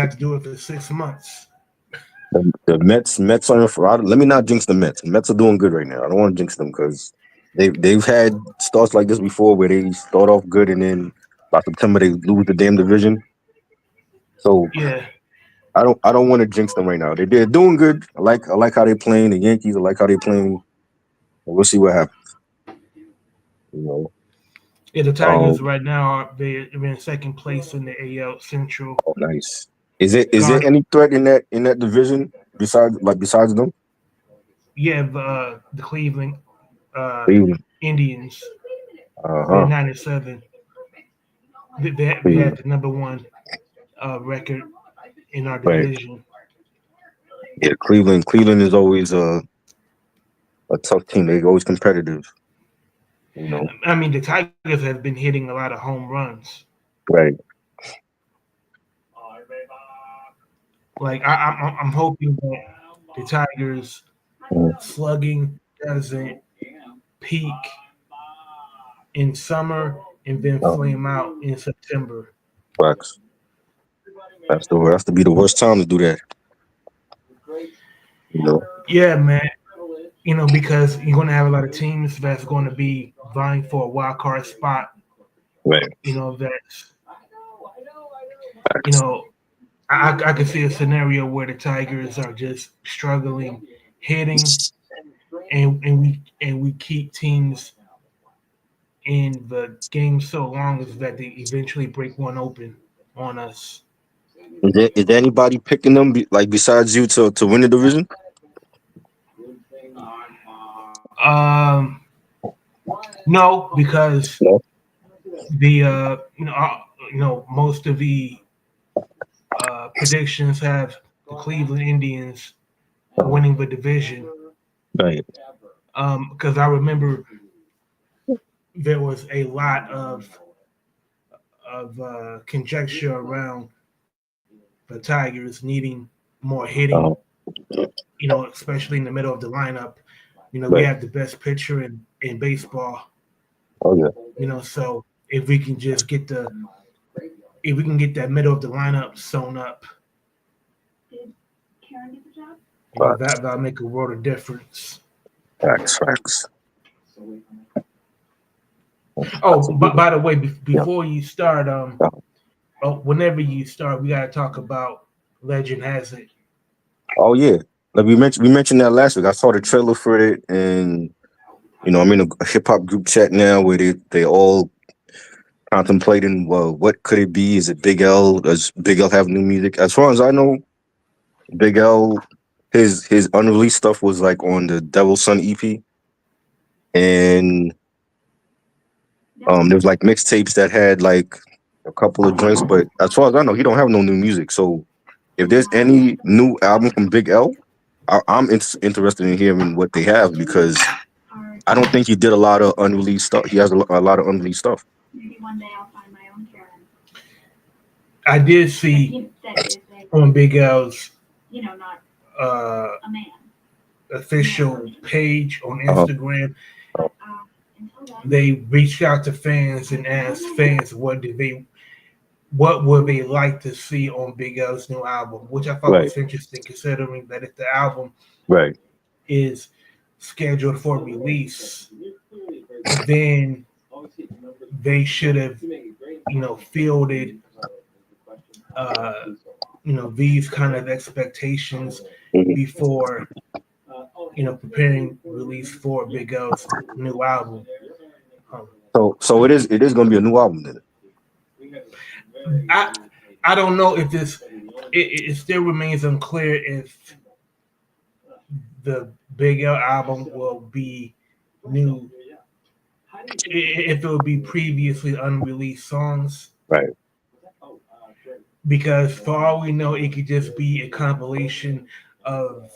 had to do it for 6 months. The Mets are. Let me not jinx the Mets. The Mets are doing good right now. I don't want to jinx them because they've had starts like this before where they start off good and then by September they lose the damn division. So Yeah, I don't want to jinx them right now. They're doing good. I like how they playing the Yankees. I like how they playing. We'll see what happens. You know. yeah. The Um. Tigers right now they're in second place in the AL Central. Oh, nice. Is there Guard, any threat in that division besides them? yeah, the Cleveland uh, Cleveland. Indians. They're Uh-huh. 9-7. They Cleveland. had the number one record in our Right. division. Yeah. Cleveland is always a tough team. They're always competitive. You know. I mean, the Tigers have been hitting a lot of home runs. Right. Like I'm hoping that the Tigers Mhm. slugging doesn't peak in summer and then Oh, flame out in September. facts. That's to be the worst time to do that. You know. Yeah, man. Because you're going to have a lot of teams that's going to be vying for a wild card spot. Right. That's you Facts. know I could see a scenario where the Tigers are just struggling hitting, and we keep teams in the game so long as that they eventually break one open on us. Is there anybody picking them besides you to win the division? Um, no, because No. the most of the predictions have the Cleveland Indians winning the division. Right. Because I remember there was a lot of conjecture around the Tigers needing more hitting. Uh-huh. Especially in the middle of the lineup. We Right. have the best pitcher in baseball. Oh yeah. So if we can get that middle of the lineup sewn up, Facts. that'll make a world of difference. Facts. Facts. That's Oh, a good but one. by the way, Yeah. before you start, Yeah. whenever you start, we gotta talk about Legend Has It. Oh yeah. Like we mentioned that last week. I saw the trailer for it, and I'm in a hip hop group chat now where they all contemplating, well, what could it be? Is it Big L? Does Big L have new music? As far as I know, Big L, his unreleased stuff was like on the Devil's Son EP, and there was like mixtapes that had like a couple of joints. But as far as I know, he don't have no new music. So if there's any new album from Big L, I'm interested in hearing what they have because I don't think he did a lot of unreleased stuff. He has a lot of unreleased stuff. I did see on Big L's uh, official page on Uh-huh. Instagram, they reached out to fans and asked fans what would they like to see on Big L's new album, which I thought Right, was interesting considering that if the album right, is scheduled for release, then they should have, fielded, uh, these kind of expectations hmm. before, preparing release for Big L's new album. Um, So it is going to be a new album then. I I don't know if it still remains unclear if the Big L album will be new, if it will be previously unreleased songs, Right. because for all we know, it could just be a compilation of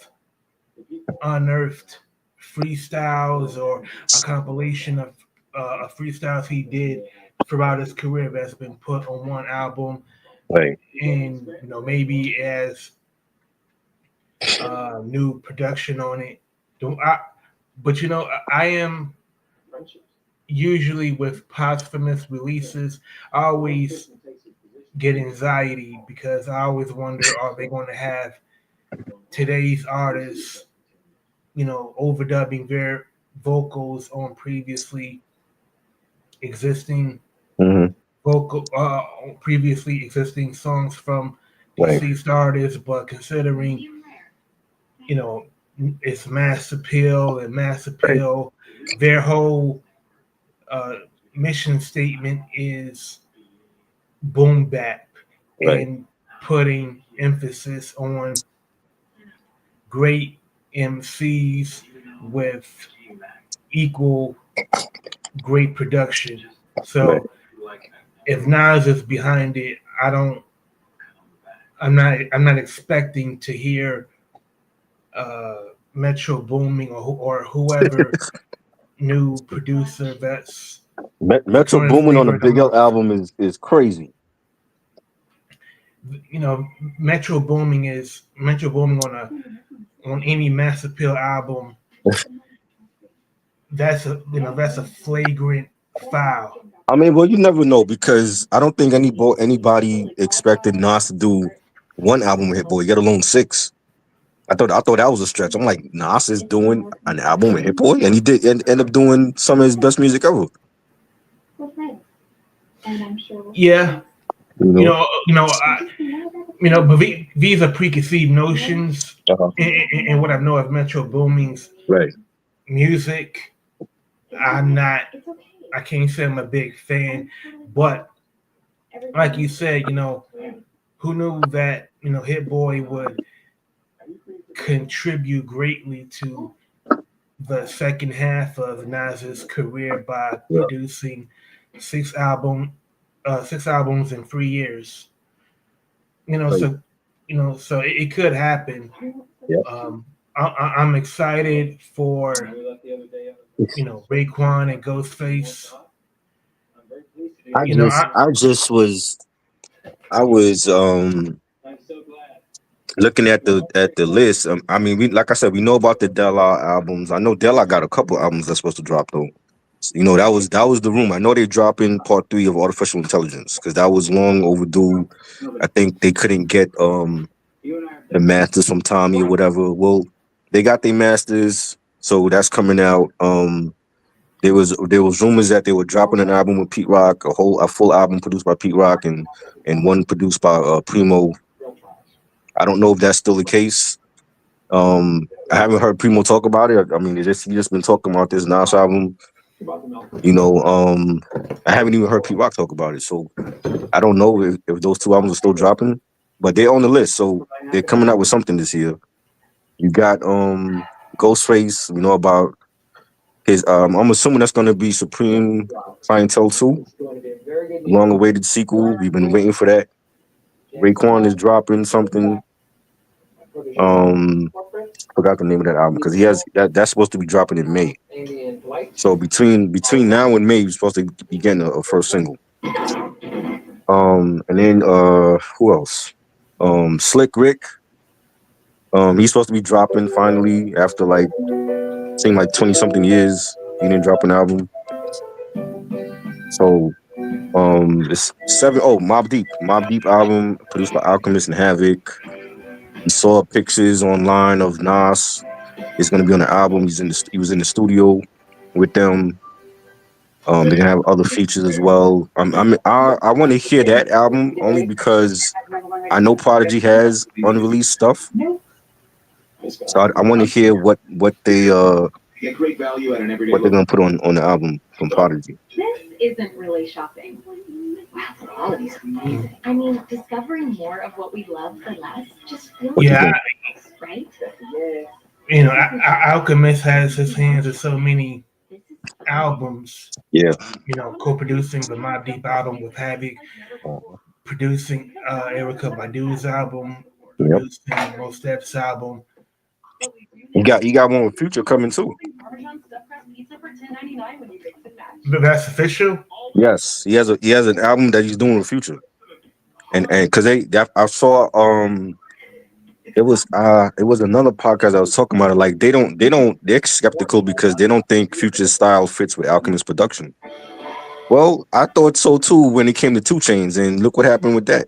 unearthed freestyles or a compilation of freestyles he did throughout his career that's been put on one album, Right. and maybe as new production on it. Don't I? But I am usually with posthumous releases. I always get anxiety because I always wonder, are they going to have today's artists, overdubbing their vocals on existing Hmm. previously existing songs from Right, deceased artists, but considering, you know, it's mass appeal and mass right, appeal, their whole uh, mission statement is boom bap right, and putting emphasis on great MCs with equal great production. right. So if Nas is behind it, I'm not expecting to hear Metro Booming or whoever new producer that's Metro throwing Boomin on a flavor in the Big L month. album is crazy. You know, Metro Booming on any Mass Appeal album. That's a flagrant foul. I mean, well, you never know because I don't think anybody expected Nas to do one album with Hit Boy, let alone six. I thought that was a stretch. I'm like, Nas is doing an album with Hit Boy, and he did end up doing some of his best music ever. Yeah, You you know, know, you know, I, but these are preconceived notions, uh and what I know of Metro Booming's right? music. I'm not. I can't say I'm a big fan, but like you said, who knew that Hit Boy would contribute greatly to the second half of Nas's career by Yeah, producing six album, 6 albums in 3 years. right. So it could happen. Yeah. I'm excited for Raekwon and Ghostface. I You know, just, I I just was, I was looking at the list. I mean, we like I said, we know about the Della albums. I know Della got a couple albums that's supposed to drop though. You know, that was the room. I know they're dropping part three of Artificial Intelligence because that was long overdue. I think they couldn't get the masters from Tommy or whatever. Well, they got their masters, so that's coming out. There was rumors that they were dropping an album with Pete Rock, a full album produced by Pete Rock and one produced by Primo. I don't know if that's still the case. I haven't heard Primo talk about it. I mean, he just been talking about this Nas album. You know, I haven't even heard Pete Rock talk about it. So I don't know if those two albums are still dropping, but they're on the list. So they're coming out with something this year. You got Ghostface. We know about his. I'm assuming that's going to be Supreme Clientele 2, long awaited sequel. We've been waiting for that. Raekwon is dropping something. Um, forgot the name of that album because he has that's supposed to be dropping in May. So between now and May, you're supposed to be getting a first single. And then who else? Slick Rick. He's supposed to be dropping finally after like seeing like 20 something years. He didn't drop an album. So it's seven. Oh, Mob Deep album produced by Alchemist and Havoc. We saw pictures online of Nas. It's gonna be on the album. He was in the studio with them. They're gonna have other features as well. I want to hear that album only because I know Prodigy has unreleased stuff, so I want to hear what they're gonna put on the album from Prodigy. What you yeah, think? Alchemist has his hands in so many albums. Yeah, Co-producing the Mobb Deep album with Havoc, uh, producing Erica Badu's album, yep. producing Mos Def's album. You got one with Future coming too. But that's official. Yes, he has an album that he's doing with Future, and because I saw it was another podcast I was talking about it. Like they're skeptical because they don't think Future's style fits with Alchemist production. Well, I thought so too when it came to Two Chains, and look what happened with that.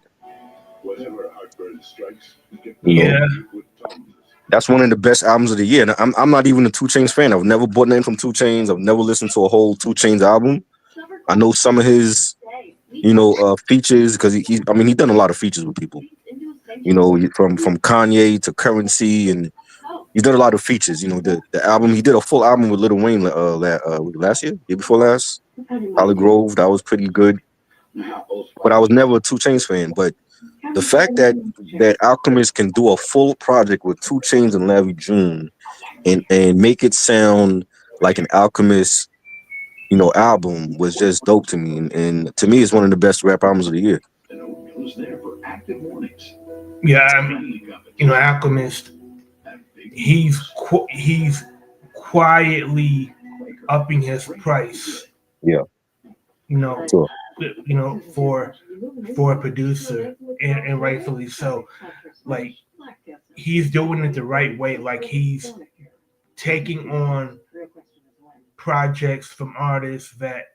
You know, Yeah, that's one of the best albums of the year. And I'm not even a Two Chains fan. I've never bought nothing from Two Chains. I've never listened to a whole Two Chains album. I know some of his, features because I mean, he done a lot of features with people. From Kanye to Currency, and he's done a lot of features. The album he did a full album with Lil Wayne last year before last. Holly Grove, that was pretty good. But I was never a Two Chains fan. But the fact that Alchemist can do a full project with Two Chains and Larry June and make it sound like an Alchemist, album was just dope to me. And to me, it's one of the best rap albums of the year. yeah. I mean, Alchemist. He's quietly upping his price. Yeah, You know, sure. for a producer, and rightfully so. Like, he's doing it the right way. Like, he's taking on projects from artists that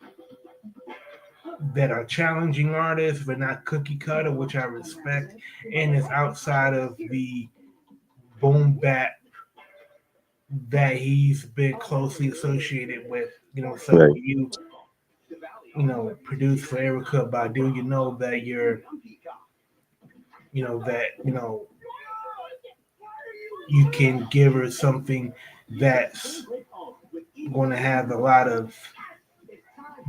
are challenging artists, but not cookie cutter, which I respect, and is outside of the boom bap that he's been closely associated with. So Right. when you produce for Erica Badu, you know that you can give her something that's going to have a lot of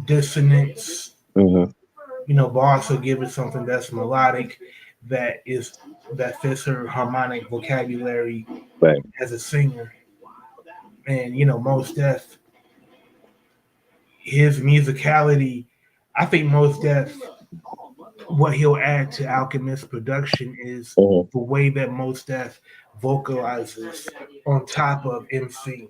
dissonance, Hmm. but also give her something that's melodic, that fits her harmonic vocabulary Right. as a singer. And Most Def, his musicality, I think Most Def, what he'll add to Alchemist production is Hmm. the way that Most Def vocalizes on top of MC.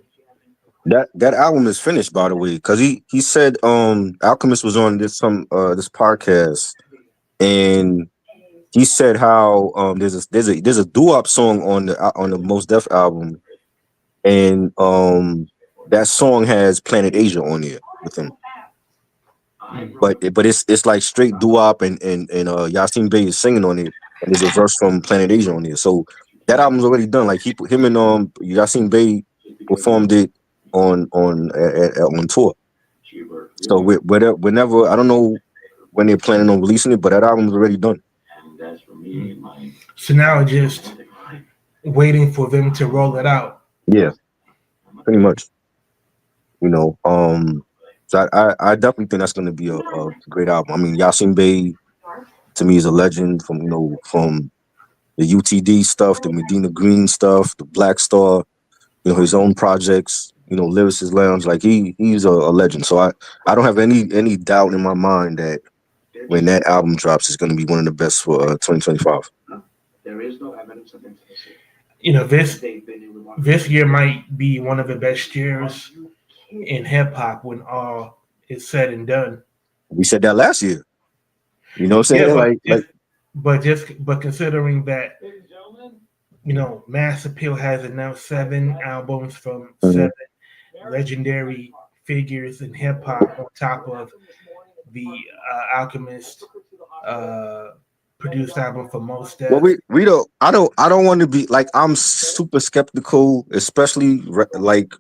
That album is finished, by the way, because he said Alchemist was on this podcast, and he said how there's a doo-wop song on the Most Def album, and that song has Planet Asia on there with him. But it's like straight doo-wop, and Yasin Bey is singing on it, and there's a verse from Planet Asia on there. So that album's already done. Like him and Yasin Bey performed it on tour. So whenever, I don't know when they're planning on releasing it, but that album's already done. So now just waiting for them to roll it out. Yeah, pretty much. So I definitely think that's going to be a great album. I mean, Yasin Bey to me is a legend from the UTD stuff, the Medina Green stuff, the Black Star, his own projects, Lyricist Lounge. Like he's a legend. So I don't have any doubt in my mind that when that album drops, it's going to be one of the best for 2025. This year might be one of the best years in hip hop when all is said and done. We said that last year. You know what I'm Yeah, saying? but Like, considering that Mass Appeal has announced 7 albums from mhm. 7 legendary figures in hip hop, on top of the Alchemist uh, produced album for Most Well, Def. we don't. I don't want to be like, I'm super skeptical, especially like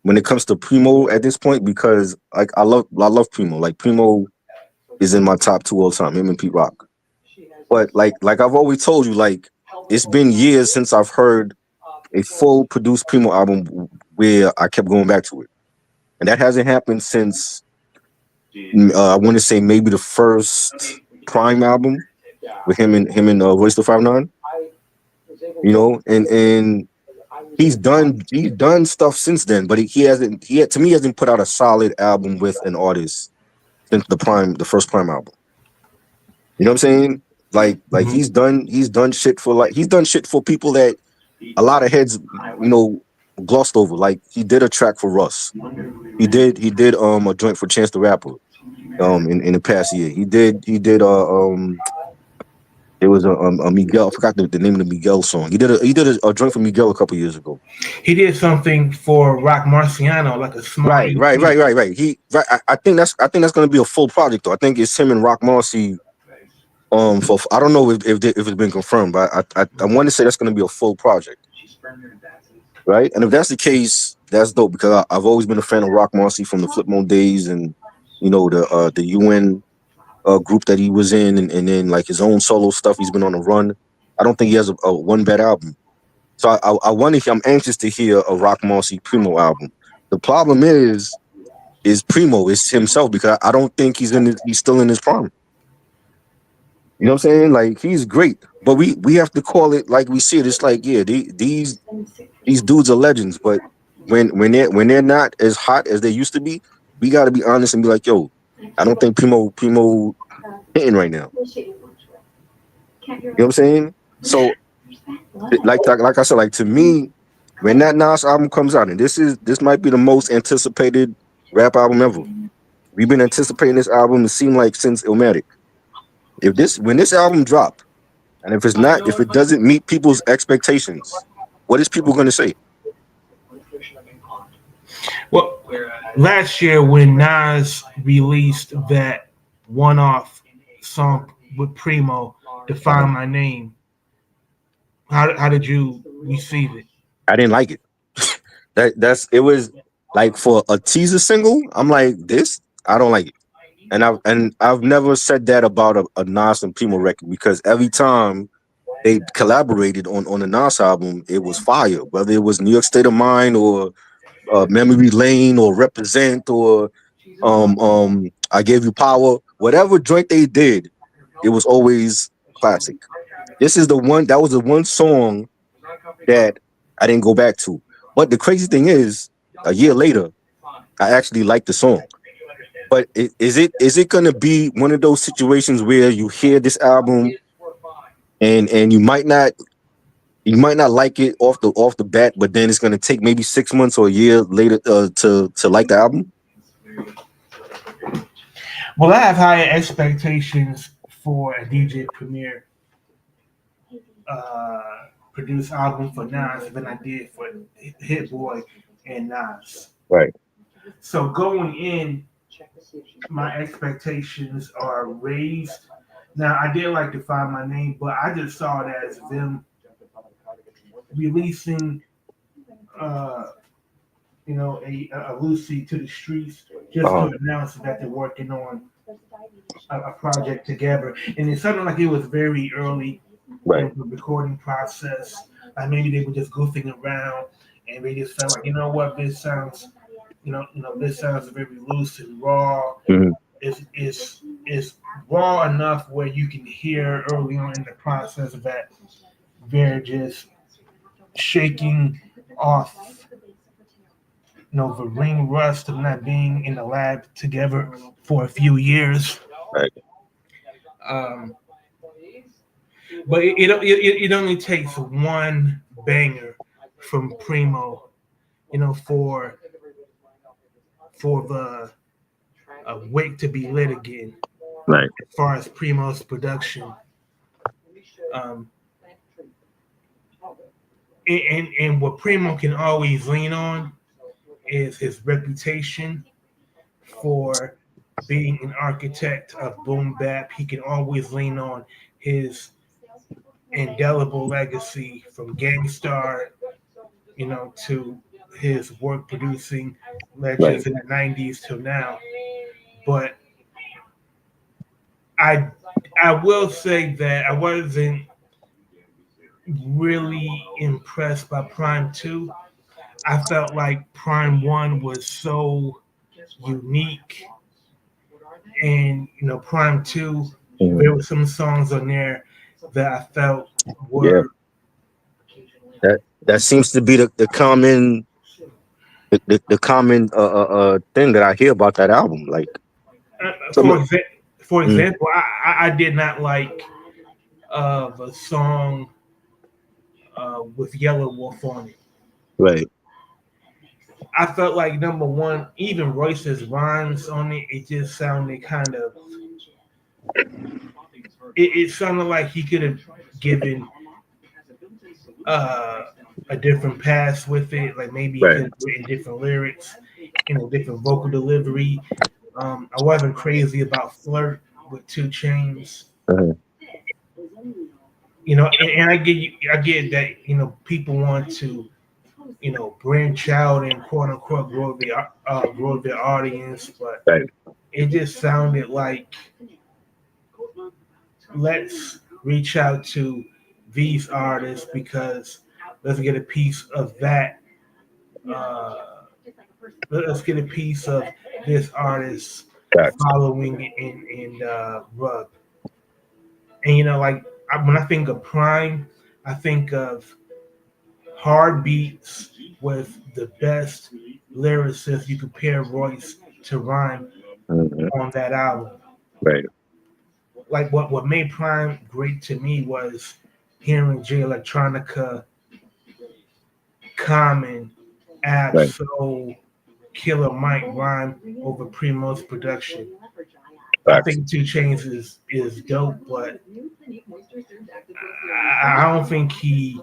when it comes to Primo at this point, because like I love Primo. Like Primo is in my top two all time, him and Pete Rock. But like I've always told you, like it's been years since I've heard a full produced Primo album where I kept going back to it, and that hasn't happened since I want to say maybe the first Prime album with him and Royce the 5'9". And he's done stuff since then, but to me, he hasn't put out a solid album with an artist since the first Prime album. You know what I'm saying? Like Mhm. he's done shit for people that a lot of heads, glossed over. Like he did a track for Russ. He did a joint for Chance the Rapper in the past year. He did It was a Miguel. I forgot the name of the Miguel song. He did a joint for Miguel a couple years ago. He did something for Rock Marciano, like a small Right, right, EP. right, right, right. I think that's gonna be a full project though. I think it's him and Rock Marcy. For I don't know if it's been confirmed, but I want to say that's gonna be a full project, right? And if that's the case, that's dope because I've always been a fan of Rock Marcy from the Flip Mode days and the UN group that he was in, and then like his own solo stuff. He's been on a run. I don't think he has a one bad album. So I want to. I'm anxious to hear a Rock Marcy Primo album. The problem is Primo is himself because I don't think he's still in his prime. You know what I'm saying? Like he's great, but we have to call it like we see it. It's like yeah, these dudes are legends, but when they're not as hot as they used to be, we got to be honest and be like, yo, I don't think Primo hitting right now. You know what I'm saying? So like I said, like to me, when that Nas album comes out, and this might be the most anticipated rap album ever. We've been anticipating this album. It seemed like since Illmatic. If this when this album drop, and if it doesn't meet people's expectations, what is people going to say? Well, last year when Nas released that one-off song with Primo, "Define My Name," how did you receive it? I didn't like it. That's it was like for a teaser single. I'm like this. I don't like it, and I've never said that about a Nas and Primo record because every time they collaborated on the Nas album, it was fire. Whether it was New York State of Mind or Memory Lane or Represent or I Gave You Power, whatever joint they did, it was always classic. This is the one that was the one song that I didn't go back to. But the crazy thing is, a year later, I actually like the song. But is it gonna be one of those situations where you hear this album and you might not like it off the bat, but then it's gonna take maybe 6 months or a year later to like the album? Well, I have higher expectations for a DJ Premier uh, produced album for Nas than I did for Hit Boy and Nas. Right. So going in, my expectations are raised. Now I did like to find my name, but I just saw it as them releasing, uh, a Lucy to the streets just Uh-huh. to announce that they're working on a project together. And it sounded like it was very early Right. in the recording process. Like maybe they were just goofing around, and they just felt like, you know what, this sounds, this sounds very loose and raw. Mhm. It's raw enough where you can hear early on in the process that they're just shaking off, the ring rust of not being in the lab together for a few years. Right. Um, but it only takes one banger from Primo, for the wake to be lit again. Right. As far as Primo's production, um, and what Primo can always lean on is his reputation for being an architect of boom bap. He can always lean on his indelible legacy from Gangstar, to his work producing Right. legends in the '90s till now. But I I will say that I wasn't really impressed by Prime 2. I felt like Prime 1 was so unique, and Prime 2, Mhm. there were some songs on there that I felt Yeah. were That seems to be the common thing that I hear about that album. Like some for for mm, example, I did not like the song with Yellow Wolf on it. right. I felt like number one, even Royce's rhymes on it, it just sounded kind of it sounded like he could have given uh, a different pass with it. Like maybe he Right. could have written different lyrics, different vocal delivery. I wasn't crazy about Flirt with Two Chains. Uh-huh. And I get that people want to branch out and quote unquote grow their audience, but Right. it just sounded like let's reach out to these artists because let's get a piece of that. Uh, let's get a piece of this artist Gotcha. following in Rub. And like when I think of Prime, I think of hard beats with the best lyricists you compare Royce to Rhyme Mhm. on that album. Right. Like what made Prime great to me was hearing J Electronica, Common, Ab Right. Soul, Killer Mike Rhyme over Primo's production. I Gotcha. think Two Chains is dope, but I don't think he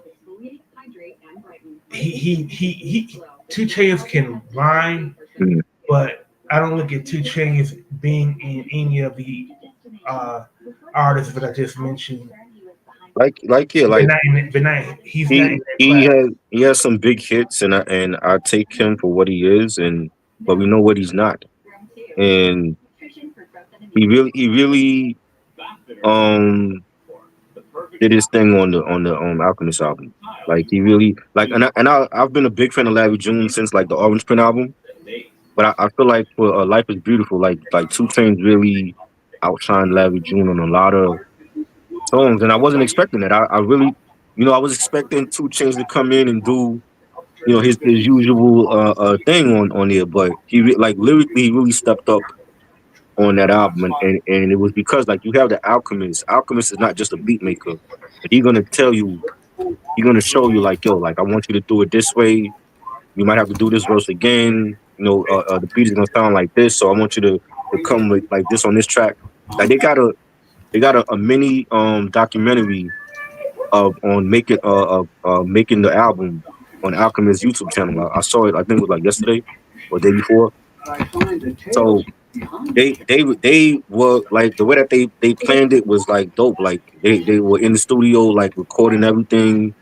Two Chains can rhyme, Mhm. but I don't look at Two Chains being in any of the uh, artists that I just mentioned. Like yeah, like He's not in that class. he has some big hits, and I take him for what he is, and but we know what he's not, and he really um did his thing on the Alchemist album. Like he really like, I've been a big fan of Larry June since like the Orange Print album, but I feel like for Life is Beautiful, like Two Chainz really outshined Larry June on a lot of songs, and I wasn't expecting that. I really, I was expecting Two Chainz to come in and do, his usual thing on there, but like lyrically, he really stepped up on that album, and it was because like you have the Alchemist. Alchemist is not just a beat maker, but he's gonna show you like, yo, like I want you to do it this way. You might have to do this verse again. The beat is gonna sound like this, so I want you to come with like this on this track. Like they got a mini documentary of on making the album on Alchemist YouTube channel. I saw it. I think it was like yesterday or day before. So they were like the way that they planned it was like dope. Like they were in the studio like recording everything.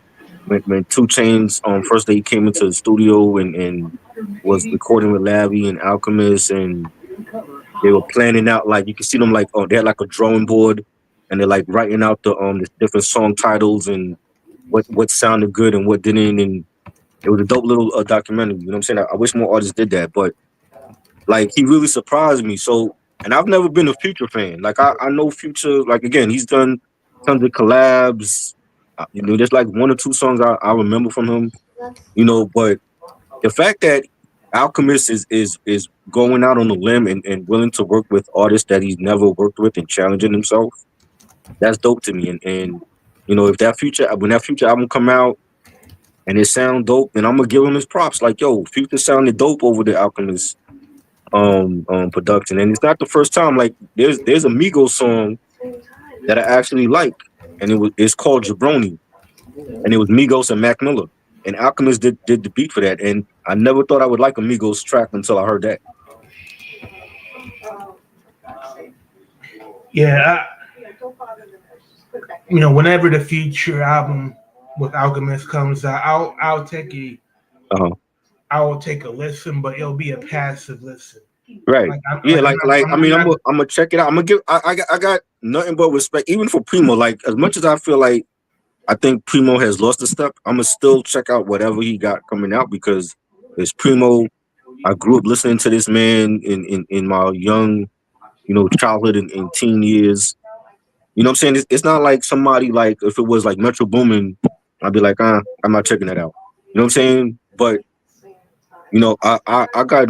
When Two Chains first day came into the studio and was recording with Larry and Alchemist, and they were planning out like you can see them like, oh, they had like a drawing board, and they're like writing out the different song titles and what sounded good and what didn't, and it was a dope little documentary. You know what I'm saying? I wish more artists did that, but like he really surprised me. So, and I've never been a Future fan. Like I know Future. Like again, he's done tons of collabs. There's like one or two songs I remember from him. But the fact that Alchemist is going out on a limb and willing to work with artists that he's never worked with and challenging himself, that's dope to me. And if when that Future album come out and it sound dope, then I'm gonna give him his props. Like, yo, Future sounded dope over the Alchemist production. And it's not the first time. Like there's a Migos song that I actually like, and it's called Jabroni, and it was Migos and Mac Miller. And Alchemist did the beat for that. And I never thought I would like a Migos track until I heard that. Yeah, whenever the Future album with Alchemist comes out, Uh-huh. I'll take a listen, but it'll be a passive listen. Right. Like I'm Yeah, like like I I'm mean, not. I'm gonna check it out. I'm gonna give. I got nothing but respect, even for Primo. Like as much as I feel like I think Primo has lost a step, I'm gonna still check out whatever he got coming out because it's Primo. I grew up listening to this man in my young, childhood and teen years. You know what I'm saying? It's not like somebody like if it was like Metro Boomin, I'd be like, I'm not checking that out. You know what I'm saying? But I got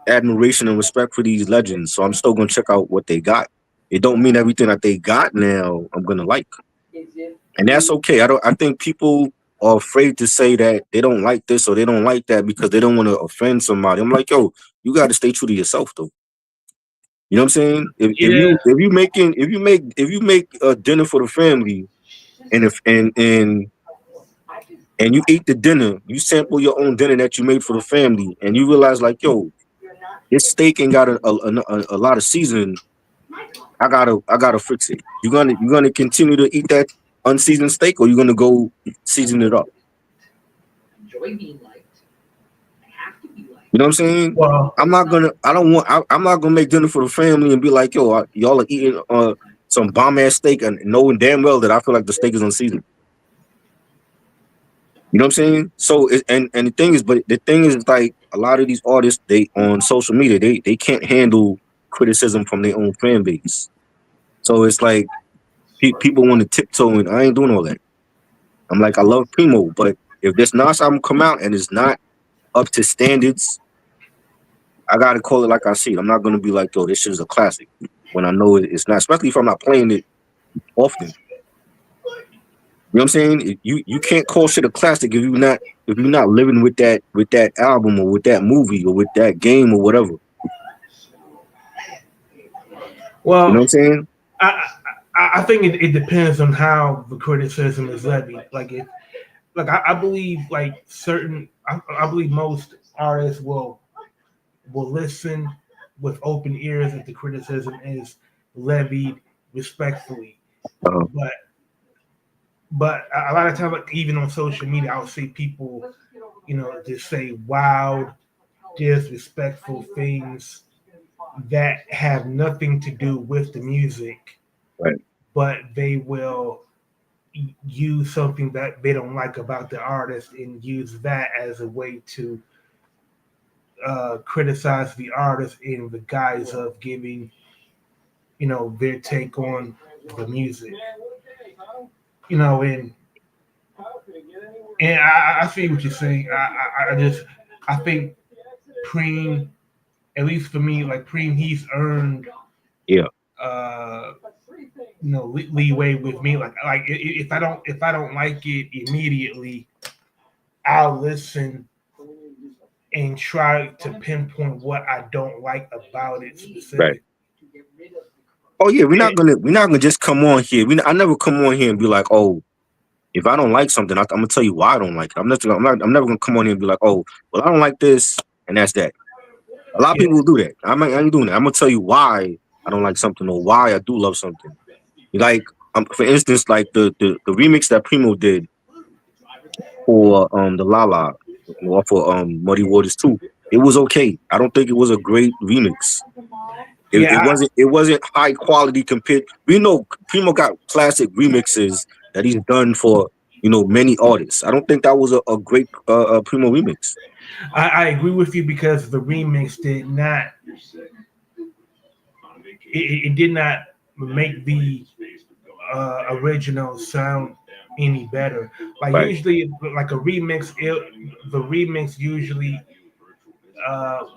admiration and respect for these legends, so I'm still gonna check out what they got. It don't mean everything that they got now I'm gonna like, and that's okay. I think people are afraid to say that they don't like this or they don't like that because they don't want to offend somebody. I'm like, yo, you got to stay true to yourself though. You know what I'm saying? Yeah. If you make a dinner for the family, and if and you eat the dinner, you sample your own dinner that you made for the family, and you realize like, yo, this steak ain't got a lot of seasoning. I gotta fix it. You're gonna continue to eat that unseasoned steak, or you're gonna go season it up. You know what I'm saying? Well, I'm not gonna make dinner for the family and be like, yo, y'all are eating some bomb ass steak and knowing damn well that I feel like the steak is unseasoned. You know what I'm saying? So and the thing is, but the thing is like a lot of these artists, they on social media, they can't handle criticism from their own fan base. So it's like people want to tiptoe, and I ain't doing all that. I'm like, I love Primo, but if this Nas album come out and it's not up to standards, I gotta call it like I see it. I'm not gonna be like, yo, this shit is a classic when I know it's not, especially if I'm not playing it often. You know what I'm saying? You can't call shit a classic if you're not living with that album or with that movie or with that game or whatever. You know what well, I'm saying? I think it depends on how the criticism is levied. Like I believe like I believe most artists will listen with open ears if the criticism is levied respectfully. Uh, But a lot of times, like even on social media, I'll see people, just say wild, disrespectful things that have nothing to do with the music, right, but they will use something that they don't like about the artist and use that as a way to criticize the artist in the guise of giving, their take on the music. You know, and I see what you're saying. I think Preem, at least for me, like Preem, he's earned yeah, uh leeway with me. Like if I don't like it immediately, I'll listen and try to pinpoint what I don't like about it right. specifically. Oh yeah, And, we're not gonna just come on here. I never come on here and be like, oh, if I don't like something, I'm gonna tell you why I don't like it. I'm never gonna come on here and be like, oh, well, I don't like this, and that's that. A lot of yeah, people will do that. I ain't doing that. I'm gonna tell you why I don't like something or why I do love something. Like, for instance, like the remix that Primo did for the Lala or for Muddy Waters 2. It was okay. I don't think it was a great remix. yeah. It wasn't high quality compared. We know Primo got classic remixes that he's done for many artists. I don't think that was a great Primo remix. I agree with you because the remix did not it did not make the original sound any better. Like Right, usually, like the remix usually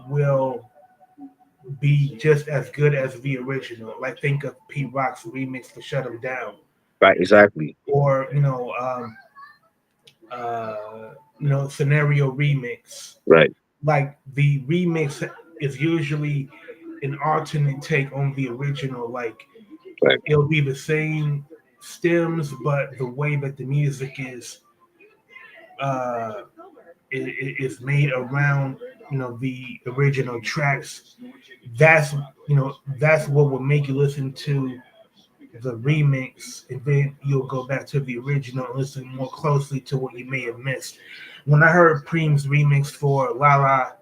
will be just as good as the original. Like think of P Rock's remix to Shut 'Em Down, right, exactly. or scenario remix. Right, Like the remix is usually an alternate take on the original. Like right, it'll be the same stems, but the way that the music uh, is made around the original tracks. That's what will make you listen to the remix, and then you'll go back to the original and listen more closely to what you may have missed. When I heard Preem's remix for Lala,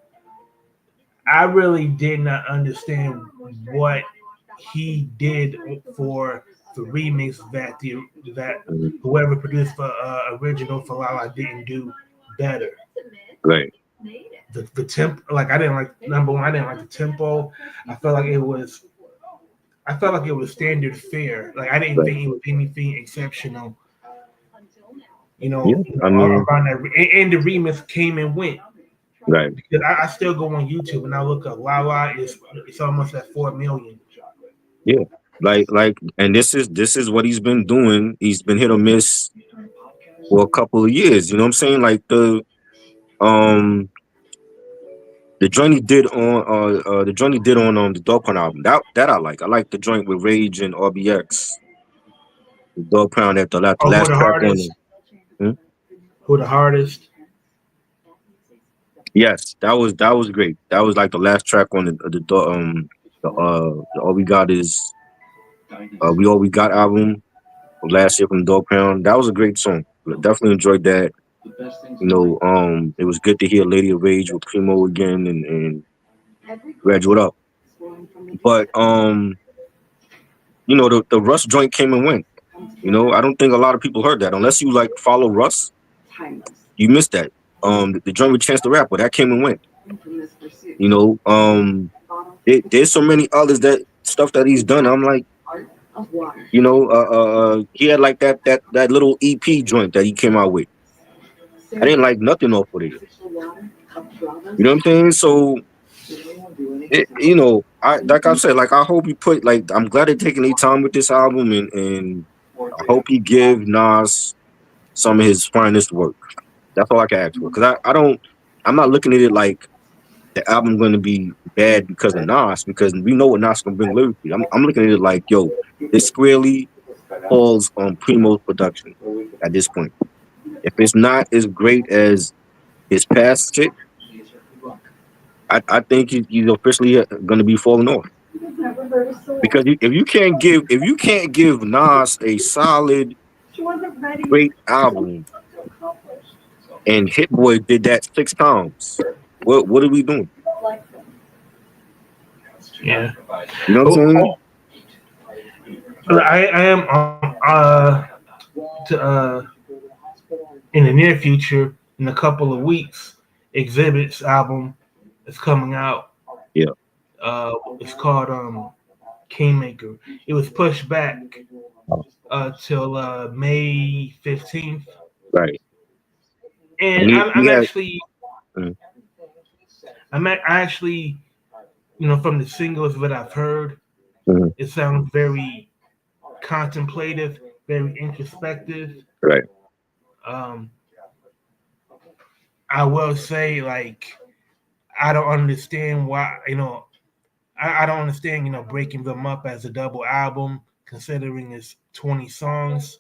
I really did not understand what he did for the remix that mhm, whoever produced the original for Lala didn't do better. right, The temp, like I didn't like number one, I didn't like the tempo. I felt like it was I felt like it was standard fare. Like I didn't right. think it was anything exceptional. Yeah, I mean, Around that, and the remix came and went. right. Because I still go on YouTube and I look up Lala is it's almost at 4 million. Yeah, and this is what he's been doing. He's been hit or miss for a couple of years. You know what I'm saying? Like um The joint he did on the Dog Pound album. That I like. I like the joint with Rage and RBX. The Dog Pound at the Oh, who last the track on hardest? it. Hmm? Who the hardest? Yes, that was great. That was like the last track on the All We Got is We All We Got album last year from Dog Pound. That was a great song. Definitely enjoyed that. It was good to hear Lady of Rage with Primo again and Graduate Up. But the Russ joint came and went. I don't think a lot of people heard that. Unless you like follow Russ, you missed that. The joint with Chance the Rapper, that came and went. You know, there's so many others that stuff that he's done. I'm like, he had like that little EP joint that he came out with. I didn't like nothing off of it. You know what I'm saying? So, I like I said, like I hope he put like I'm glad they're taking their time with this album and I hope he give Nas some of his finest work. That's all I can ask for. Because I'm not looking at it like the album going to be bad because of Nas, because we know what Nas going to bring lyrically. I'm looking at it like, yo, this squarely falls on Primo's production at this point. If it's not as great as his past shit, I think he's officially going to be falling off. Because if you can't give Nas a solid, great album, and Hit Boy did that 6 times, what are we doing? Yeah. You know what I'm Oh, saying? oh, I am to in the near future, in a couple of weeks, Exhibit's album is coming out. Yeah, It's called Kingmaker. It was pushed back till May 15th, right. and And he I'm had actually mm, I actually from the singles that I've heard, mhm, it sounds very contemplative, very introspective. right. Um, I will say, like, I don't understand why, I don't understand, breaking them up as a double album, considering it's 20 songs.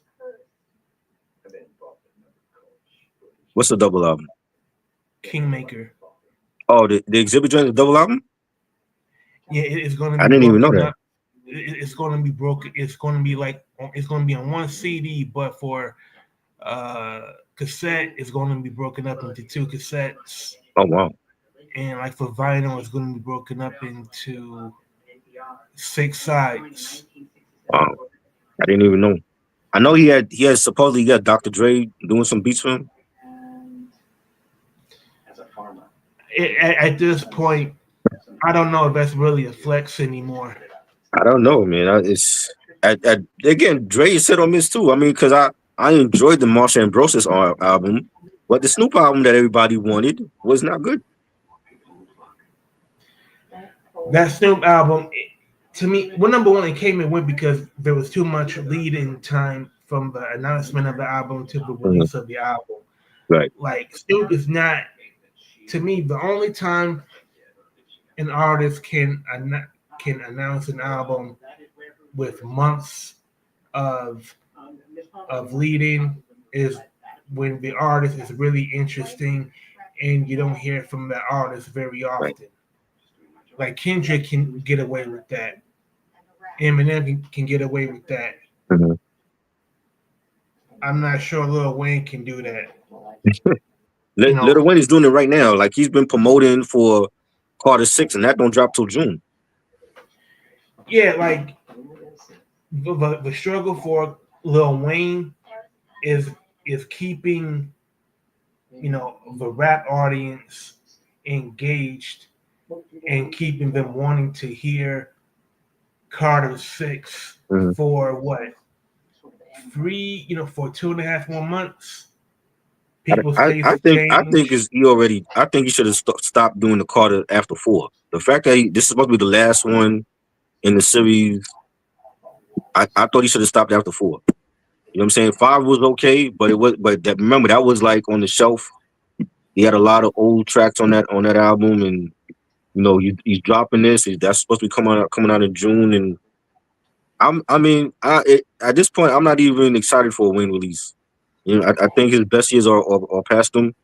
What's the double album? Kingmaker. Oh, the Exhibit joint, the double album? Yeah, it's going to I be didn't even know broken that. up. It's going to be broken. It's going to be like, it's going to be on one CD, but for cassette, it's going to be broken up into two cassettes. Oh wow, And like for vinyl, it's going to be broken up into six sides. wow. I didn't even know. I know he had supposedly got Dr. Dre doing some beats for him. At this point, I don't know if that's really a flex anymore. I don't know, man. Again, Dre said on this too. I mean, because I enjoyed the Marsha Ambrosius album, but the Snoop album that everybody wanted was not good. That Snoop album, to me, well, number one, it came and went because there was too much lead-in time from the announcement of the album to the Mhm. release of the album. Right. Like Snoop is not, to me, the only time an artist can announce an album with months of leading is when the artist is really interesting and you don't hear from the artist very Right. often. Like Kendrick can get away with that. Eminem can get away with that. Mhm. I'm not sure Lil Wayne can do that. You Little know, Wayne is doing it right now. Like he's been promoting for Carter 6, and that don't drop till June. yeah, like the struggle for Lil Wayne is keeping the rap audience engaged and keeping them wanting to hear Carter 6 Mhm. for what for 2.5 more months. I, People's I, I tastes think I think change. is he already. I think he should have stopped doing the Carter after 4. The fact that this is supposed to be the last one in the series, I thought he should have stopped after 4. You know what I'm saying? 5 was okay, remember that was like on the shelf. He had a lot of old tracks on that album, and He's dropping this. That's supposed to be coming out in June, and at this point, I'm not even excited for a Wayne release. I think his best years are past him.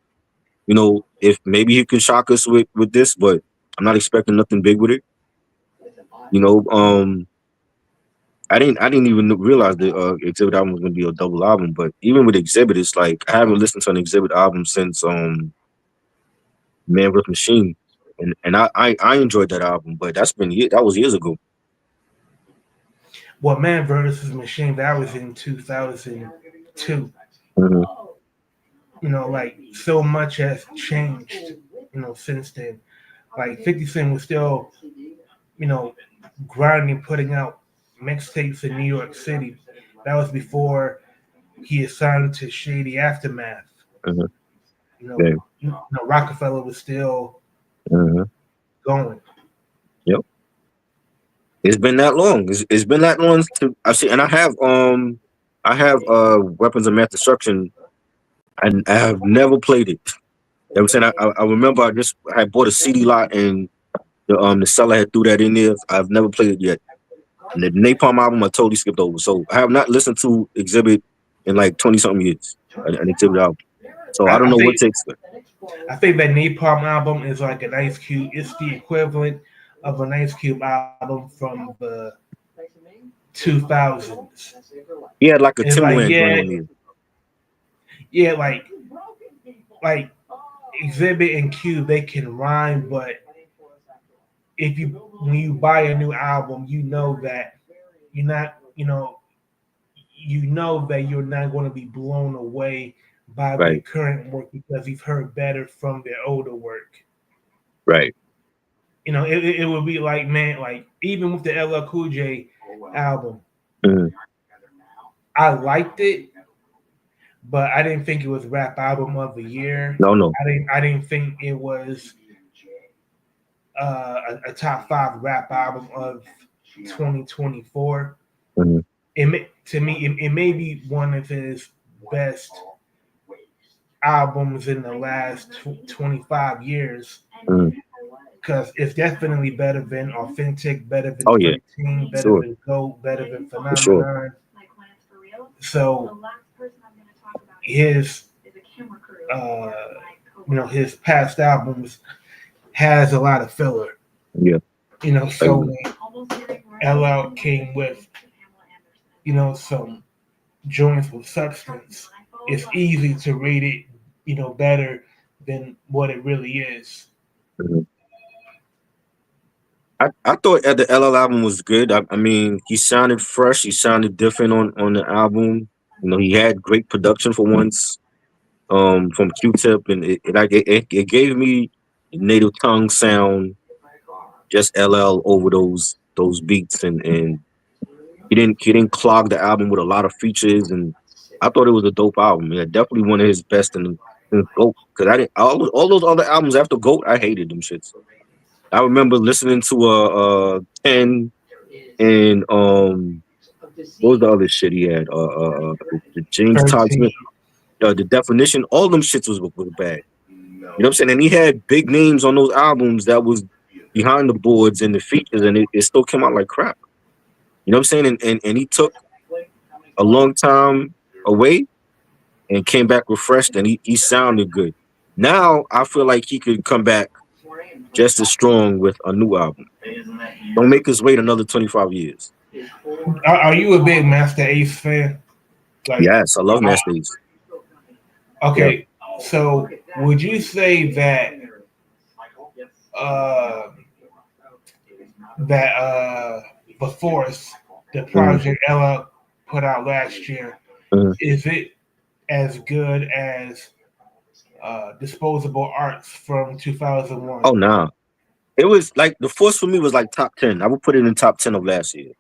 If maybe he can shock us with this, but I'm not expecting nothing big with it. You know, I didn't even realize the Exhibit album was gonna be a double album. But even with Exhibit, it's like I haven't listened to an Exhibit album since Man with Machine, and I enjoyed that album, but that was years ago. Well, Man versus Machine, that was in 2002. Hmm. Like so much has changed, since then. Like 50 Cent was still, you know, grinding, putting out mixtapes in New York City. That was before he assigned to Shady Aftermath. Hmm. You know, Yeah. Rockefeller was still Hmm. going. Yep. It's been that long. It's been that long to I see, and I have Weapons of Mass Destruction, and I have never played it. You know what I'm saying? I remember I bought a CD lot, and the seller had threw that in there. I've never played it yet. And the Napalm album I totally skipped over. So I have not listened to Exhibit in like 20 something years. An Exhibit album. So I I, don't I know what think to expect. I think that Napalm album is like an Ice Cube. It's the equivalent of an Ice Cube album from the 2000s. He had like a It's like Timberland joint on there. yeah, like Exhibit and Cube, they can rhyme, but if you when you buy a new album, you know that you're not, that you're not going to be blown away by their Right, current work because you've heard better from their older work. right. It would be like, man, like even with the LL Cool J album, Hmm. I liked it, but I didn't think it was rap album of the year. No, no. I didn't think it was a top five rap album of 2024. Hmm. To me, it may be one of his best albums in the last 25 years Hmm. because it's definitely better than Authentic, better than Oh yeah, 13, better sure, than Goat, better than for sure. Phenomenon. So his, uh, his past albums has a lot of filler. Yeah, So agree. when LL came with, some joints with substance, it's easy to rate it, better than what it really is. Mhm. I thought the LL album was good. I mean, he sounded fresh. He sounded different on the album. He had great production for once. From Q-Tip, and it gave me native tongue sound, just LL over those beats, and he didn't clog the album with a lot of features, and I thought it was a dope album. Yeah, definitely one of his best in Goat, because I didn't all those other albums after Goat, I hated them shits. I remember listening to 10 and what was the other shit he had? The James Todd 13. Smith, the Definition. All them shits was bad. You know what I'm saying? And he had big names on those albums that was behind the boards and the features, and it still came out like crap. You know what I'm saying? And he took a long time away and came back refreshed, and he sounded good. Now I feel like he could come back just as strong with a new album. Don't make us wait another 25 years. Are you a big Master Ace fan? Like, Yes, I love Master Ace. Yeah. okay, so would you say that uh, the Force, the Mm-hmm. project Ella put out last year, Mm-hmm. is it as good as Disposable Arts from 2001? Oh nah. It was like the Force for me was like top 10. I would put it in top 10 of last year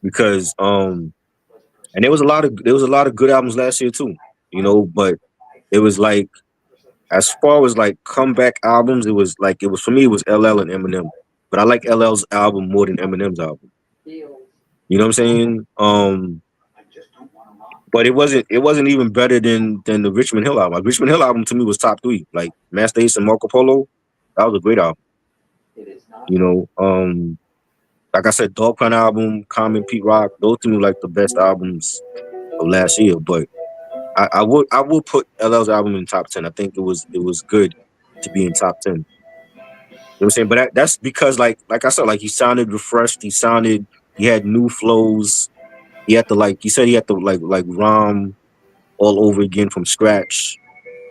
because and there was a lot of good albums last year too. But it was like as far as like comeback albums, it was for me it was LL and Eminem. But I like LL's album more than Eminem's album. You know what I'm saying? But it wasn't even better than the Richmond Hill album. Like, Richmond Hill album to me was top three. Like Master Ace and Marco Polo, that was a great album. You know, like I said, Dog Pound album, Common, Pete Rock, those two were like the best albums of last year. But I would put LL's album in top 10. I think it was good to be in top 10. You know what I'm saying? But that's because like I said, like he sounded refreshed. He had new flows. He had to like he said he had to like rhyme all over again from scratch.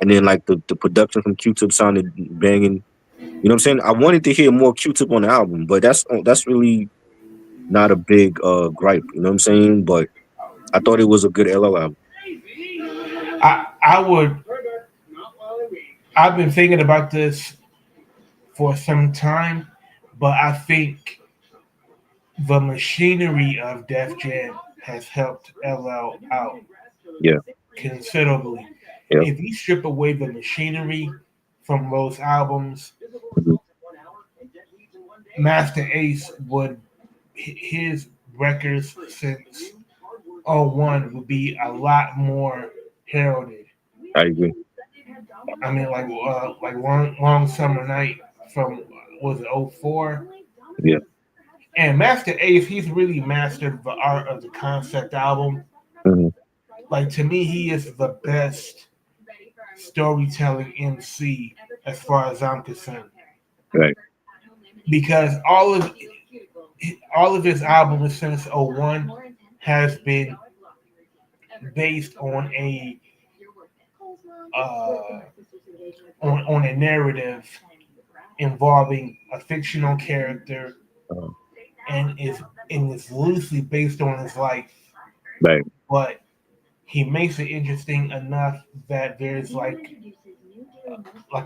And then like the production from Q-Tip sounded banging. You know what I'm saying? I wanted to hear more Q-Tip on the album, but that's really not a big gripe. You know what I'm saying? But I thought it was a good LL album. I would. I've been thinking about this for some time, but I think the machinery of Def Jam has helped LL out Yeah, considerably. yeah, If you strip away the machinery from those albums, mhm, Master Ace would his records since '01 would be a lot more heralded. I agree. I mean, like long summer night from was it '04? Yeah, And Master Ace, he's really mastered the art of the concept album. hmm, Like to me, he is the best storytelling MC as far as I'm concerned. right. Because all of his albums since '01 has been based uh, on a narrative involving a fictional character Uh, and is loosely based on his life, right, but he makes it interesting enough that there's like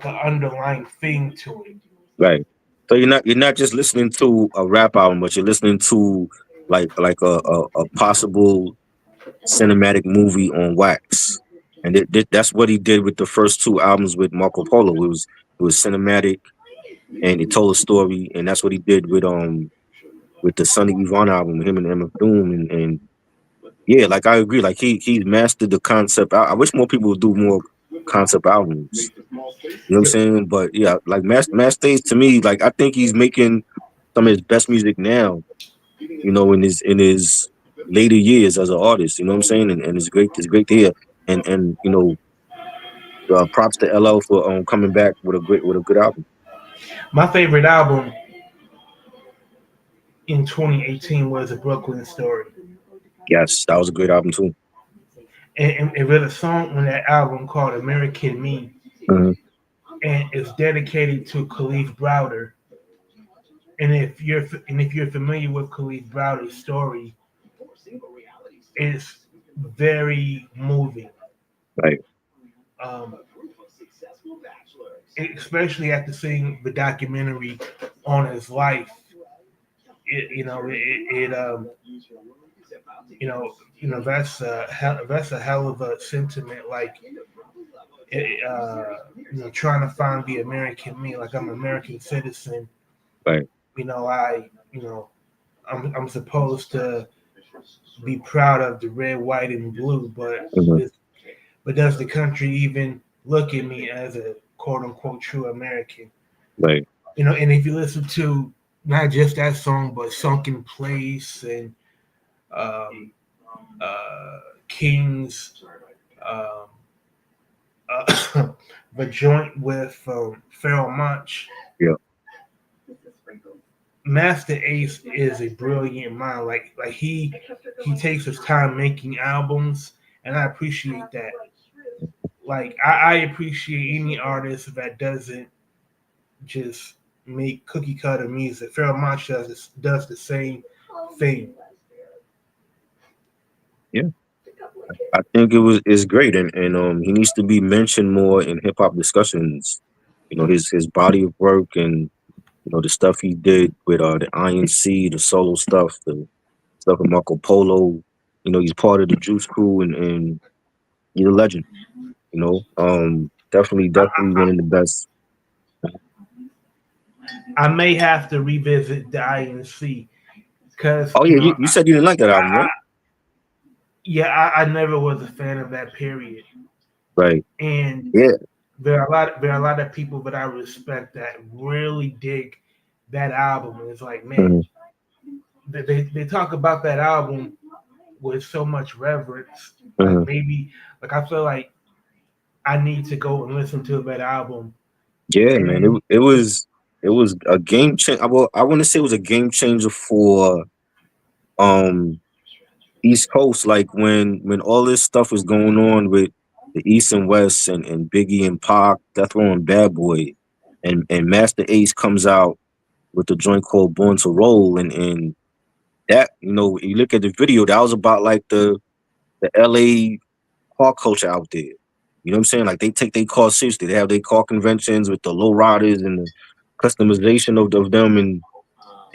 an underlying thing to it. right. So you're not just listening to a rap album, but you're listening to like a possible cinematic movie on wax. And that's what he did with the first two albums with Marco Polo. It was cinematic and it told a story, and that's what he did with the Sonny Yvonne album, him and MF Doom, and yeah, like I agree, like he's mastered the concept. I wish more people would do more concept albums. You know what I'm saying? But yeah, like Master to me, like I think he's making some of his best music now. You know, in his later years as an artist. You know what I'm saying? And it's great to hear. And props to LL for coming back with a good album. My favorite album in 2018 was A Brooklyn Story. Yes, that was a great album too. And there's a song on that album called American Me, Hmm. and it's dedicated to Khalif Browder. And if you're familiar with Khalif Browder's story, it's very moving. Right. Um, Especially after seeing the documentary on his life, that's a hell of a sentiment. Like, trying to find the American me. Like I'm an American citizen. Right. I, I'm supposed to be proud of the red, white, and blue, Hmm. but does the country even look at me as a quote unquote true American? Right. And if you listen to not just that song, but Sunken Place and um, King's, um, the joint with Pharoah Monch, Yeah. Master Ace is a brilliant mind. Like he takes his time making albums, and I appreciate that. Like I appreciate any artist that doesn't just make cookie cutter music. Pharoah Monch does the same thing. Yeah. I think it's great, and he needs to be mentioned more in hip hop discussions. His body of work and the stuff he did with the INC, the solo stuff, the stuff with Marco Polo. He's part of the Juice Crew, and he's a legend. Definitely one of the best. I may have to revisit the INC because Oh yeah, you said you didn't like that album, right? yeah, I never was a fan of that period, Right. and Yeah. there are a lot of people that I respect that really dig that album. And it's like, man, Mhm. they talk about that album with so much reverence. Like Mhm. maybe, like I feel like I need to go and listen to that album. Yeah, man. And It was a game change. Well, I want to say it was a game changer for um East Coast. Like when all this stuff was going on with the East and West and Biggie and Pac, Death Row and Bad Boy, and Master Ace comes out with the joint called Born to Roll, and that, you look at the video, that was about like the LA car culture out there. You know what I'm saying? Like they take their car seriously. They have their car conventions with the low riders and the customization of them, and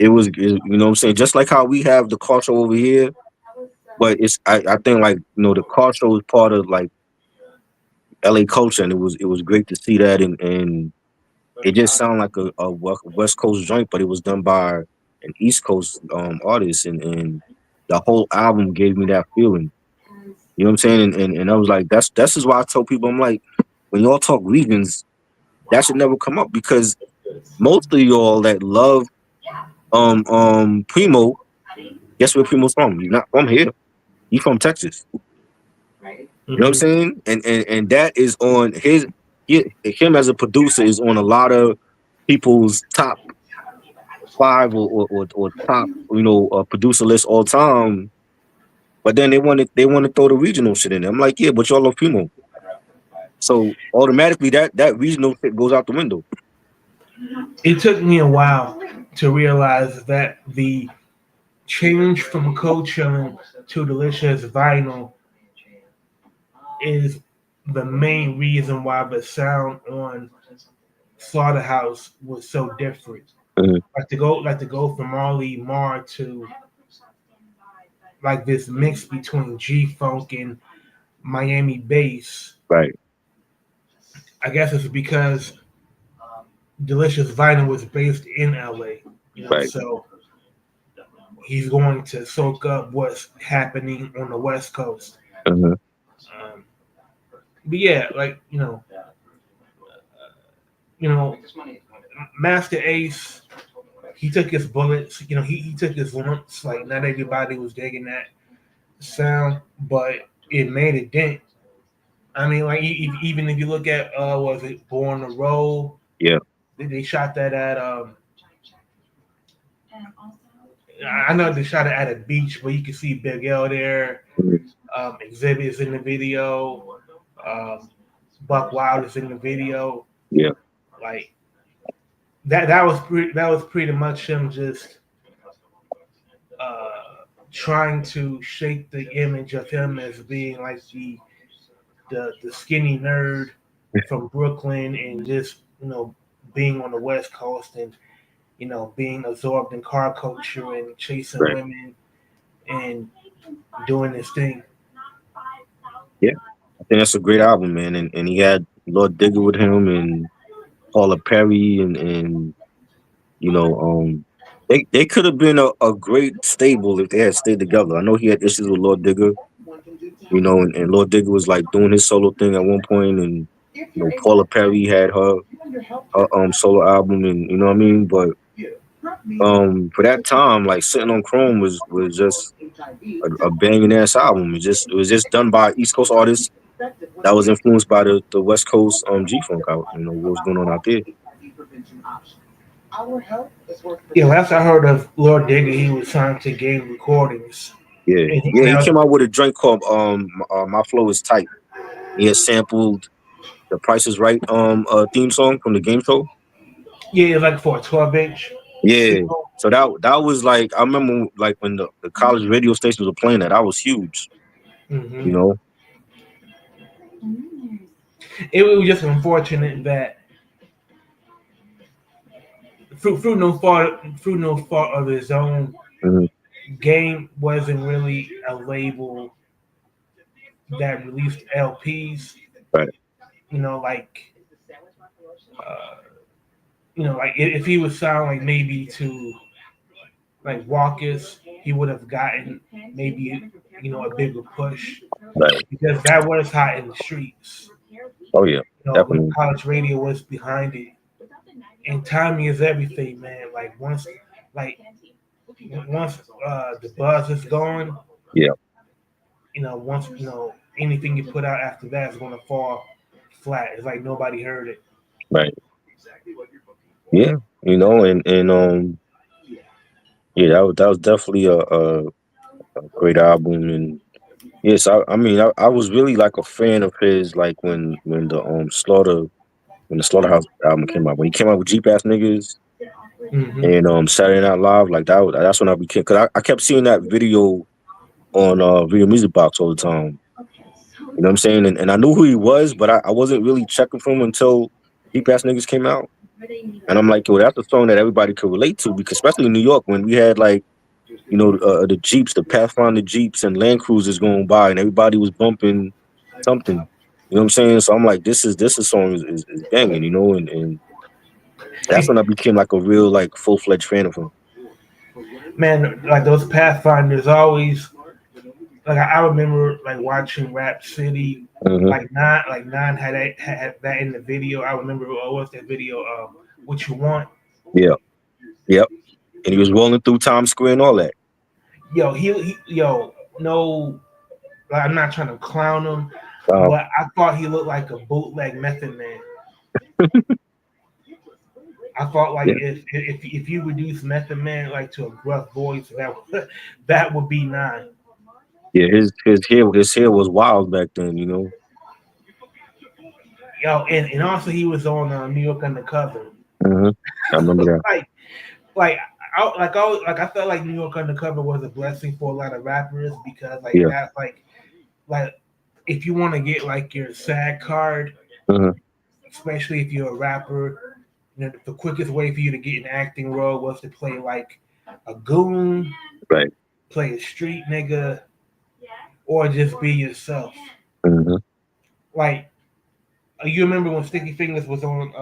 you know what I'm saying? Just like how we have the car show over here, but I think like the car show is part of like LA culture, and it was great to see that, and it just sounded like a West Coast joint, but it was done by an East Coast artist, and the whole album gave me that feeling. You know what I'm saying? And I was like, that's just why I tell people, I'm like, when y'all talk regions, that should never come up, because most of y'all that love Primo, guess where Primo's from? He's not from here. He's from Texas. You know what I'm mhm. saying? And that is on him as a producer is on a lot of people's top five or top producer list all time. But then they want to throw the regional shit in there. I'm like, yeah, but y'all love Primo, so automatically that regional shit goes out the window. It took me a while to realize that the change from cold chilling to delicious vinyl is the main reason why the sound on Slaughterhouse was so different. Mhm. Like to go from Marley Marr to like this mix between G Funk and Miami bass. Right, I guess it's because Delicious Vinyl was based in LA, right. so he's going to soak up what's happening on the West Coast. Mhm. Um, but yeah, like you know, Master Ace, he took his bullets. He took his lumps. Like not everybody was digging that sound, but it made a dent. I mean, like even if you look at was it Born to Roll? Yeah. They shot that at I know they shot it at a beach, but you can see Big L there. Mhm. Exhibits in the video. Um, Buck Wild is in the video. Yeah. Like that was pretty much him just trying to shake the image of him as being like the skinny nerd from Brooklyn and just being on the West Coast and being absorbed in car culture and chasing Right. women and doing this thing. Yeah. I think that's a great album, man. And he had Lord Digger with him and Paula Perry and they could have been a great stable if they had stayed together. I know he had issues with Lord Digger, and Lord Digger was like doing his solo thing at one point, and Paula Perry had her solo album, and you know what I mean. But for that time, like Sitting on Chrome was just a banging ass album. It was just done by East Coast artists that was influenced by the West Coast G Funk out. What was going on out there. Yeah, last I heard of Lord Digger, he was signed to Game Recordings, Yeah, and yeah. He that came was out with a joint called My Flow Is Tight. He had sampled the Price Is Right theme song from the game show. yeah, it was like for a 12-inch Yeah. single. So that was like, I remember like when the college radio stations were playing that was huge. Hmm. You know. It was just unfortunate that through no fault of his own, Mhm. Game wasn't really a label that released LPs. Right. Like uh, like if he was signed like maybe to like Walkers, he would have gotten maybe a bigger push Right. because that was hot in the streets. Oh yeah. When Definitely. college radio was behind it. and timing is everything, man. Like once the buzz is gone, Yeah, once anything you put out after that is gonna fall flat. It's like nobody heard it. right. Yeah, and yeah, that was definitely a great album, and yes, I mean, I was really like a fan of his, like when the Slaughterhouse album came out, when he came out with Jeep Ass Niggas Hmm. and Saturday Night Live, like that's when I became, because I kept seeing that video on Video Music Box all the time. You know what I'm saying? And I knew who he was, but I wasn't really checking for him until Deep Ass Niggas came out. And I'm like, yo, that's a song that everybody could relate to, because especially in New York when we had like, the Jeeps, the Pathfinder Jeeps and Land Cruisers going by, and everybody was bumping something. You know what I'm saying? So I'm like, this song is banging, and that's when I became like a real like full-fledged fan of him. Man, like those Pathfinders always I remember like watching Rap City, Hmm. like nine had that in the video. I remember what was that video? What you want? Yeah, yep. And he was rolling through Times Square and all that. Yo, yo, no, like, I'm not trying to clown him, Uh, but I thought he looked like a bootleg Method Man. I thought like yeah, if you reduce Method Man like to a gruff voice, that would be nine. yeah. His hair was wild back then. Yo, and also he was on New York Undercover. Hmm. I remember that. like like I felt like New York Undercover was a blessing for a lot of rappers because like Yeah. that's like if you want to get like your SAG card, Hmm. especially if you're a rapper, the quickest way for you to get an acting role was to play like a goon, Right. play a street nigga, or just be yourself. Hmm. Like you remember when Sticky Fingers was on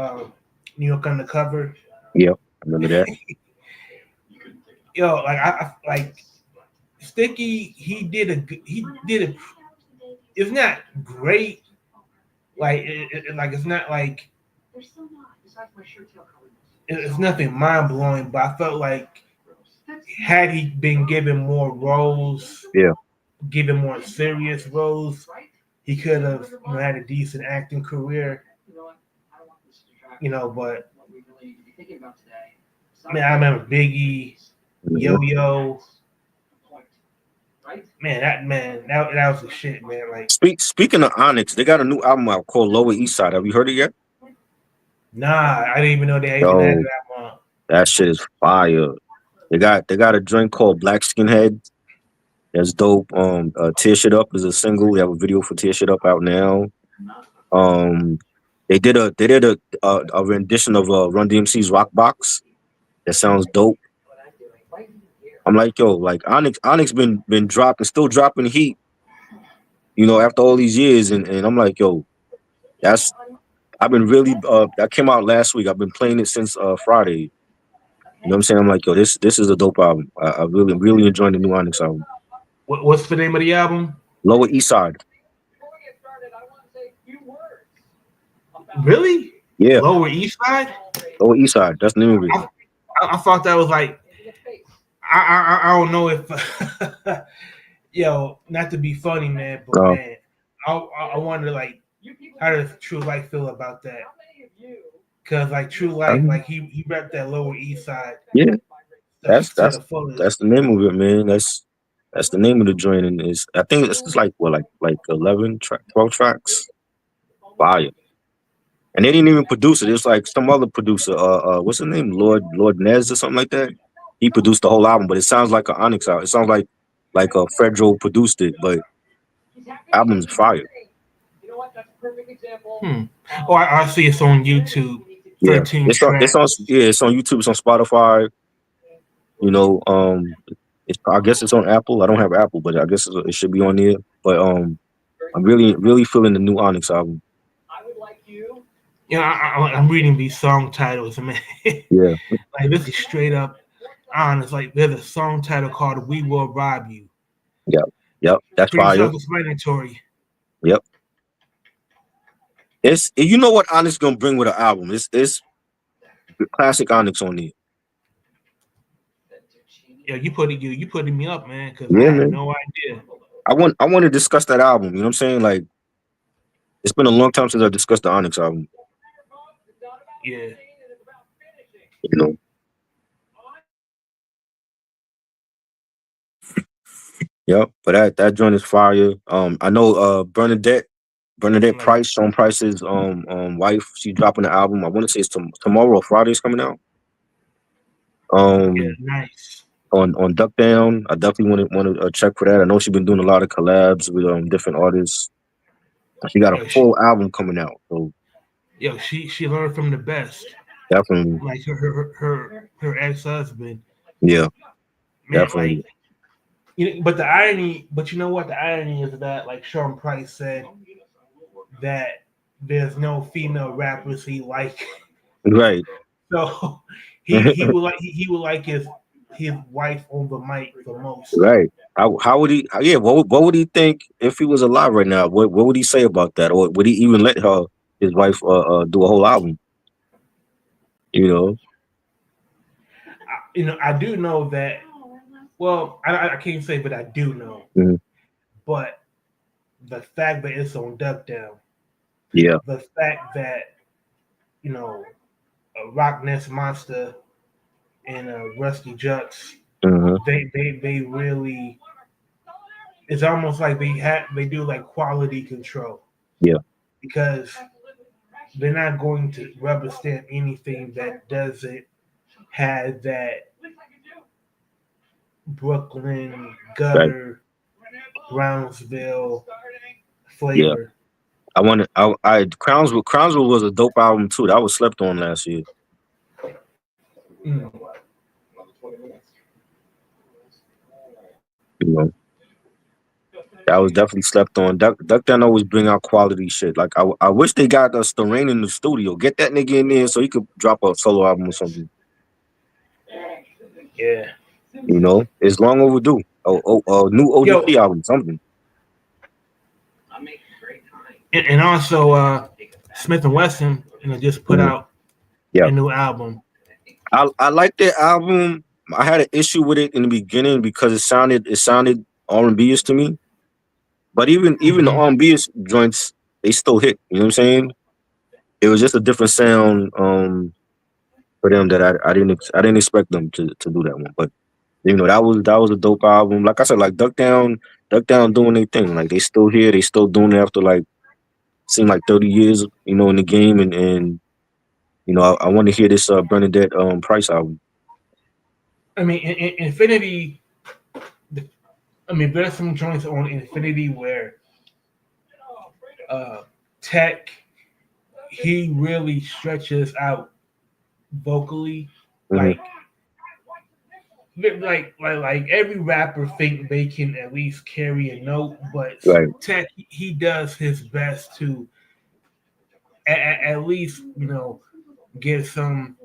New York Undercover? Yep. I remember that. Yo, I like Sticky. He did a. It's not great. Like like it's not like it's nothing mind blowing. But I felt like had he been given more roles, Yeah. given more serious roles, he could have had a decent acting career. But I mean, I remember Biggie, Hmm. Yo Yo. Man, that was the shit, man. Like, Speaking of Onyx, they got a new album out called Lower East Side. Have you heard it yet? nah, I didn't even know they even had Yo, that one. that shit is fire. They got a joint called Black Skinhead. That's dope. Tear Shit Up is a single. We have a video for Tear Shit Up out now. Um, they did a rendition of Run DMC's Rock Box. That sounds dope. I'm like, yo, like Onyx been dropping, still dropping heat, after all these years, and I'm like, yo, that's I've been really that came out last week. I've been playing it since Friday. You know what I'm saying? I'm like, yo, this is a dope album. I really really enjoying the new Onyx album. What's the name of the album? Lower East Side. Really? Yeah, Lower East Side? Lower East Side. That's the name of it. I thought that was like I don't know if not to be funny, man, but Uh, man, I wonder like how does True Life feel about that? Because like True Life, um, like he repped that Lower East Side yeah, stuff that's to that's the fullest. that's the name of it, man. That's the name of the joint, and is I think it's like what like 12 tracks. Fire. And they didn't even produce it. It was like some other producer. What's his name? Lord Nez or something like that. He produced the whole album, but it sounds like an Onyx album. It sounds like a Fredro produced it, but album's fire. Hmm. Oh, I see it's on YouTube. Yeah, 13 it's on tracks. it's on YouTube. It's on Spotify. You know, I guess it's on Apple. I don't have Apple, but I guess it should be on there. But I'm really really feeling the new Onyx album. I'm reading these song titles, man. Yeah, Like this is straight up honest. Like there's a song title called "We Will Rob You." yep, yep. That's Pretty fire. self-explanatory. Yep. It's what Onyx gonna bring with an album. It's classic Onyx on there. Yeah, you putting me up, man, because I Yeah, had man. no idea. I want to discuss that album. You know what I'm saying? Like it's been a long time since I discussed the Onyx album. Yeah, You know. Yep. But that joint is fire. I know Bernadette like Price, Sean Price's wife. She's dropping the album. I want to say it's tomorrow or Friday. It's coming out. yeah, Um, nice. on Duck Down. I definitely want to check for that. I know she's been doing a lot of collabs with different artists. She got a Yo, she full album coming out, so she learned from the best. definitely, Like her ex husband, yeah, man. Like definitely, but the irony, but you know what? The irony is that like Sean Price said that there's no female rappers he like. right, So he would like his wife on the mic the most. right. How would he? Yeah, what would he think if he was alive right now? What would he say about that, or would he even let his wife do a whole album? You know, I do know that. Well, I can't say, but I do know. Mhm. But the fact that it's on Duck Down, Yeah, the fact that you know Rock Ness Monster and Rusty Jux, hmm they really. It's almost like they do like quality control yeah, because they're not going to rubber stamp anything that doesn't have that Brooklyn right, gutter Brownsville yeah. flavor. I Crownsville was a dope album too. That was slept on last year. Mm. You know. That was definitely slept on. Duck Down always bring out quality shit. Like I wish they got us the rain in the studio. Get that nigga in there so he could drop a solo album or something. Yeah. You know, it's long overdue. New Yo, ODP album, something. and also Smith and Wesson, just put Mhm. out Yeah, a new album. I like that album. I had an issue with it in the beginning because it sounded R&B-ish to me. But even the Hmm. R&B joints, they still hit. You know what I'm saying? It was just a different sound for them that I didn't expect them to do that one. But that was a dope album. Like I said, like Duck Down doing their thing. Like they still here, they still doing it after like seem like 30 years, in the game and I want to hear this Bernadette Price album. I mean, Infinity. I mean, there's some joints on Infinity where uh, Tech he really stretches out vocally, Hmm. like every rapper think they can at least carry a note, but Right, Tech he does his best to at least get some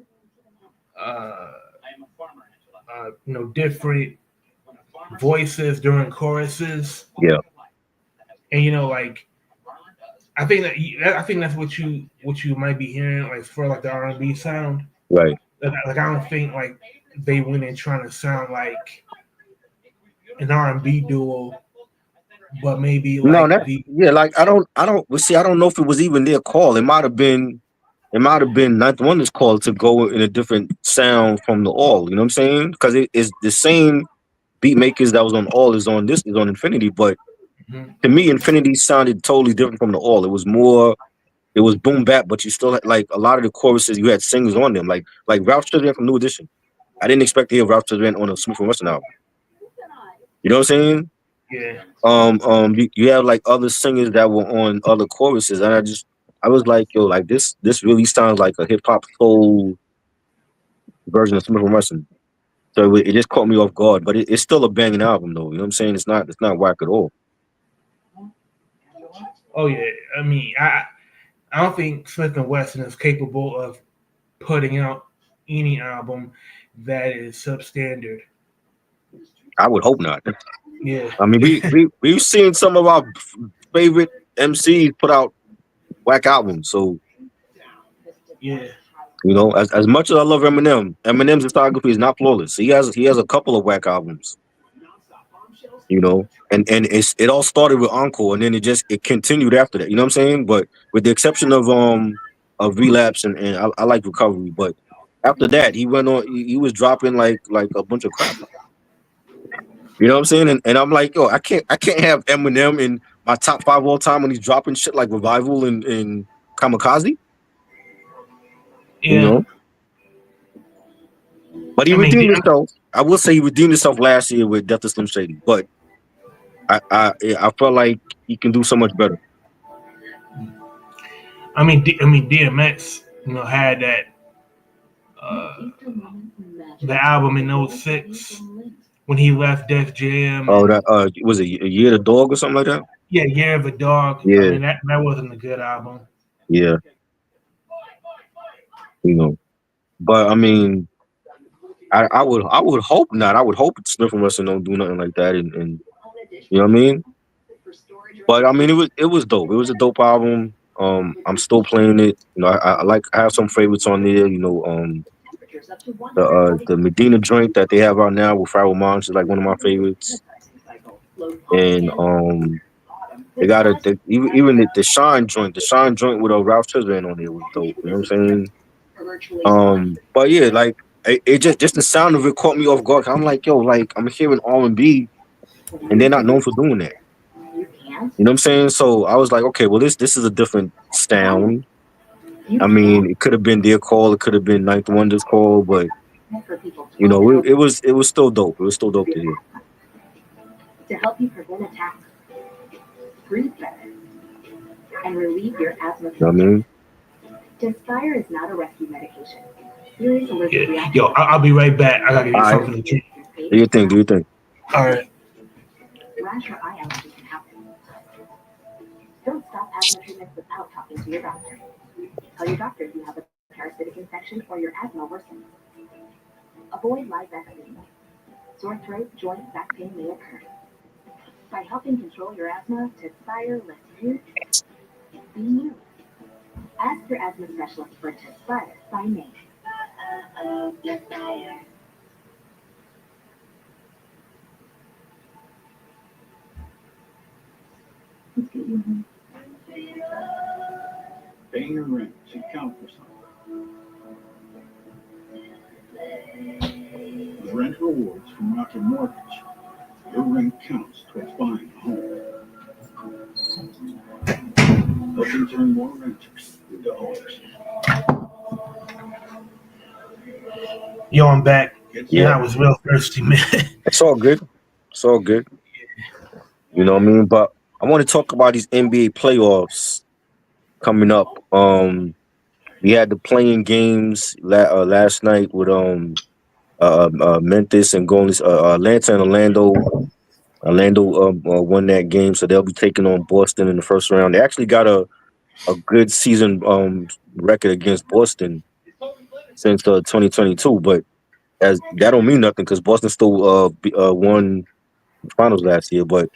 uh, different voices during choruses, yeah, and like I think that's what you might be hearing like for like the R&B sound. right. Like I don't think like they went in trying to sound like an R&B duo, but maybe No, like that the yeah, like I don't well, see. I don't know if it was even their call. It might have been not the one that's called to go in a different sound from the all. You know what I'm saying? Because it is the same beat makers that was on all is on Infinity, but Mhm. to me, Infinity sounded totally different from the all. It was boom bap, but you still had like a lot of the choruses. You had singers on them, like Ralph Tresvant from New Edition. I didn't expect to hear Ralph Tresvant on a Smith and Wesson album. You know what I'm saying? Yeah. You have like other singers that were on other choruses, and I was like, yo, like this really sounds like a hip hop soul version of Smith and Wesson. So it just caught me off guard, but it's still a banging album, though. You know what I'm saying? It's not whack at all. Oh yeah. I mean, I don't think Smith and Wesson is capable of putting out any album that is substandard. I would hope not. Yeah. I mean, we've seen some of our favorite MCs put out whack albums, so Yeah. You know, as much as I love Eminem, Eminem's discography is not flawless. He has a couple of whack albums. You know, and it all started with Encore, and then it continued after that. You know what I'm saying? But with the exception of Relapse and I like Recovery, but after that he went on. He was dropping like a bunch of crap. You know what I'm saying? And I'm like, yo, I can't have Eminem in my top five all time when he's dropping shit like Revival and Kamikaze. You Yeah, know, but he I mean, redeemed himself. I will say he redeemed himself last year with Death of Slim Shady, but I felt like he can do so much better. DMX, had uh, the album in '06 when he left Def Jam, Oh, and that was it a Year of the Dog or something like that? yeah, Year of a Dog. I Yeah, mean, that wasn't a good album. yeah, you know. But I mean, I would hope not. I would hope Smith and Wesson don't do nothing like that, and you know what I mean. But I mean, it was dope. It was a dope album. I'm still playing it. You know, I have some favorites on there. You know, the Medina joint that they have out now with Pharoah Monch is like one of my favorites, and they got even the Shine joint with a Ralph Tresvant on there was dope. You know what I'm saying? But yeah, like it just the sound of it caught me off guard. I'm like, yo, like I'm hearing R&B, and they're not known for doing that. You know what I'm saying? So I was like, okay, well this is a different sound. I mean, it could have been their call, it could have been Ninth Wonder's call, but you know, it was still dope. It was still dope to hear. You know what I mean? Yeah, yo, I'll be right back. I gotta All get right, something to drink. do your thing, do your thing. All right. Paying your rent should count for something. With rent rewards from Raka Mortgage, your rent counts towards buying a home. Helping turn more renters into owners. Yo, I'm back. Man, Yeah, I was real thirsty, man. it's all good. It's all good. You know what I mean? But I want to talk about these NBA playoffs coming up. We had the playing games last night with Memphis and Golden Atlanta and Orlando. Orlando won that game, so they'll be taking on Boston in the first round. They actually got a good season record against Boston since 2022, but as that don't mean nothing because Boston still won the finals last year. But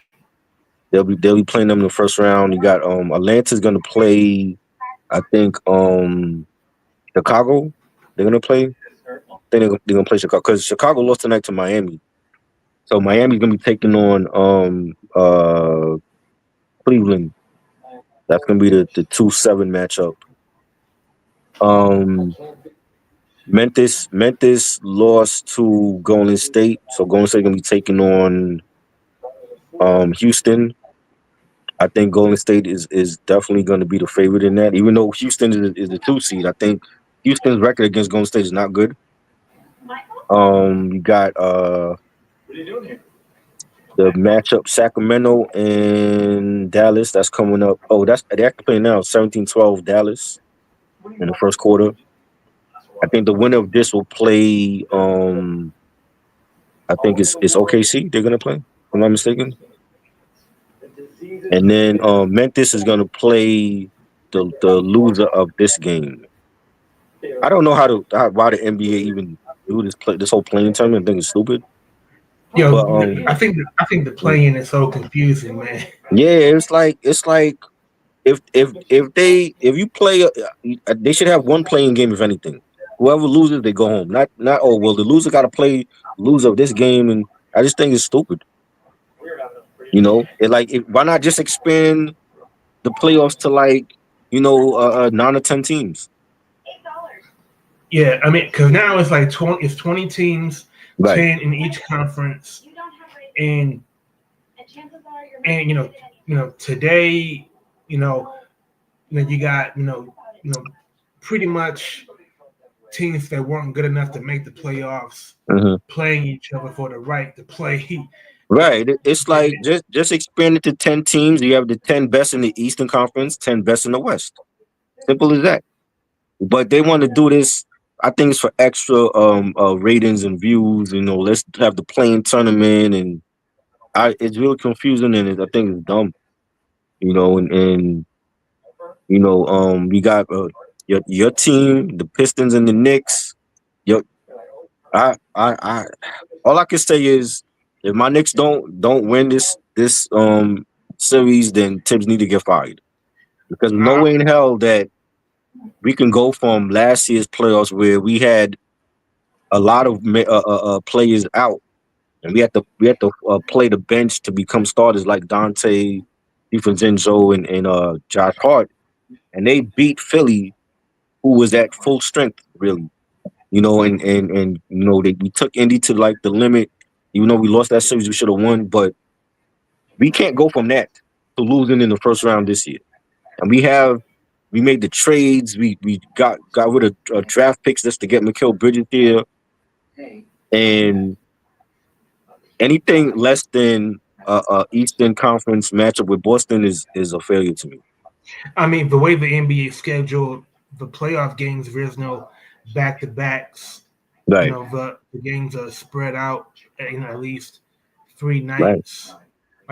they'll be playing them in the first round. You got Atlanta's gonna play, I think Chicago. They're gonna play. I think they're gonna play Chicago because Chicago lost tonight to Miami. So Miami's gonna be taking on Cleveland. That's gonna be the 2-7 matchup. Um, Memphis lost to Golden State, so Golden State gonna be taking on Houston. I think Golden State is definitely going to be the favorite in that, even though Houston is the 2 seed. I think Houston's record against Golden State is not good. You got the matchup Sacramento and Dallas. That's coming up. Oh, they're actually playing now. 17-12 Dallas in the first quarter. I think the winner of this will play. I think it's OKC. They're gonna play. If I'm not mistaken. And then Memphis is gonna play the loser of this game. I don't know why the NBA even do this whole playing tournament. I think it's stupid. Yo, But I think the playing is so confusing, man. yeah, it's like if you play, they should have one playing game if anything. Whoever loses, they go home. Not oh well, the loser got to play loser of this game, and I just think it's stupid. Why not just expand the playoffs to like 9 or 10 teams? Yeah, I mean, because now it's like 20 teams, Right. 10 in each conference, and and today, you know, you got pretty much teams that weren't good enough to make the playoffs Hmm. playing each other for the right to play. Right. It's like just expand it to 10 teams. You have the 10 best in the Eastern Conference, 10 best in the West. Simple as that. But they want to do this. I think it's for extra ratings and views. Let's have the playing tournament, and it's really confusing, and I think it's dumb. And we got your team, the Pistons and the Knicks. Your I all I can say is if my Knicks don't win this series, then Tibbs need to get fired because no Uh, way in hell that we can go from last year's playoffs where we had a lot of players out, and we had to play the bench to become starters like Dante DiFrancesco and Josh Hart, and they beat Philly, who was at full strength, really. We took Indy to like the limit. Even though we lost that series, we should have won, but we can't go from that to losing in the first round this year. And we made the trades. We got rid of draft picks just to get Mikal Bridges here, and anything less than Eastern Conference matchup with Boston is a failure to me. I mean, the way the NBA scheduled the playoff games, there's no back to backs. Right, The games are spread out. At least three right, nights.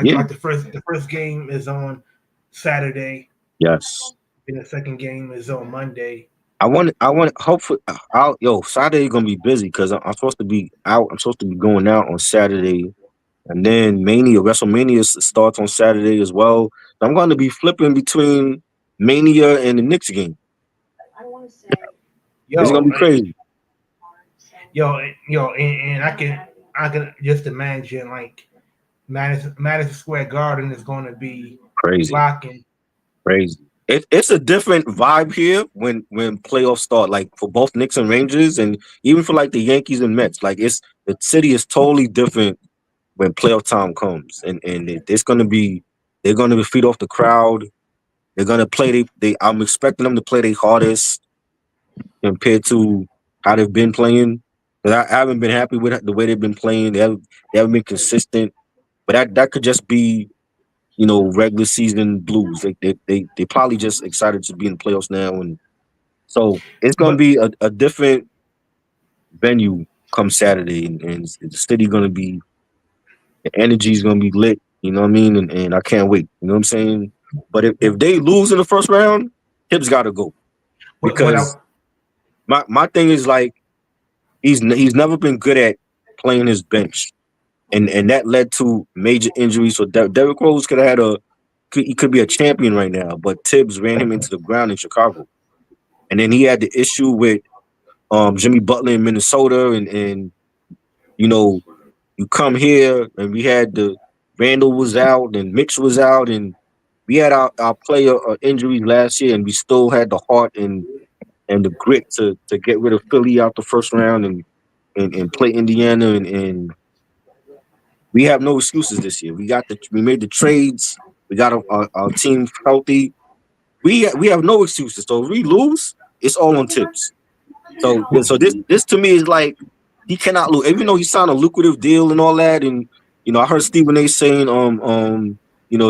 yeah, Like the first game is on Saturday, yes. and the second game is on Monday. I want. Hopefully, Saturday gonna be busy because I'm supposed to be out. I'm supposed to be going out on Saturday, and then WrestleMania starts on Saturday as well. So I'm going to be flipping between Mania and the Knicks game. It's gonna Yo, be crazy, and I can just imagine like Madison Square Garden is going to be crazy, rocking. crazy. It's a different vibe here when playoffs start. Like for both Knicks and Rangers, and even for like the Yankees and Mets. Like the city is totally different when playoff time comes, and it's gonna be they're gonna feed off the crowd. They're gonna play. I'm expecting them to play their hardest compared to how they've been playing. But I haven't been happy with the way they've been playing. They haven't been consistent. But that could just be regular season blues. They probably just excited to be in the playoffs now, and so it's gonna But be a different venue come Saturday, and the city gonna be the energy is gonna be lit. You know what I mean? And I can't wait. You know what I'm saying? But if they lose in the first round, Hibbs got to go what I because my thing is like he's never been good at playing his bench, and that led to major injuries. So Derrick Rose he could be a champion right now, but Tibbs ran him into the ground in Chicago, and then he had the issue with Jimmy Butler in Minnesota, and you know you come here and we had the Randall was out and Mitch was out, and we had our player injuries last year, and we still had the heart and the grit to get rid of Philly out the first round and play Indiana, and we have no excuses this year. We made the trades. We got our team healthy. We have no excuses. So if we lose, it's all on Tips. So this to me is like he cannot lose, even though he signed a lucrative deal and all that. And I heard Stephen A. saying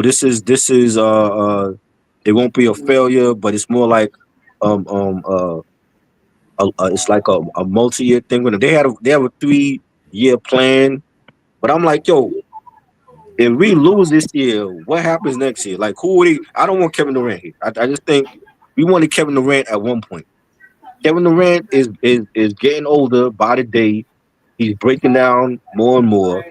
this is it won't be a failure, but it's more like um um uh, it's like a multi-year thing. When they have a 3-year plan, but I'm like, yo, if we lose this year, what happens next year? Like, who would he? I don't want Kevin Durant here. I just think we wanted Kevin Durant at one point. Kevin Durant is getting older by the day. He's breaking down more and more.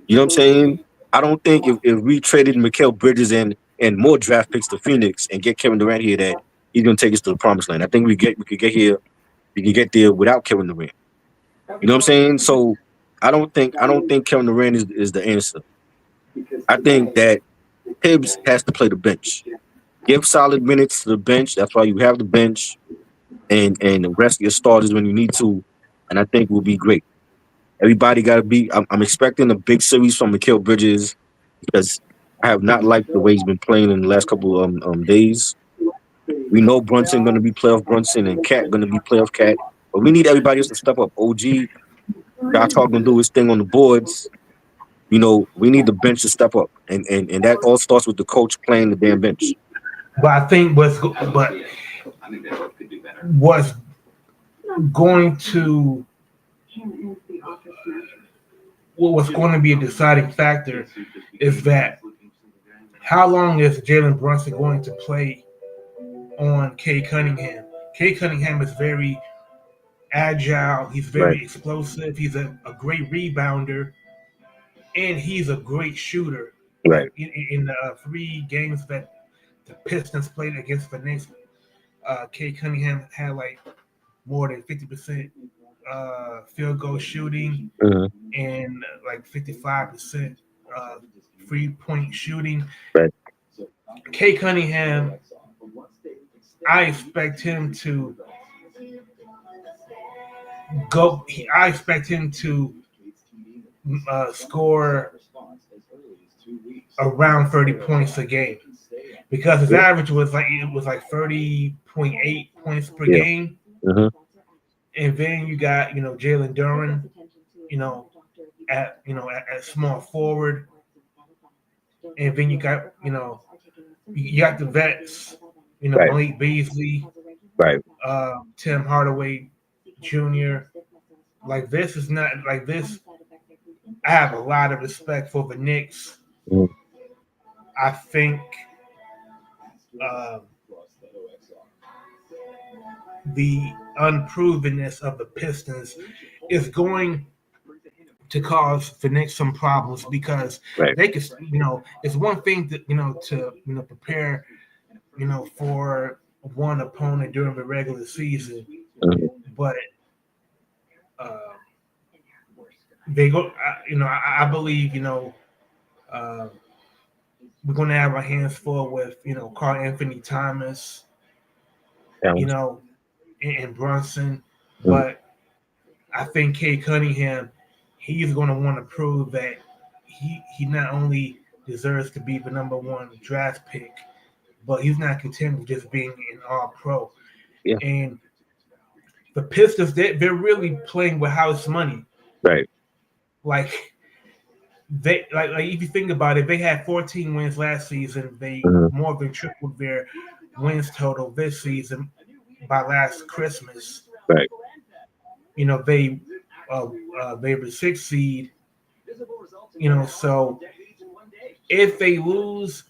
You know what I'm saying? I don't think if we traded Mikal Bridges and more draft picks to Phoenix and get Kevin Durant here, that he's gonna take us to the promised land. I think we could get here you can get there without Kevin Durant. You know what I'm saying? So I don't think Kevin Durant is the answer. I think that Tibbs has to play the bench. Give solid minutes to the bench. That's why you have the bench and the rest of your starters when you need to. And I think we'll be great. Everybody got to be. I'm expecting a big series from Mikal Bridges because I have not liked the way he's been playing in the last couple days. We know Brunson going to be playoff Brunson and Cat going to be playoff Cat, but we need everybody else to step up. OG, Josh Hart going to do his thing on the boards. You know, we need the bench to step up, and that all starts with the coach playing the damn bench. But I think what's going to what's going to be a deciding factor is that how long is Jalen Brunson going to play on Cade Cunningham? Cade Cunningham is very agile. He's very explosive. He's a great rebounder, and he's a great shooter. Right. In the 3 games that the Pistons played against the Knicks, Cade Cunningham had like more than 50% field goal shooting and like 55% 3-point shooting. Right. Cade Cunningham, I expect him to go. I expect him to score around 30 points a game because his average was like 30.8 points per game. And then you got Jalen Duren, at small forward, and then you got you got the vets, Malik Beasley, Tim Hardaway Jr. Like this is not like this. I have a lot of respect for the Knicks. I think the unprovenness of the Pistons is going to cause the Knicks some problems because they could, it's one thing to prepare, for one opponent during the regular season, but they go, I believe, we're going to have our hands full with, Karl Anthony Thomas, and Brunson, but I think Cade Cunningham, he's going to want to prove that he not only deserves to be the number 1 draft pick, but he's not content with just being an all-pro. Yeah. And the Pistons, they're really playing with house money. Right. Like they like if you think about it, they had 14 wins last season. They more than tripled their wins total this season by last Christmas. Right. They were 6th seed. So if they lose,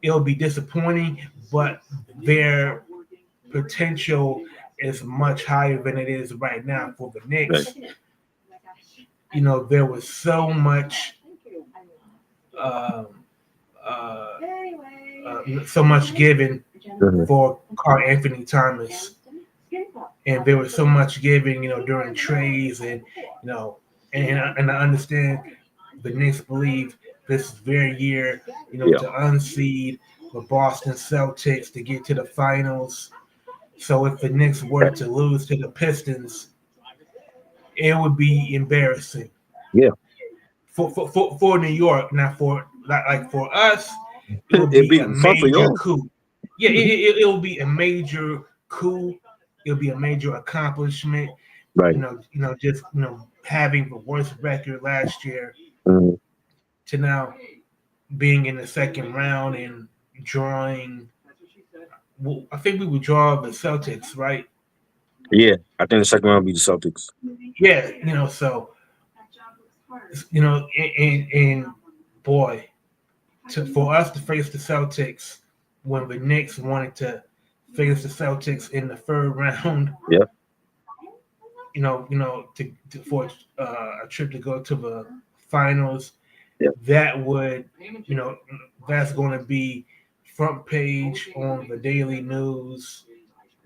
it'll be disappointing, but their potential is much higher than it is right now for the Knicks. Right. There was so much given for Karl Anthony Thomas, and there was so much given, during trades, and and I understand the Knicks believe this is their year, to unseed the Boston Celtics to get to the finals. So if the Knicks were to lose to the Pistons, it would be embarrassing. Yeah. For New York, not for for us, it would be a major coup. Yeah, it will be a major coup. It'll be a major accomplishment. Right. Just having the worst record last year to now being in the second round and drawing. Well, I think we would draw the Celtics, right? Yeah, I think the second round will be the Celtics. Yeah, so and boy, for us to face the Celtics when the Knicks wanted to face the Celtics in the 3rd round. Yeah. For a trip to go to the finals, that would, that's going to be front page on the Daily News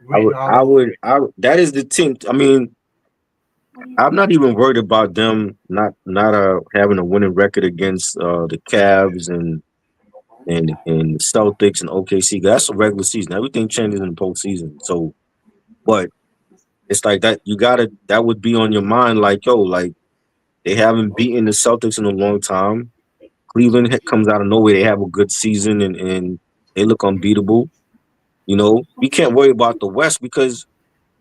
written all over it. That is the team. I mean, I'm not even worried about them not having a winning record against the Cavs and the Celtics and OKC. That's a regular season. Everything changes in the postseason. So, but it's like that. That would be on your mind. Like, yo, like they haven't beaten the Celtics in a long time. Cleveland comes out of nowhere. They have a good season and they look unbeatable. We can't worry about the West because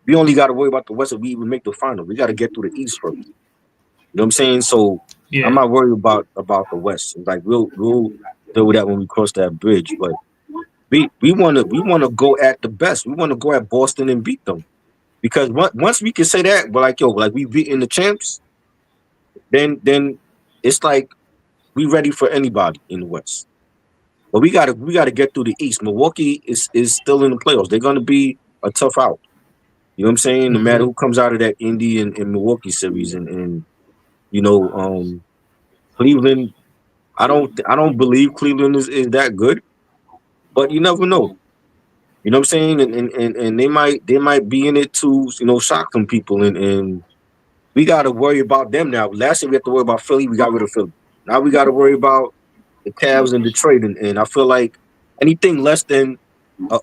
we only got to worry about the West if we even make the final. We got to get through the East first. You know what I'm saying? So I'm Yeah. not worried about the West. It's like we'll deal with that when we cross that bridge. But we wanna go at the best. We want to go at Boston and beat them because once we can say that, we're like, yo, like we beating the champs, then it's like we ready for anybody in the West. But we gotta get through the East. Milwaukee is still in the playoffs. They're gonna be a tough out. You know what I'm saying? No matter Mm-hmm. who comes out of that Indy and Milwaukee series, and you know, Cleveland. I don't believe Cleveland is that good, but you never know. You know what I'm saying? And they might be in it to shock some people, and we got to worry about them now. Last year we had to worry about Philly. We got rid of Philly. Now we got to worry about the Cavs and Detroit, and I feel like anything less than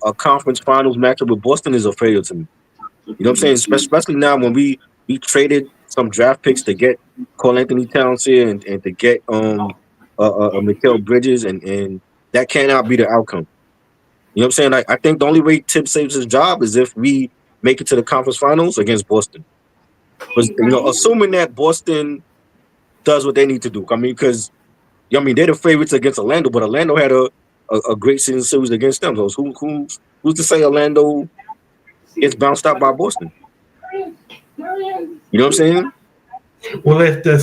a conference finals matchup with Boston is a failure to me. You know what I'm saying? Especially now when we traded some draft picks to get Cole Anthony Towns here and to get Mikal Bridges, and that cannot be the outcome. You know what I'm saying? I think the only way Tibbs saves his job is if we make it to the conference finals against Boston. But assuming that Boston does what they need to do. I mean, because they're the favorites against Orlando, but Orlando had a great season series against them. So who's to say Orlando gets bounced out by Boston? You know what I'm saying? Well, if the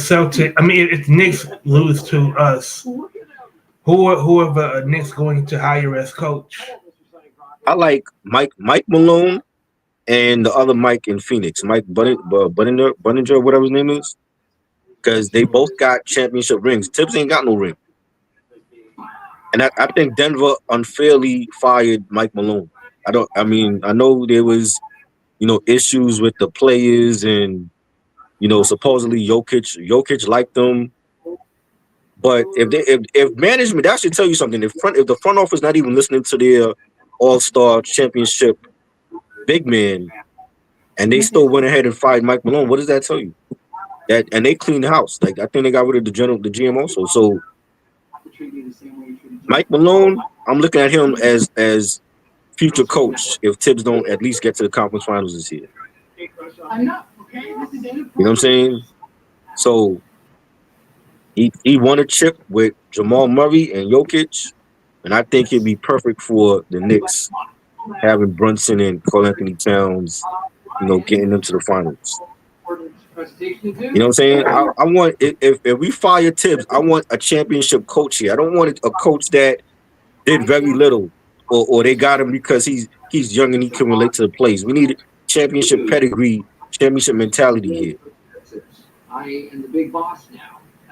if Knicks lose to us, whoever Knicks going to hire as coach? I like Mike Malone and the other Mike in Phoenix, Mike Bunninger, whatever his name is, because they both got championship rings. Tibbs ain't got no ring, and I think Denver unfairly fired Mike Malone. I know there was issues with the players and supposedly Jokic liked them. But if management, that should tell you something. If the front office not even listening to their All-Star championship big man, and they still went ahead and fired Mike Malone, what does that tell you? And they cleaned the house. Like I think they got rid of the GM also. So Mike Malone, I'm looking at him as future coach if Tibbs don't at least get to the conference finals this year. You know what I'm saying? So he won a chip with Jamal Murray and Jokic, and I think he'd be perfect for the Knicks, having Brunson and Cole Anthony Towns, getting them to the finals. You know what I'm saying? I want if we fire Tibbs, I want a championship coach here. I don't want a coach that did very little, or they got him because he's young and he can relate to the plays. We need championship pedigree, championship mentality here.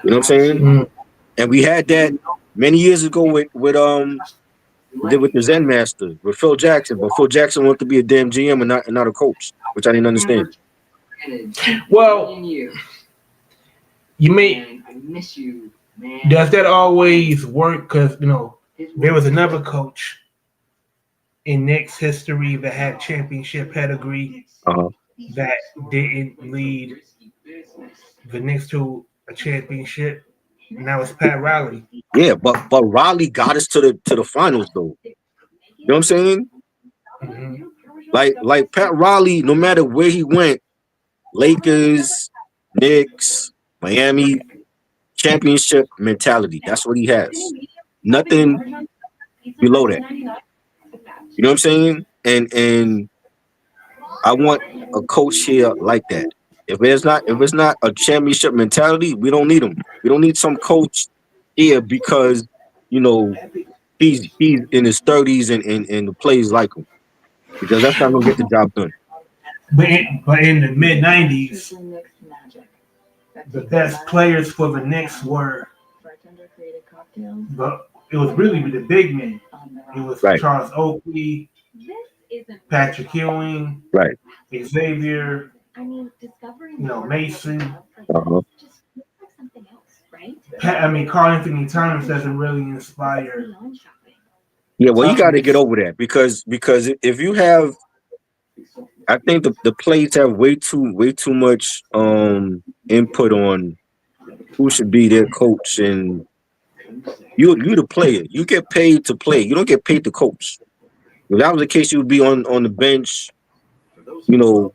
You know what I'm saying? Mm. And we had that many years ago with the Zen Master with Phil Jackson, but Phil Jackson wanted to be a damn GM and not a coach, which I didn't understand. Well, you may. Does that always work? Because there was another coach in Knicks history that had championship pedigree that didn't lead the Knicks to a championship. And that was Pat Riley. Yeah, but Riley got us to the finals though. You know what I'm saying? Mm-hmm. Like Pat Riley, no matter where he went, Lakers, Knicks, Miami, championship mentality. That's what he has. Nothing below that. You know what I'm saying? And I want a coach here like that. If it's not a championship mentality, we don't need him. We don't need some coach here because he's in his 30s and the players like him, because that's not gonna get the job done. But in the mid '90s, the best players for the Knicks were, but it was really the big men. It was Right. Charles Oakley, Patrick Ewing, Right. Xavier, Mason. Uh-huh. Carl Anthony Towns doesn't really inspire Yeah, well, you got to get toughness. over that because if you have, I think the players have way too much input on who should be their coach, and you the player. You get paid to play. You don't get paid to coach. If that was the case, you would be on the bench, you know,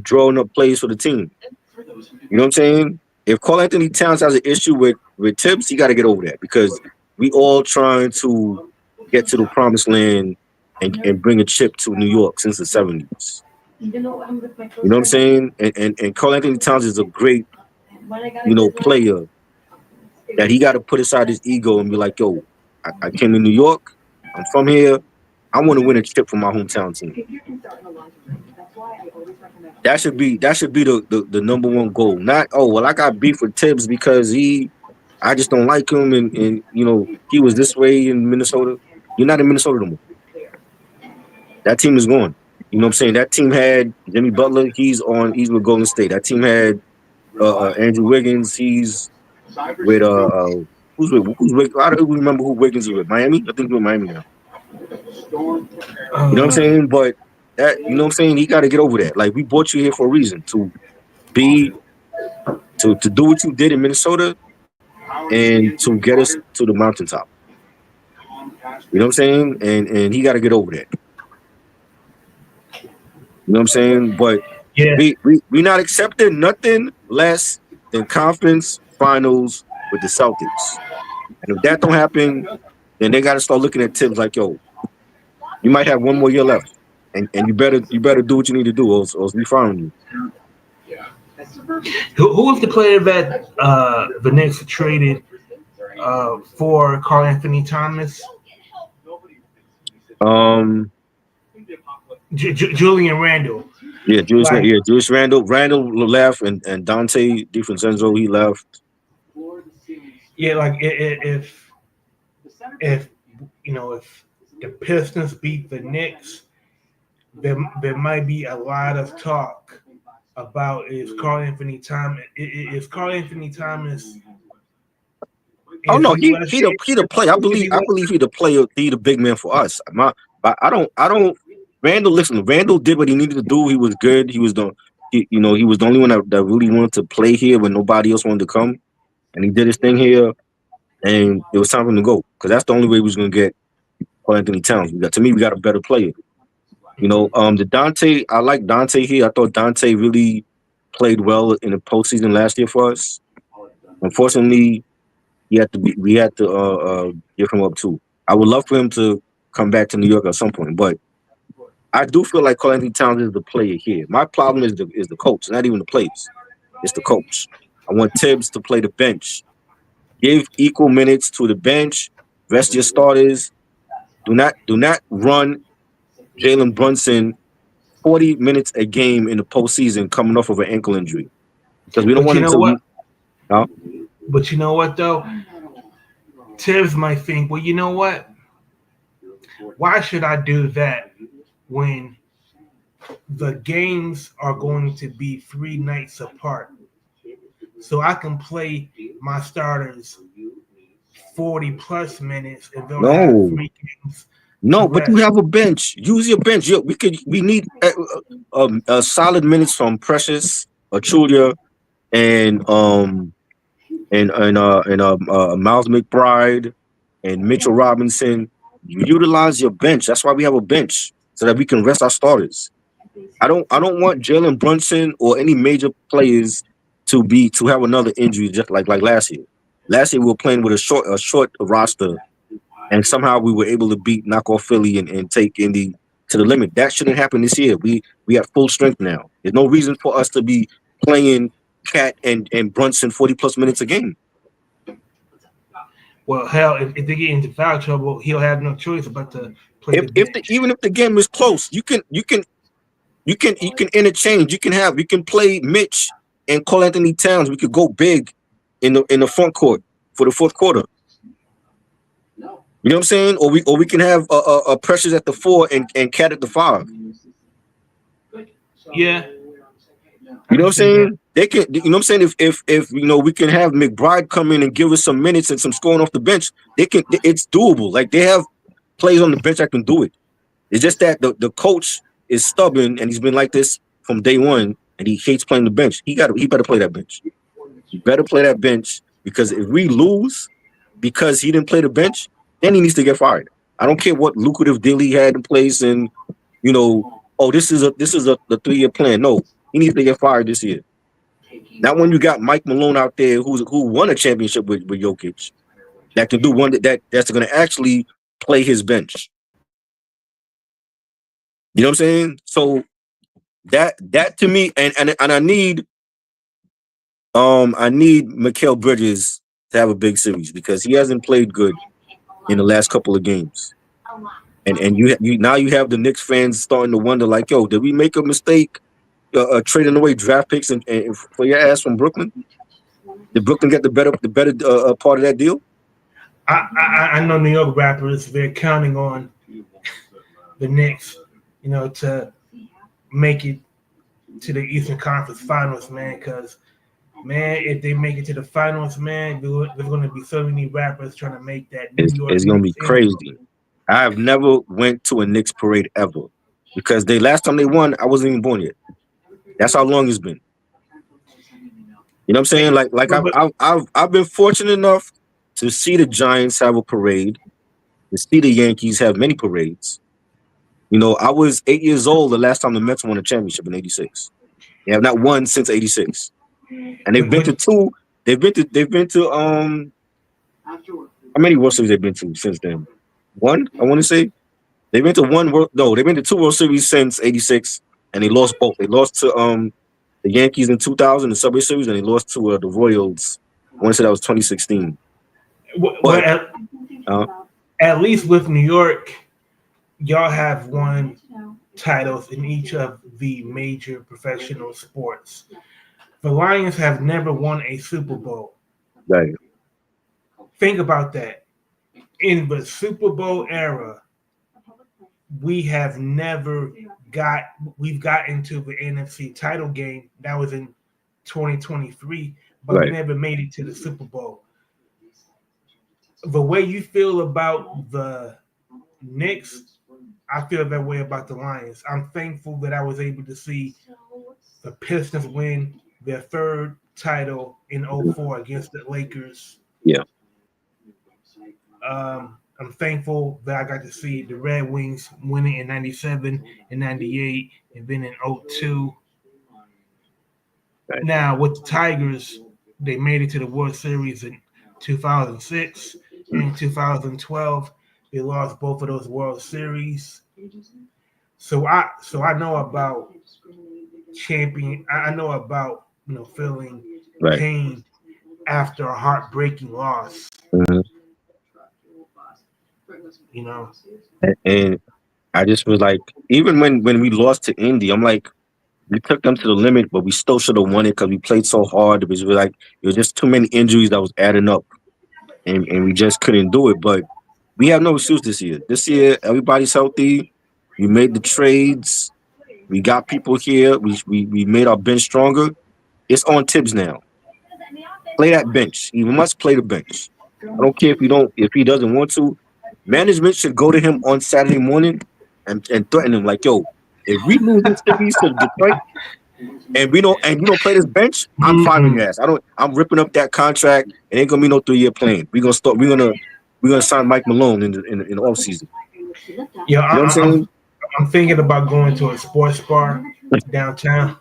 drawing up plays for the team. You know what I'm saying? If Carl Anthony Towns has an issue with Tibbs, he got to get over that because we all trying to get to the promised land and bring a chip to New York since the '70s. You know what I'm saying? And Carl Anthony Towns is a great, player that he got to put aside his ego and be like, yo, I came to New York. I'm from here. I want to win a chip for my hometown team. That should be the number one goal. Not, oh well, I got beef with Tibbs because I just don't like him and he was this way in Minnesota. You're not in Minnesota no more. That team is gone. You know what I'm saying? That team had Jimmy Butler. He's with Golden State. That team had Andrew Wiggins. He's with who's with I don't remember who Wiggins is with. Miami. I think he's with Miami now. You know what I'm Uh, saying? But that you know what I'm saying. He got to get over that. Like we brought you here for a reason be to do what you did in Minnesota and to get us to the mountaintop. You know what I'm saying? And he got to get over that. You know what I'm saying? But yeah, we not accepting nothing less than conference finals with the Celtics. And if that don't happen, then they got to start looking at Tibbs like, yo, you might have one more year left, and you better do what you need to do, or else we firing you. who was the player that the Knicks traded for Carl Anthony Thomas? Um, Julian Randle. yeah, Like, Julius Randle left, and Dante DiFrancesco he left. yeah, like if if the Pistons beat the Knicks, there might be a lot of talk about is Carl Anthony Thomas Oh is no, he less he the player. is he I less believe he the player. He the big man for us. But I don't. Randall, listen. Randall did what he needed to do. He was good. He was the only one that really wanted to play here when nobody else wanted to come, and he did his thing here. And it was time for him to go because that's the only way we was gonna get Carl Anthony Towns. We got a better player. The Dante. I like Dante here. I thought Dante really played well in the postseason last year for us. Unfortunately, we had to give him up too. I would love for him to come back to New York at some point, but I do feel like Karl Anthony Towns is the player here. My problem is the coach, not even the players. It's the coach. I want Tibbs to play the bench. Give equal minutes to the bench. Rest your starters. Do not run Jalen Brunson 40 minutes a game in the postseason coming off of an ankle injury because we don't but want you him know to. what? No? But you know what though? Tibbs might think, well, you know what? Why should I do that when the games are going to be 3 nights apart? So I can play my starters 40 plus minutes and they'll have No. 3 games to No, but you rest. have a bench. Use your bench. We need solid minutes from Precious, Achulia, and Miles McBride and Mitchell Robinson. You utilize your bench. That's why we have a bench so that we can rest our starters. I don't want Jalen Brunson or any major players to have another injury just like last year. Last year we were playing with a short roster and somehow we were able to knock off Philly and take Indy to the limit. That shouldn't happen this year. We have full strength now. There's no reason for us to be playing Cat and Brunson 40 plus minutes a game. Well, hell, if they get into foul trouble, he'll have no choice but to play the bench. Even if the game is close, you can interchange. You can play Mitch and Karl Anthony Towns. We could go big in the front court for the fourth quarter. You You know what I'm saying? Or we can have Precious at the 4 and Cat at the 5. Yeah, You I know what can I'm see that. saying? They can. You know what I'm saying? If we can have McBride come in and give us some minutes and some scoring off the bench, they can. It's doable. Like they have players on the bench that can do it. It's just that the coach is stubborn and he's been like this from day one, and he hates playing the bench. He better play that bench. He better play that bench because if we lose because he didn't play the bench, then he needs to get fired. I don't care what lucrative deal he had in place, and you know, oh, this is the 3-year plan. No, he needs to get fired this year. Not when you got Mike Malone out there who won a championship with Jokic that can do one that's going to actually play his bench. You know what I'm saying? So that to me, and I need Mikal Bridges to have a big series because he hasn't played good in the last couple of games. And you now you have the Knicks fans starting to wonder like, yo, did we make a mistake trading away draft picks and for your ass from Brooklyn? Did Brooklyn get the better part of that deal? I know New York rappers. They're counting on the Knicks, to make it to the Eastern Conference Finals, man. Because man, if they make it to the finals, man, there's going to be so many rappers trying to make that New York It's gonna Knicks be intro. crazy. I have never went to a Knicks parade ever because they last time they won, I wasn't even born yet. That's how long it's been. You know what I'm saying? Like But, but I've been fortunate enough to see the Giants have a parade, to see the Yankees have many parades. You know, I was 8 years old the last time the Mets won a championship in '86. They have not won since '86, and they've been to but two. They've been to how many World Series they've been to since then? One, I want to say. They've been to one world. No, they've been to two World Series since '86, and they lost both. They lost to the Yankees in 2000, the Subway Series, and they lost to the Royals. I want to say that was 2016. well, But uh, at least with New York, y'all have won titles in each of the major professional sports. The Lions have never won a Super Bowl. right, Think about that. In the Super Bowl era, we have never we've got into the NFC title game. That was in 2023, but we right. never made it to the Super Bowl. The way you feel about the Knicks, I feel that way about the Lions. I'm thankful that I was able to see the Pistons win their third title in '04 against the Lakers. Yeah, I'm thankful that I got to see the Red Wings winning in '97 and '98, and then in '02. right. Now with the Tigers, they made it to the World Series in 2006 and in 2012. They lost both of those World Series. So I know about champion. I know about feeling Right. pain after a heartbreaking loss. Mhm. You know, And I just was like, even when we lost to Indy, I'm like, we took them to the limit, but we still should have won it because we played so hard. It was like it was just too many injuries that was adding up, and we just couldn't do it. But we have no excuse this year. This year, everybody's healthy. We made the trades. We got people here. We made our bench stronger. It's on Tibbs now. Play that bench. He must play the bench. I don't care if he doesn't want to. Management should go to him on Saturday morning and threaten him like, yo, if we lose this series to Detroit and you don't play this bench, I'm firing mm-mm. your ass. I'm ripping up that contract. It ain't gonna be no 3-year plan. We're gonna sign Mike Malone in the offseason. Yeah, You know what I'm saying? I'm thinking about going to a sports bar downtown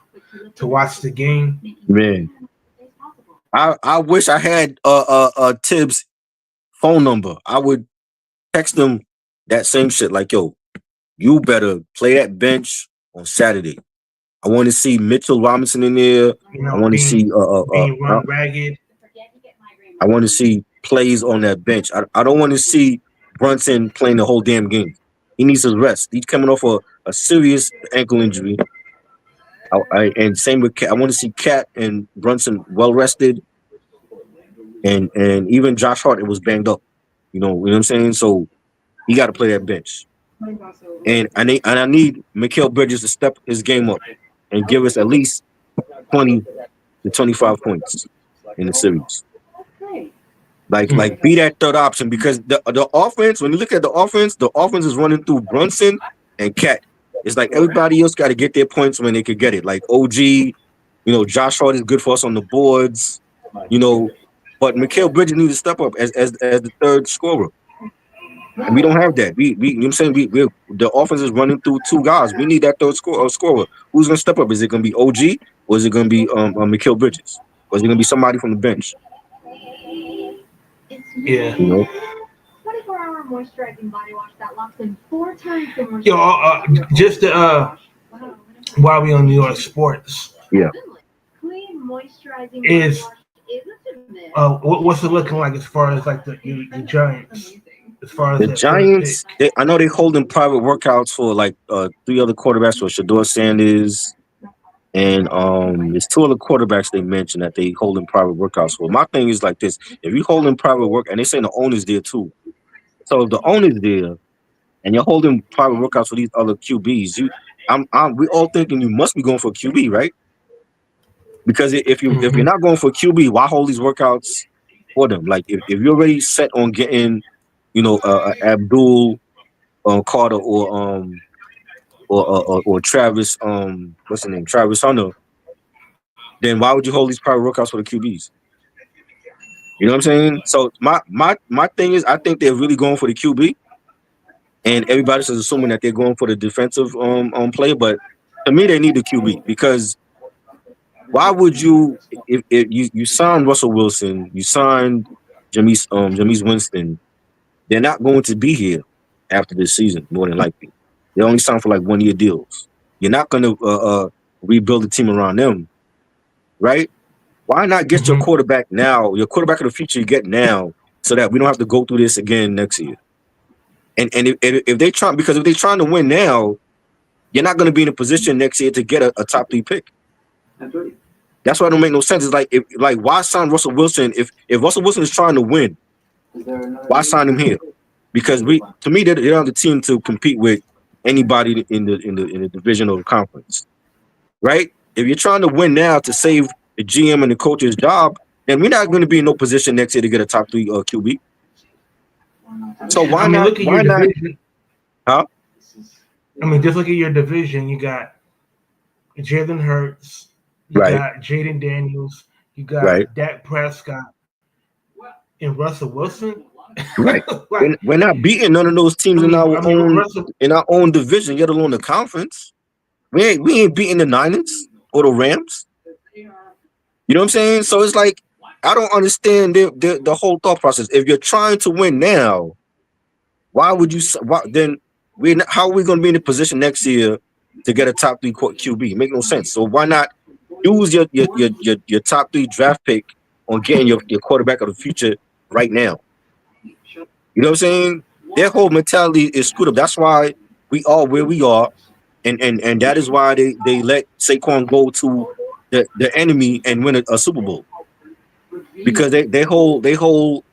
to watch the game. Man. I wish I had Tibbs phone number. I would text him that same shit. Like, yo, you better play that bench on Saturday. I want to see Mitchell Robinson in there. I want to see Being run ragged. I want to see plays on that bench. I don't want to see Brunson playing the whole damn game. He needs his rest. He's coming off a serious ankle injury. And same with Cat. I want to see Cat and Brunson well rested, and even Josh Hart, it was banged up. You know what I'm saying? So He got to play that bench. And I need Mikal Bridges to step his game up and give us at least 20 to 25 points in the series. Like be that third option, because the offense, when you look at the offense is running through Brunson and Cat. It's like everybody else got to get their points when they could get it. Like OG, Josh Hart is good for us on the boards, but Mikal Bridges needs to step up as the third scorer. And we don't have that. We you know what I'm saying? We the offense is running through two guys. We need that third scorer. Who's gonna step up? Is it gonna be OG, or is it gonna be Mikal Bridges? Or is it gonna be somebody from the bench? Yeah. 24-hour moisturizing body wash that locks in 4 times the moisture. Yo, just while we on New York sports, Yeah. Clean moisturizing is body wash what's it looking like as far as like the Giants? As far as The Giants, I know they're holding private workouts for like 3 other quarterbacks, for Shador Sanders, and there's 2 other quarterbacks they mentioned that they holding private workouts for. My thing is like this: if you holding private work, and they saying the owner's there too, so if the owner's there and you're holding private workouts for these other QBs, we all thinking you must be going for QB, right? Because if you're not going for QB, why hold these workouts for them? Like if you're already set on getting, Abdul Carter or Travis what's the name, Travis Hunter, then why would you hold these private workouts for the QBs? You know what I'm saying? So my thing is, I think they're really going for the QB, and everybody's just assuming that they're going for the defensive player. But to me, they need the QB, because why would you, if you signed Russell Wilson, you signed Jameis Winston, they're not going to be here after this season, more than likely. They only signed for like 1-year deals. You're not going to rebuild the team around them, right? Why not get your quarterback now, your quarterback of the future you get now, so that we don't have to go through this again next year? And if they try, because if they're trying to win now, you're not going to be in a position next year to get a top 3 pick. That's why it don't make no sense. It's like why sign Russell Wilson if Russell Wilson is trying to win? Why sign him here? Because to me they're on the team to compete with anybody in the division or conference, right? If you're trying to win now to save the GM and the coach's job, then we're not going to be in no position next year to get a top 3 QB. So why not? Look at why your not? division. Huh? Just look at your division. You got Jalen Hurts. You got Jaden Daniels. You got Dak Prescott and Russell Wilson. Right. We're not beating none of those teams in our own division, yet alone the conference. We ain't beating the Niners or the Rams. You know what I'm saying? So it's like, I don't understand the whole thought process. If you're trying to win now, why would you? Then how are we going to be in a position next year to get a top 3 QB? Make no sense. So why not use your top 3 draft pick on getting your quarterback of the future right now? You know what I'm saying? Their whole mentality is screwed up. That's why we are where we are, and that is why they let Saquon go to the enemy and win a Super Bowl, because they whole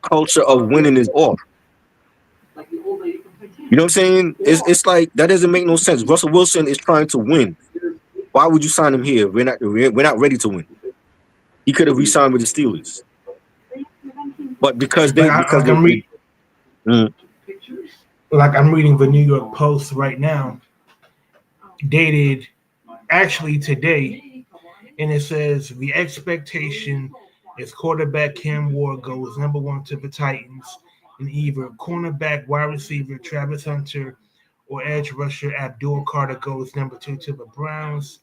culture of winning is off. You know what I'm saying? It's like that doesn't make no sense. Russell Wilson is trying to win. Why would you sign him here? We're not ready to win. He could have re-signed with the Steelers, but because I'm reading the New York Post right now, dated actually today, and it says the expectation is quarterback Cam Ward goes number 1 to the Titans, and either cornerback, wide receiver Travis Hunter, or edge rusher Abdul Carter goes number 2 to the Browns.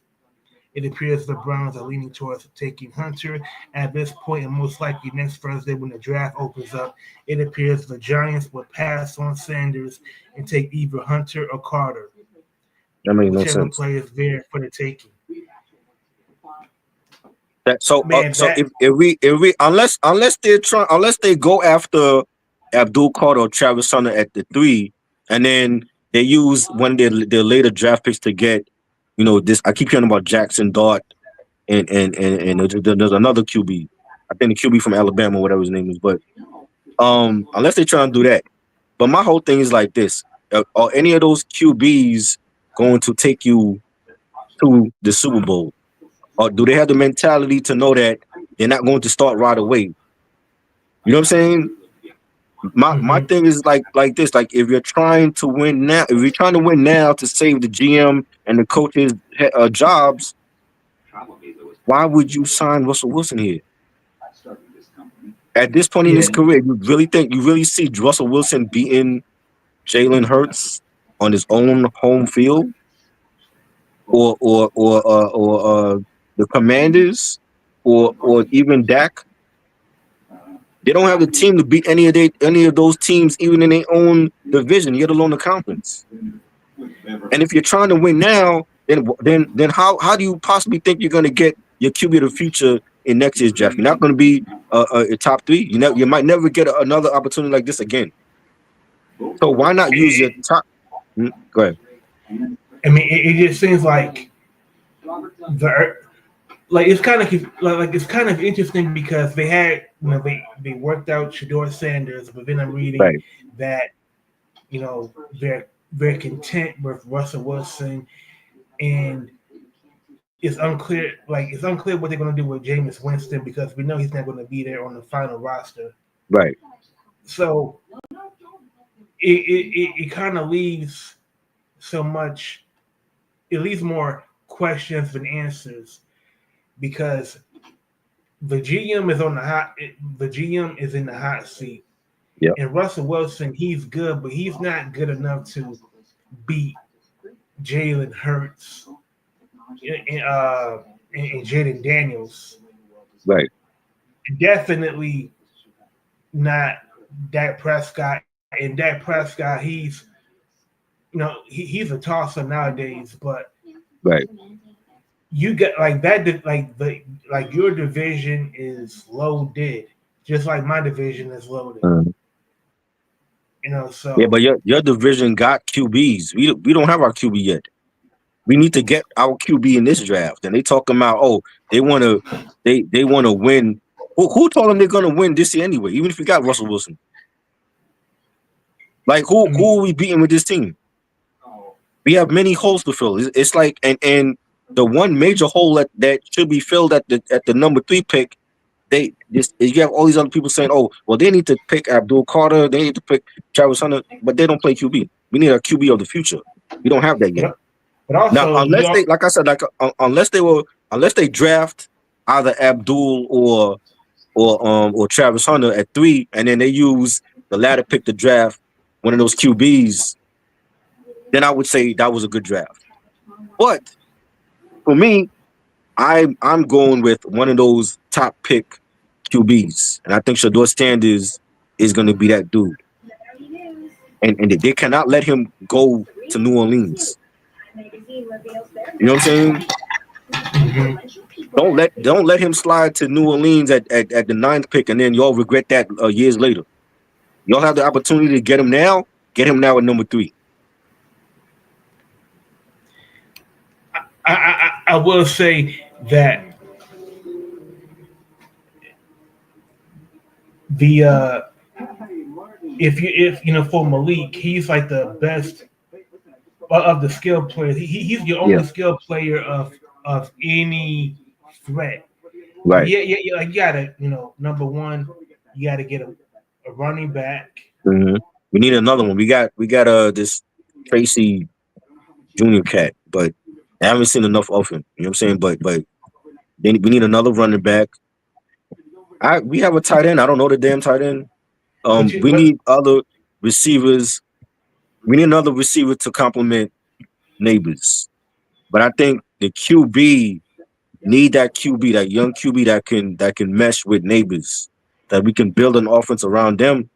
It appears the Browns are leaning towards taking Hunter at this point, and most likely next Thursday when the draft opens up, it appears the Giants will pass on Sanders and take either Hunter or Carter. That makes no whichever sense. player is there for the taking. If we unless they go after Abdul Carter or Travis Hunter at the 3, and then they use one of their later draft picks to get, this. I keep hearing about Jackson Dart and there's another QB. I think the QB from Alabama, whatever his name is. But unless they try to do that, But my whole thing is like this: are any of those QBs going to take you to the Super Bowl, or do they have the mentality to know that they're not going to start right away? You know what I'm saying? My thing is like this: like if you're trying to win now, if you're trying to win now to save the GM and the coaches' jobs, why would you sign Russell Wilson here? At this point in Yeah. his career, you really see Russell Wilson beating Jalen Hurts on his own home field, or the Commanders, or even Dak? They don't have the team to beat any of those teams, even in their own division, let alone the conference. And if you're trying to win now, then how do you possibly think you're going to get your QB of the future in next year's draft? You're not going to be a top 3. You might never get another opportunity like this again. So why not use your top? Go ahead. I mean, it just seems like it's kind of it's kind of interesting because they had they worked out Shador Sanders, but then I'm reading Right. that they're content with Russell Wilson, and it's unclear what they're going to do with Jameis Winston because we know he's not going to be there on the final roster. Right. So it kind of leaves so much. It leaves more questions than answers because the GM is in the hot seat. Yep. And Russell Wilson, he's good, but he's not good enough to beat Jalen Hurts and Jaden Daniels. Right. Definitely not Dak Prescott. And Dak Prescott, he's a tosser nowadays, but right. You get like that, like your division is loaded, just like my division is loaded. So yeah, but your division got QBs. We don't have our QB yet. We need to get our QB in this draft. And they talking about they want to win. Who told them they're gonna win this year anyway? Even if we got Russell Wilson, like who are we beating with this team? We have many holes to fill. It's like and the one major hole that should be filled at the number 3 pick. You have all these other people saying, "Oh, well, they need to pick Abdul Carter, they need to pick Travis Hunter," but they don't play QB. We need a QB of the future. We don't have that yet. But also, now, unless they, like I said, unless they draft either Abdul or Travis Hunter at 3, and then they use the latter pick to draft one of those QBs, then I would say that was a good draft. But for me, I'm going with one of those top pick QBs, and I think Shador Sanders is going to be that dude. And they cannot let him go to New Orleans. You know what I'm saying? Mm-hmm. Don't let him slide to New Orleans at the 9th pick, and then y'all regret that years later. Y'all have the opportunity to get him now. Get him now at number 3. I will say that the if for Malik, he's like the best of the skill players. He's the only skill player of any threat. Right. Yeah. Like you gotta, number one, you gotta get a running back. Mm-hmm. We need another one. We got this Tracy Junior cat, but I haven't seen enough of him. You know what I'm saying? But then we need another running back. We have a tight end. I don't know the damn tight end. We need other receivers. We need another receiver to complement Neighbors. But I think the QB need that QB, that young QB that can mesh with Neighbors, that we can build an offense around them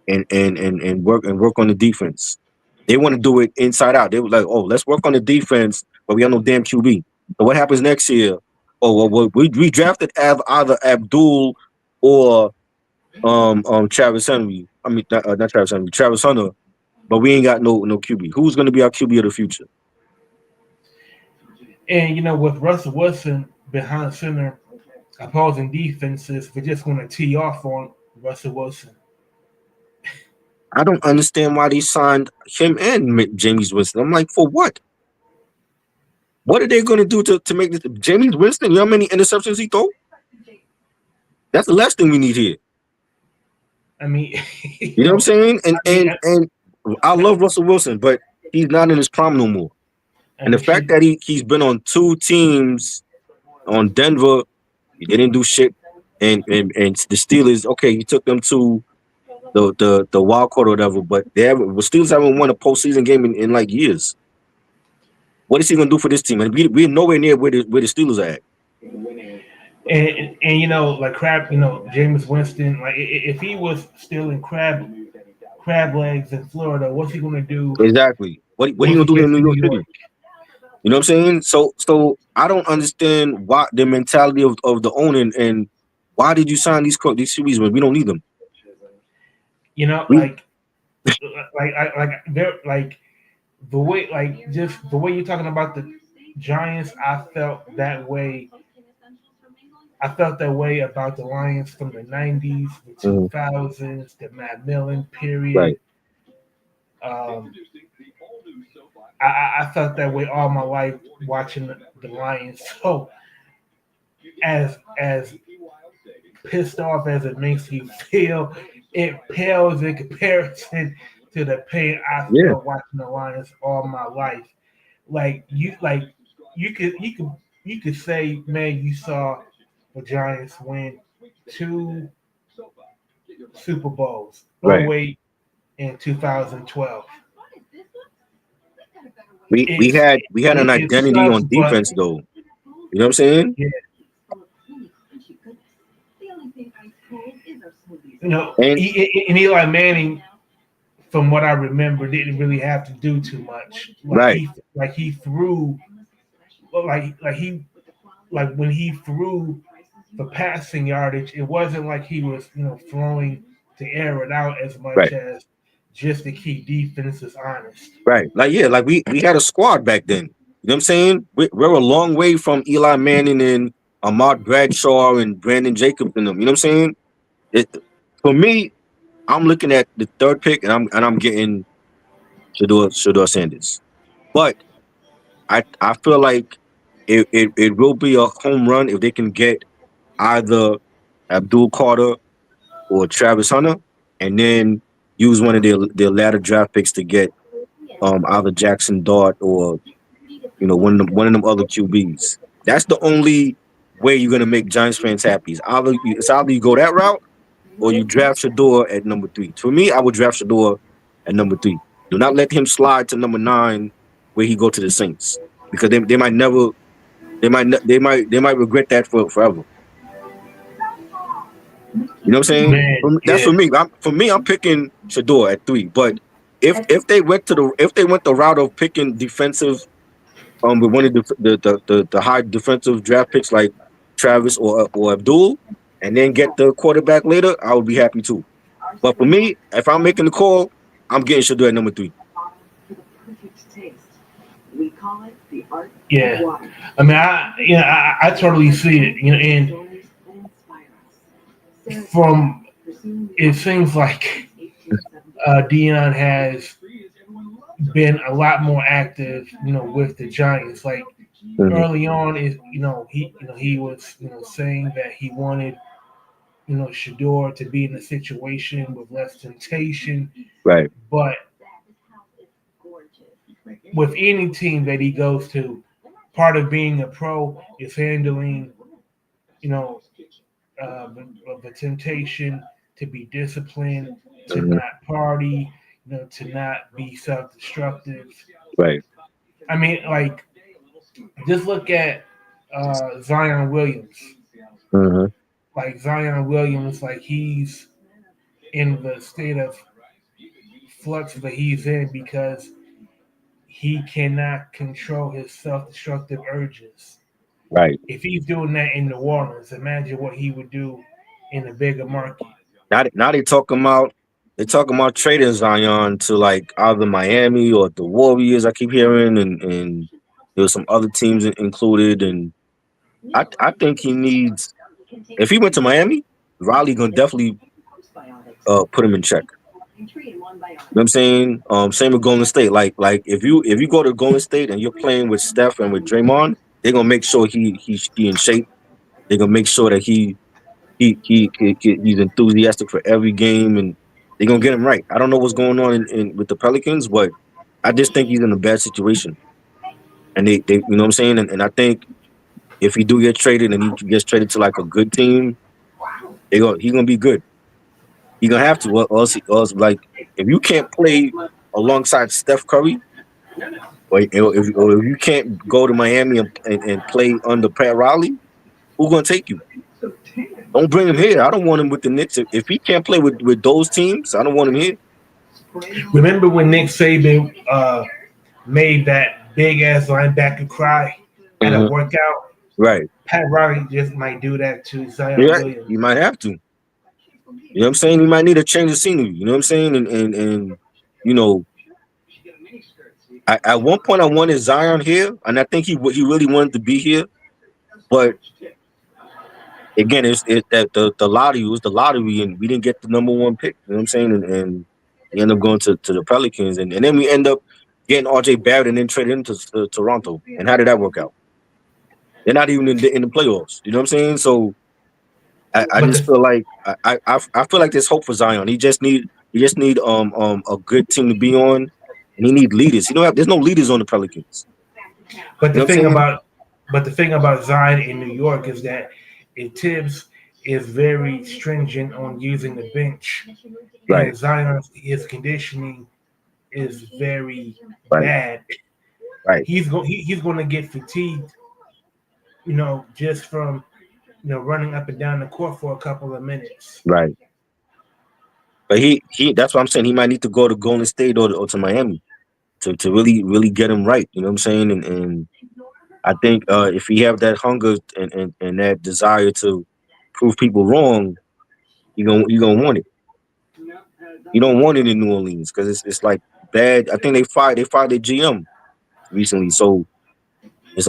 and work on the defense. They want to do it inside out. They were like, "Oh, let's work on the defense, but we have no damn QB." So what happens next year? Oh, well, we drafted either Abdul or Travis Henry. I mean, not Travis Henry, Travis Hunter. But we ain't got no QB. Who's going to be our QB of the future? And with Russell Wilson behind center, opposing defenses, we're just going to tee off on Russell Wilson. I don't understand why they signed him and James Winston. I'm like, for what? What are they going to do to make this? James Winston, you know how many interceptions he throw? That's the last thing we need here. I mean, You know what I'm saying? And I mean, I love Russell Wilson, but he's not in his prime no more. I And the mean, fact that he's been on two teams on Denver, he didn't do shit. And the Steelers, okay, he took them to the wild card or whatever, but the Steelers haven't won a postseason game in like years. What is he gonna do for this team? And we're nowhere near where the Steelers are at. and like Crab, James Winston, like if he was still in crab legs in Florida, what's he gonna do Exactly. What he once gonna he do here in gets New to York New City? York? You know what I'm saying? So I don't understand why the mentality of the owner and why did you sign these series when we don't need them? We They're like the way, like just the way you're talking about the Giants. I felt that way about the Lions from the '90s, the Mhm. 2000s, the Matt Millen Right. period. Um, I felt that way all my life watching the Lions. So as pissed off as it makes you feel, it pales in comparison to the pain I Yeah. felt watching the Lions all my life. Like you could say, man, you saw the Giants win two Super Bowls. Oh Right. wait, in 2012. We had an It identity sucks, on but defense though. You know what I'm saying? yeah, And and Eli Manning, from what I remember, didn't really have to do too much. right, Like he threw, like he like when he threw for passing yardage, it wasn't like he was throwing to air it out as much right, as just to keep defenses honest. right. Like yeah, like we had a squad back then. You know what I'm saying? We're a long way from Eli Manning and Ahmad Bradshaw and Brandon Jacobs and them. You know what I'm saying? It, for me, I'm looking at the third pick and I'm getting Shador Sanders. But I feel like it will be a home run if they can get either Abdul Carter or Travis Hunter, and then use one of their latter draft picks to get either Jackson Dart or one of them other QBs. That's the only way you're gonna make Giants fans happy. It's either you go that route or you draft Shador at number 3. For me, I would draft Shador at number 3. Do not let him slide to number 9 where he go to the Saints because they might never they might regret that forever. You know what I'm saying? Man, That's yeah, for me. I'm picking Shador at 3. But if they went the route of picking defensive with one of the high defensive draft picks like Travis or Abdul, and then get the quarterback later, I would be happy too. But for me, if I'm making the call, I'm getting Shador at number 3. yeah. I mean, I totally see it. And from it seems like Dion has been a lot more active, with the Giants. Like Mhm. early on, he was saying that he wanted Shador to be in a situation with less temptation, Right. but with any team that he goes to, part of being a pro is handling you know the temptation to be disciplined, to Mhm. not party, to not be self-destructive. Right. I mean, like, just look at Zion Williams. Mhm. Like Zion Williams, like he's in the state of flux that he's in because he cannot control his self-destructive urges. Right. If he's doing that in New Orleans, imagine what he would do in a bigger market. Now they talking about trading Zion to like either Miami or the Warriors. I keep hearing, and there's some other teams included. And I think he needs if he went to Miami, Riley gonna definitely put him in check. what I'm saying? Same with Golden State. Like if you go to Golden State and you're playing with Steph and with Draymond, they're gonna make sure he in shape. They're gonna make sure that he's enthusiastic for every game, and they're gonna get him right. I don't know what's going on in with the Pelicans, but I just think he's in a bad situation. And they you know what I'm saying? And I think if he do get traded and he gets traded to like a good team, he's gonna be good. He's gonna have to, or else like if you can't play alongside Steph Curry, or if you can't go to Miami and play under Pat Riley, who's gonna take you? Don't bring him here. I don't want him with the Knicks. If he can't play with those teams, I don't want him here. Remember when Nick Saban made that big ass linebacker cry at a workout? Right. Pat Riley just might do that to Zion Yeah, Williams. you might have to. You know what I'm saying? He might need a change of scenery. You know what I'm saying? And you know, at one point I wanted Zion here, and I think he really wanted to be here, but again, it's that the lottery was the lottery, and we didn't get the number one pick. You know what I'm saying? And we end up going to the Pelicans, and then we end up getting RJ Barrett and then trading him to Toronto. And how did that work out? They're not even in the playoffs. You know what I'm saying? So I just feel like I feel like there's hope for Zion. He just need a good team to be on, and he need leaders. There's no leaders on the Pelicans. But You know what I'm saying? the thing about Zion in New York is that Tibbs is very stringent on using the bench. Right. And Zion, his conditioning is very Right. bad. Right. He's going to get fatigued, just from running up and down the court for a couple of minutes. Right. But he that's what I'm saying. He might need to go to Golden State or to Miami to really, really get him right. You know what I'm saying? And I think if he have that hunger and that desire to prove people wrong, you gonna want it. You don't want it in New Orleans because it's like bad. I think they fired their GM recently, so it's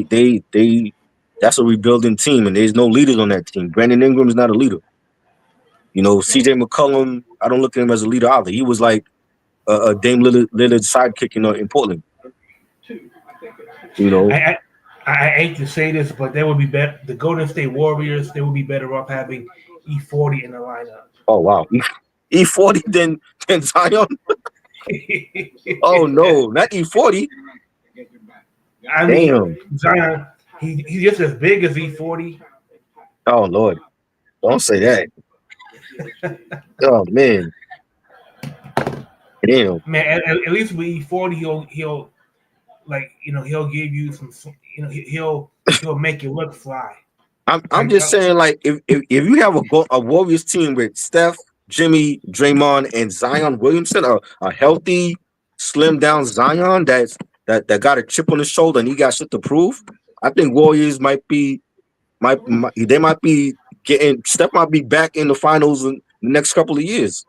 they that's a rebuilding team, and there's no leaders on that team. Brandon Ingram is not a leader. CJ McCollum, I don't look at him as a leader either. He was like a Dame Lillard sidekick, in Portland. I hate to say this, but they would be better. The Golden State Warriors, they would be better off having E40 in the lineup. Oh wow, E40 than Zion. Oh no, not E40. I mean, Zion, he's just as big as E40. Oh Lord, don't say that. Oh man, damn. Man, at least with E40, he'll he'll give you some, he'll make you look fly. I'm just saying, like, if you have a Warriors team with Steph, Jimmy, Draymond, and Zion Williamson, a healthy, slim down Zion that got a chip on his shoulder and he got shit to prove, I think Warriors might be getting Steph might be back in the finals in the next couple of years.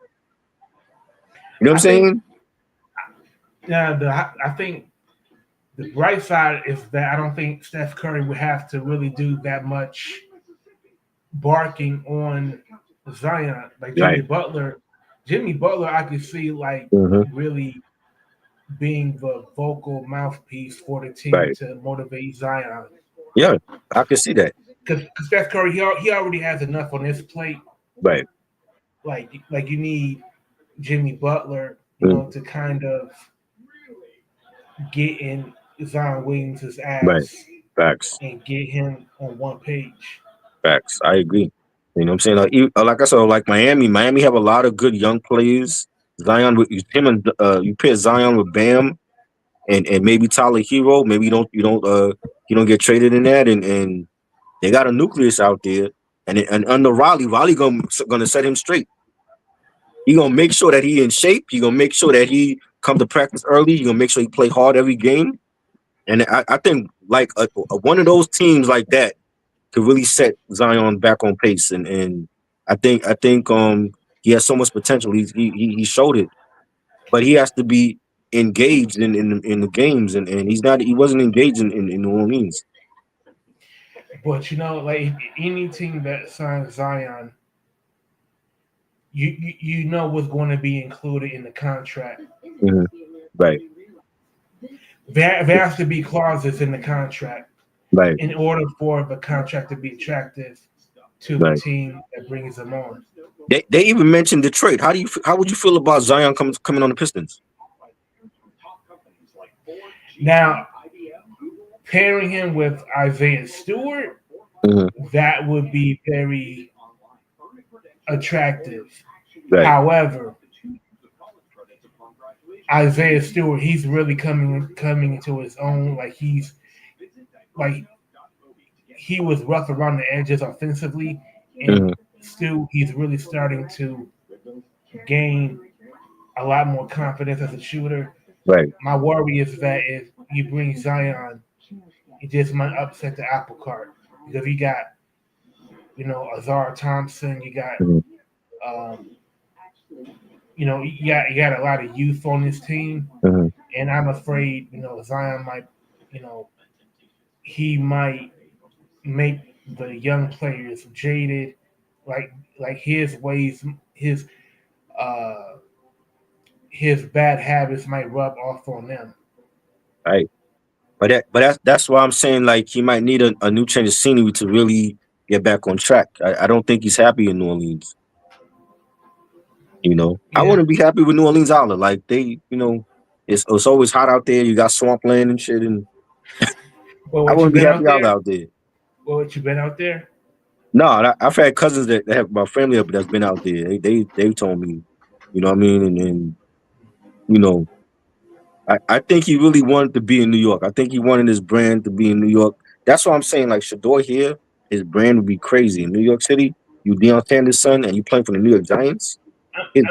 You know what I'm saying? Yeah, I think the bright side is that I don't think Steph Curry would have to really do that much barking on Zion. Like Jimmy Butler, I could see like really being the vocal mouthpiece for the team to motivate Zion. Yeah, I can see that. Because Steph Curry, he already has enough on his plate. Right. Like you need Jimmy Butler, to kind of get in Zion Williams' ass. Right. Facts. And get him on one page. Facts. I agree. You know what I'm saying? Like I said, like Miami have a lot of good young players. Zion with him and you pair Zion with Bam and maybe Tyler Hero. Maybe you don't get traded in that, and they got a nucleus out there. And under Riley gonna set him straight. He gonna make sure that he in shape. He gonna make sure that he come to practice early. He gonna make sure he play hard every game. And I think like one of those teams like that could really set Zion back on pace. And I think he has so much potential. He showed it, but he has to be engaged in the games, and he wasn't engaged in New Orleans. But like any team that signs Zion, you know what's going to be included in the contract. Mhm. Right, There has to be clauses in the contract right, in order for the contract to be attractive to the right. team that brings them on. They even mentioned Detroit. How would you feel about Zion coming on the Pistons? Now, pairing him with Isaiah Stewart, Mhm. that would be very attractive. Right. However, Isaiah Stewart, he's really coming into his own. Like he was rough around the edges offensively, and Mhm. still he's really starting to gain a lot more confidence as a shooter. Right. My worry is that if you bring Zion, it just might upset the apple cart because you got Azar Thompson, you got Mhm. um, you got a lot of youth on this team, Mhm. and I'm afraid Zion might you know he might make the young players jaded, like his ways, uh his bad habits might rub off on them. Right. But that's why I'm saying like he might need a new change of scenery to really get back on track. I don't think he's happy in New Orleans. I Yeah. wouldn't be happy with New Orleans either. Like it's always hot out there. You got swampland and shit, and Well, I what you wouldn't be been happy out either there? out there. Well, what you been out there? No, I've had cousins that have my family up that's been out there. They told me, you know what I mean, and you know, I think he really wanted to be in New York. I think he wanted his brand to be in New York. That's what I'm saying. Like Shador here, his brand would be crazy in New York City. You Deion Sanders' son, and you playing for the New York Giants. It,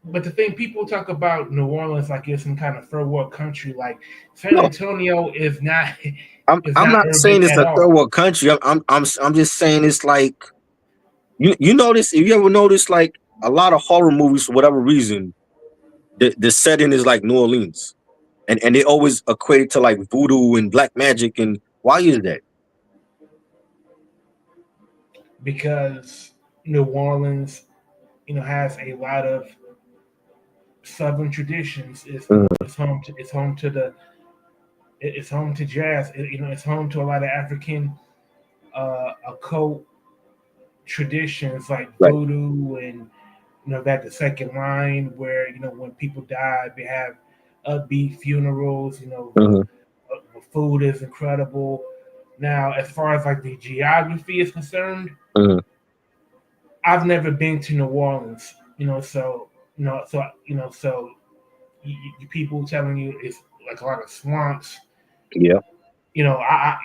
But the thing people talk about New Orleans like it's some kind of third world country. Like San no, Antonio is not is I'm not not urban saying it's at a third all. world country. I'm just saying it's like you notice if you ever notice like a lot of horror movies for whatever reason the setting is like New Orleans and they always equate it to like voodoo and black magic and why is that? Because New Orleans, has a lot of Southern traditions. Mhm. It's home to jazz. It's home to a lot of African occult traditions like Right. voodoo and that the second line where when people die they have upbeat funerals. Mhm. The food is incredible. Now, as far as like the geography is concerned, Mhm. I've never been to New Orleans. So people telling you it's like a lot of swamps. Yeah. I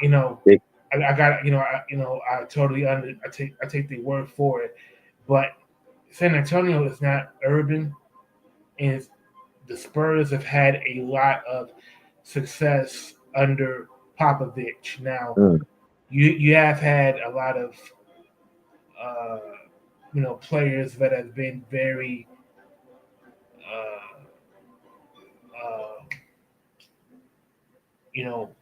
They- I got I totally I take the word for it, but San Antonio is not urban, and the Spurs have had a lot of success under Popovich. Now, mhm. you have had a lot of uh, players that have been very uh, uh, you know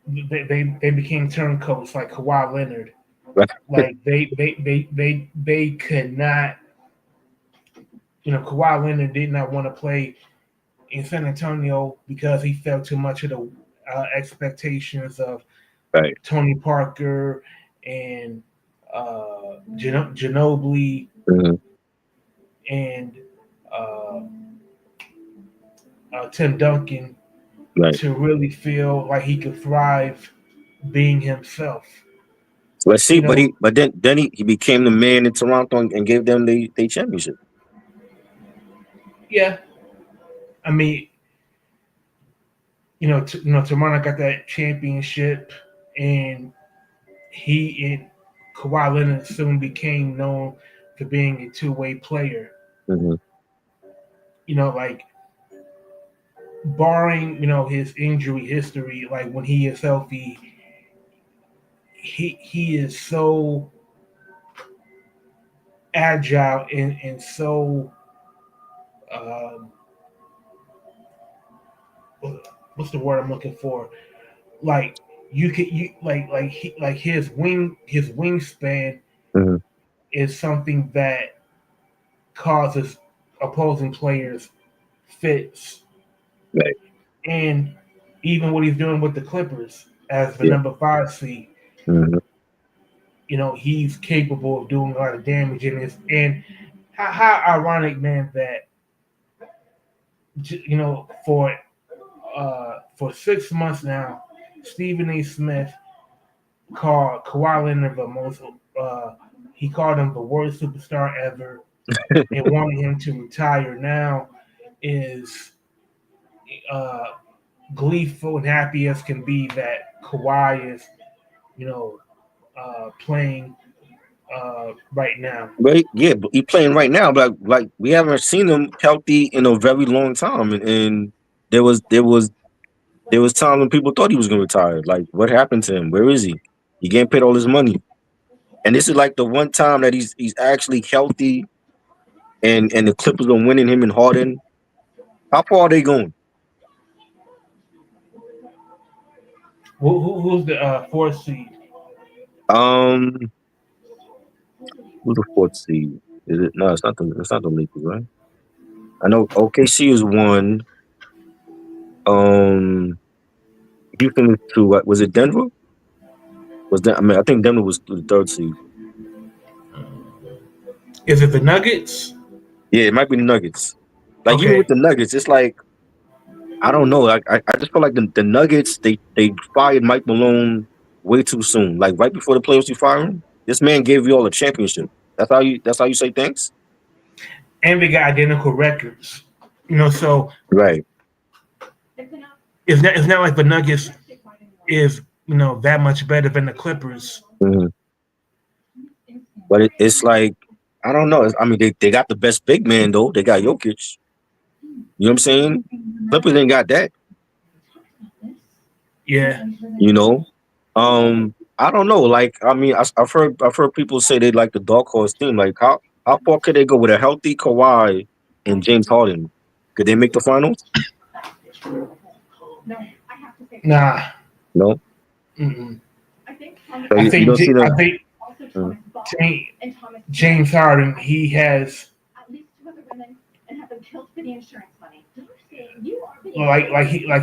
they became turncoats like Kawhi Leonard. Right. Like they could not. Kawhi Leonard did not want to play in San Antonio because he felt too much of the expectations of Right. Tony Parker and Ginobili Mhm. and uh, Tim Duncan Right. to really feel like he could thrive being himself. Let's see, You but know, he became the man in Toronto and gave them the championship. yeah. I mean, Toronto got that championship, and he and Kawhi Leonard soon became known for being a two-way player. Mhm. Like barring his injury history, like when he is healthy, he is so agile and so um, what's the word I'm looking for? Like you could you like his wingspan Mhm. is something that causes opposing players fits. Right. And even what he's doing with the Clippers as the Yeah. number 5 seed, Mhm. he's capable of doing a lot of damage in this. And how ironic, man, that for 6 months now, Stephen A. Smith called Kawhi Leonard the most. He called him the worst superstar ever, and wanted him to retire. Now is uh, gleeful and happy as can be that Kawhi is, playing right now. Right, yeah, but he playing right now, but like we haven't seen him healthy in a very long time, and there was times when people thought he was gonna retire. Like, what happened to him? Where is he? He getting paid all his money, and this is like the one time that he's actually healthy, and the Clippers are winning him and Harden. How far are they going? Who's the 4th seed? Um, who's the fourth seed? Is it? No, it's not the Lakers, right? I know OKC is one. Um, Houston is two. What was it? Denver? Was that? I mean, I think Denver was the third seed. Is it the Nuggets? Yeah, it might be the Nuggets. Like even with Okay. the Nuggets, it's like I don't know. I just feel like the Nuggets they fired Mike Malone way too soon. Like right before the playoffs, you fire him. This man gave you all a championship. That's how you say thanks. And they got identical records. So Right. it's not like the Nuggets is that much better than the Clippers. Mhm. But it's like I don't know. I mean, they got the best big man though. They got Jokic. You know what I'm saying? Clippers ain't got that. Yeah. You know. I don't know. Like I mean, I've heard people say they like the dark horse team. Like how far could they go with a healthy Kawhi and James Harden? Could they make the finals? Nah. No. Mm-mm. So I you think don't see I them. think Mm. James Harden, he has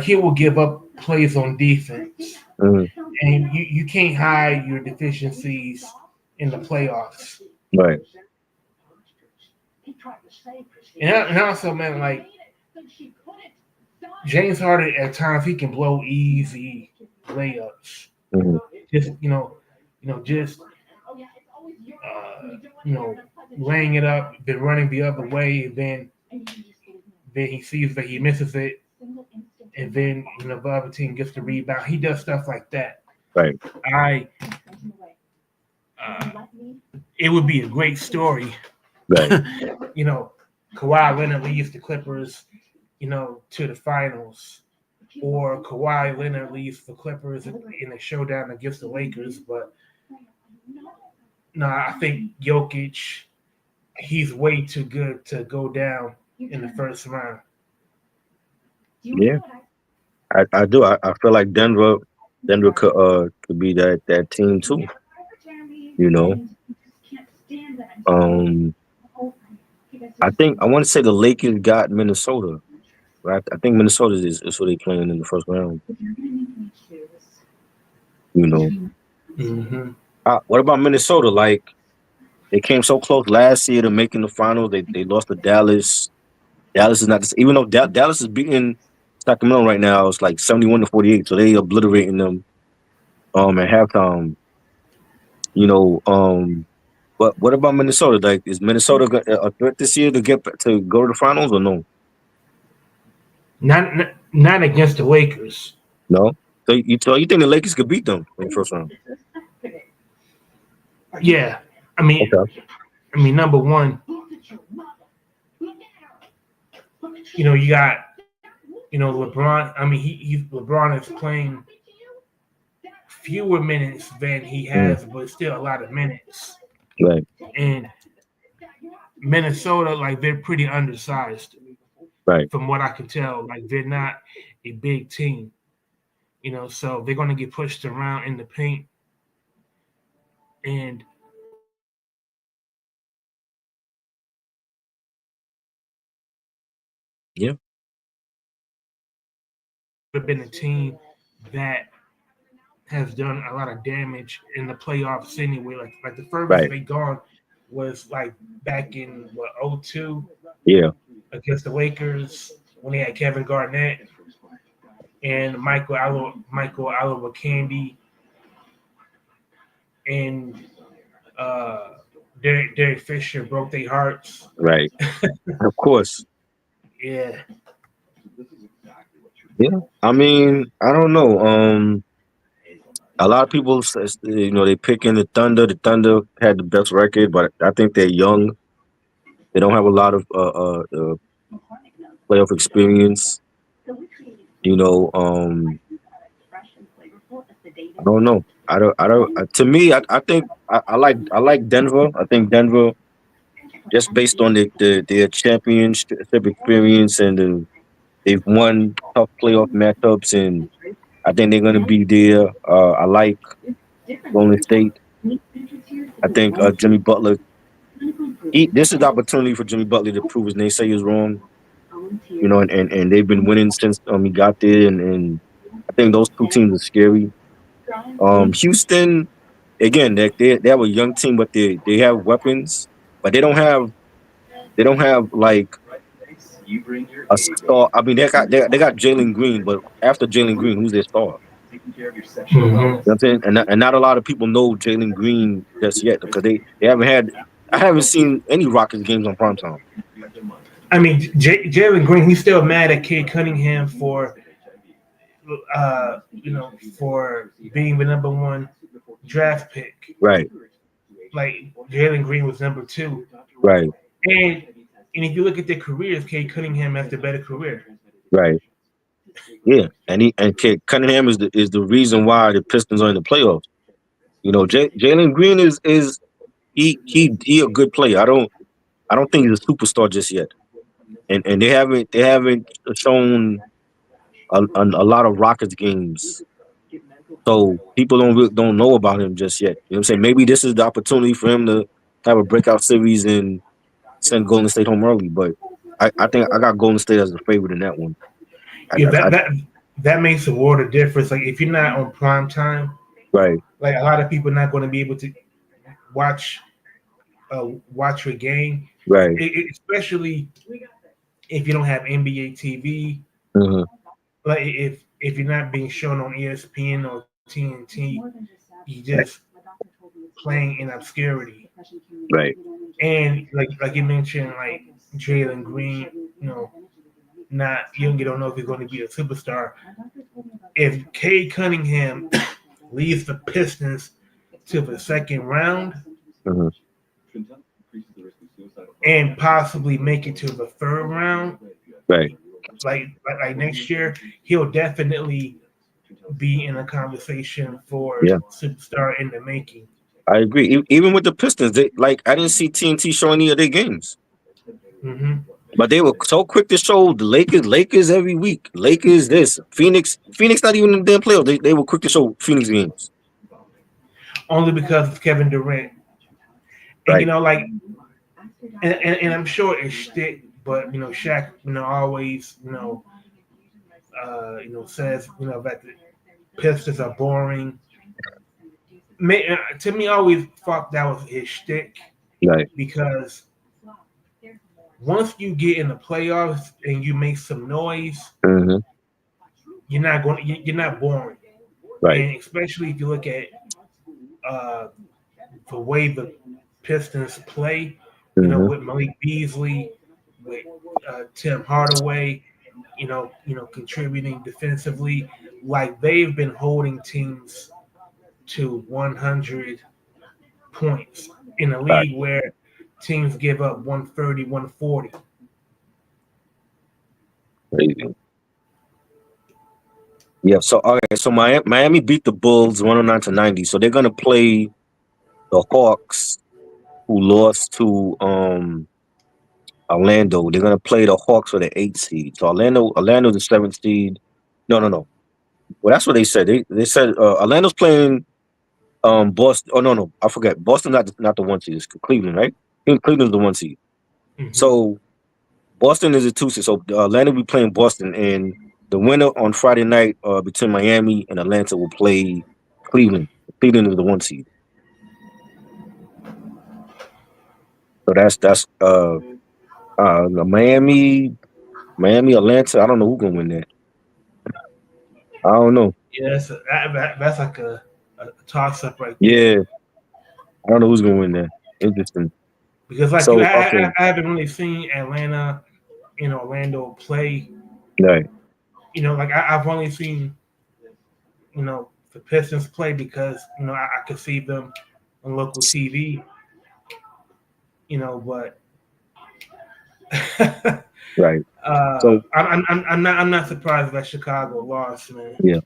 he will give up plays on defense, Mhm. and you can't hide your deficiencies in the playoffs. Right. And also, man, like James Harden at times he can blow easy layups. Mhm. Just just you know, laying it up, then running the other way, and then he sees that he misses it, and then the other team gets the rebound. He does stuff like that. Right. I uh, it would be a great story. Right. Kawhi Leonard leads the Clippers, to the finals, or Kawhi Leonard leads the Clippers in a showdown against the Lakers. But no, I think Jokic, he's way too good to go down in the first round. Yeah. I do. I feel like Denver could be that team too. You know. Um. I want to say the Lakers got Minnesota. Right. I think Minnesota is who they playing in the first round. You know. Mm-hmm. What about Minnesota? Like they came so close last year to making the finals. They lost to Dallas. Dallas is not even though Dallas is beating Sacramento right now. It's like 71-48, so they obliterating them at halftime. You know, but what about Minnesota? Like, is Minnesota a threat this year to go to the finals or no? Not against the Lakers. No. So you think the Lakers could beat them in the first round? Yeah, I mean, Okay. number one, you got LeBron. I mean, LeBron is playing fewer minutes than he Mm, has, but still a lot of minutes. right. And Minnesota, like they're pretty undersized, Right. from what I can tell. Like they're not a big team, so they're going to get pushed around in the paint. And have been a team that has done a lot of damage in the playoffs anyway. Like the furthest Right. they gone was like back in what 02 Yeah. against the Lakers when they had Kevin Garnett and Michael Candy and uh, Derek Fisher broke their hearts. Right. Of course. Yeah, Yeah. I mean, I don't know. A lot of people, they pick in the Thunder. The Thunder had the best record, but I think they're young. They don't have a lot of playoff experience. You know, I don't know. I don't. To me, I think I like Denver. I think Denver, just based on their championship experience, and they've won tough playoff matchups, and I think they're gonna be there. I like Golden State. I think Jimmy Butler. This is the opportunity for Jimmy Butler to prove his naysay is wrong. And they've been winning since he got there, and I think those two teams are scary. Houston, again, they have a young team, but they have weapons, but they don't have like a star. I mean, they got Jalen Green, but after Jalen Green, who's their star? hmm You know what I'm saying? And not a lot of people know Jalen Green just yet because they haven't had. I haven't seen any Rockets games on primetime. I mean, Jalen Green, he's still mad at Cade Cunningham for for being the number one draft pick. Right, Like Jalen Green was number two, right, and if you look at their careers, Cade Cunningham has the better career. right. Yeah, and Cunningham is the reason why the Pistons are in the playoffs. Jalen Green is he a good player. I don't think he's a superstar just yet, and they haven't shown a lot of Rockets games, so people don't know about him just yet. You know what I'm saying? Maybe this is the opportunity for him to have a breakout series and send Golden State home early. But I think I got Golden State as the favorite in that one. I, Yeah, I, I, that makes a world of difference. Like if you're not on prime time, right, like a lot of people are not going to be able to watch watch your game, right, especially if you don't have NBA TV. hmm Like if you're not being shown on ESPN or TNT, you just playing in obscurity. right, And like you mentioned, like Jalen Green, not you don't know if he's going to be a superstar. If Cade Cunningham leads the Pistons to the second round hmm and possibly make it to the third round, right, like next year, he'll definitely be in a conversation for yeah. superstar in the making. I agree. Even with the Pistons, I didn't see TNT show any of their games, hmm but they were so quick to show the Lakers every week. Lakers this, Phoenix not even in the damn playoffs. They were quick to show Phoenix games. Only because of Kevin Durant. And Right. like, and I'm sure it's shtick, but Shaq, always, says, that the Pistons are boring. To me, I always thought that was his shtick Right. because once you get in the playoffs and you make some noise, hmm you're not boring, Right. and especially if you look at uh, the way the Pistons play, hmm with Malik Beasley, with Tim Hardaway, contributing defensively, like they've been holding teams to 100 points in a Right. league where teams give up 130, 140. Crazy. Yeah. So all right. So Miami beat the Bulls 109-90. So they're gonna play the Hawks, who lost to Orlando. They're gonna play the Hawks for the 8th seed. So Orlando's the 7th seed. No, no, no. Well, that's what they said. They said Orlando's playing Boston. Oh no, no, I forget. Boston not the 1 seed. It's Cleveland, right? Cleveland's the 1 seed. Mm-hmm. So Boston is a 2 seed. So Orlando will be playing Boston, and the winner on Friday night between Miami and Atlanta will play Cleveland. Cleveland is the 1 seed. So that's Miami, Atlanta. I don't know who's gonna win that. I don't know. Yeah, that's like a toss up right there. Yeah, I don't know who's gonna win that. Interesting. Because like you, So okay, I haven't really seen Atlanta, Orlando play. right. Like I've only seen the Pistons play because I could see them on local TV. But Right. So I'm not surprised that Chicago lost, man. yeah,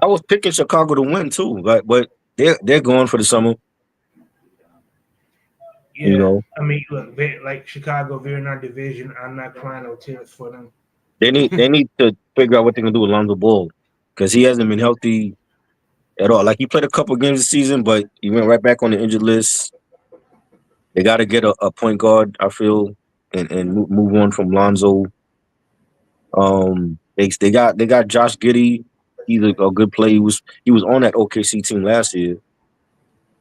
I was picking Chicago to win too, but they're going for the summer. You Yeah, know, I mean, look, like Chicago, they're in our division. I'm not crying no tears for them. they need to figure out what they're gonna do with Lonzo Ball because he hasn't been healthy at all. Like he played a couple games this season, but he went right back on the injured list. They got to get a point guard, I feel, and move on from Lonzo. They got Josh Giddey. He's a good player. He was on that OKC team last year.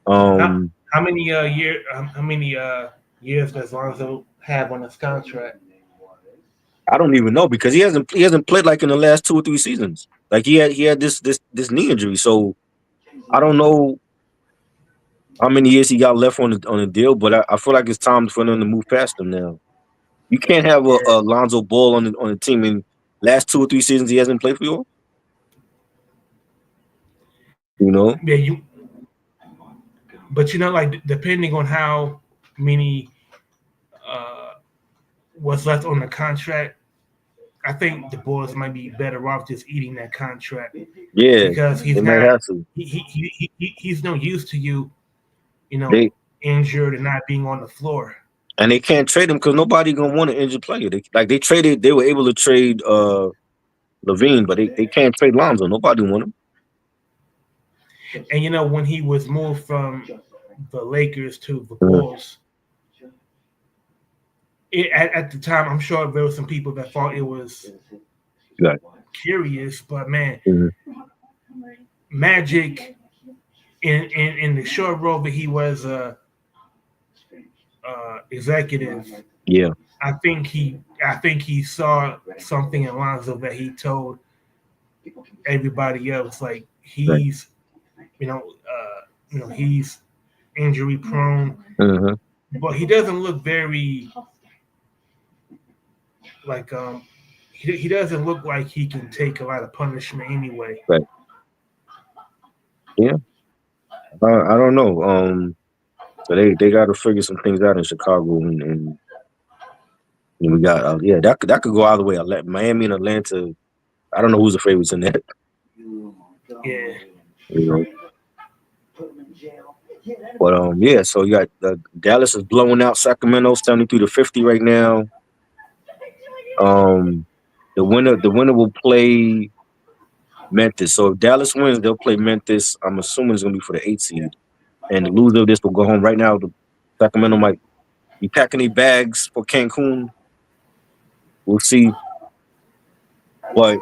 How Um, how many how many years does Lonzo have on his contract? I don't even know because he hasn't played like in the last 2 or 3 seasons. Like he had this knee injury, so I don't know how many years he got left on the deal. But I feel like it's time for them to move past him now. You can't have Yeah, a Lonzo Ball on the team in last 2 or 3 seasons he hasn't played for you. You know, yeah, but like depending on how many uh what's left on the contract, I think the Bulls might be better off just eating that contract yeah, because they might have to. he's no use to you, you know, They injured and not being on the floor. and they can't trade him because nobody gonna want an injured player. They were able to trade Levine, but they can't trade Lonzo. Nobody want him. And when he was moved from the Lakers to the Mhm. Bulls, at the time, I'm sure there were some people that thought it was Right. curious, but man, Mhm. Magic in the short role that he was a executive, Yeah. I think he saw something in Lonzo that he told everybody else. Like Right. he's injury prone, Mhm. but he doesn't look very like he doesn't look like he can take a lot of punishment anyway. Right. Yeah. I don't know. So they got to figure some things out in Chicago, and we got that could go either way. Miami and Atlanta. I don't know who's the favorites in that. Yeah. You know, but yeah. So you got Dallas is blowing out Sacramento 73-50 right now. Um, the winner will play Memphis. So if Dallas wins, they'll play Memphis. I'm assuming it's gonna be for the 8 seed, and the loser of this will go home. Right now, the Sacramento might be packing their bags for Cancun. We'll see, but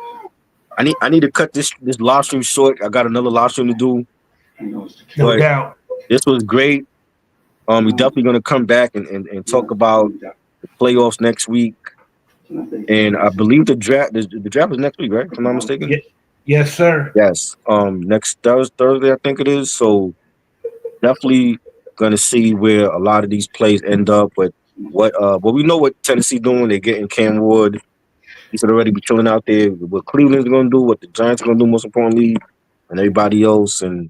I need to cut this live stream short. I got another live stream to do, No but doubt. this was great. We're definitely gonna come back and talk about the playoffs next week, and I believe the draft is next week, right? If I'm not mistaken. Yeah. Yes, sir. Yes. Next Thursday, I think it is. So definitely gonna see where a lot of these plays end up. But we know what Tennessee doing. They're getting Cam Wood. He should already be chilling out there. What Cleveland's gonna do, what the Giants are gonna do, most importantly, and everybody else. And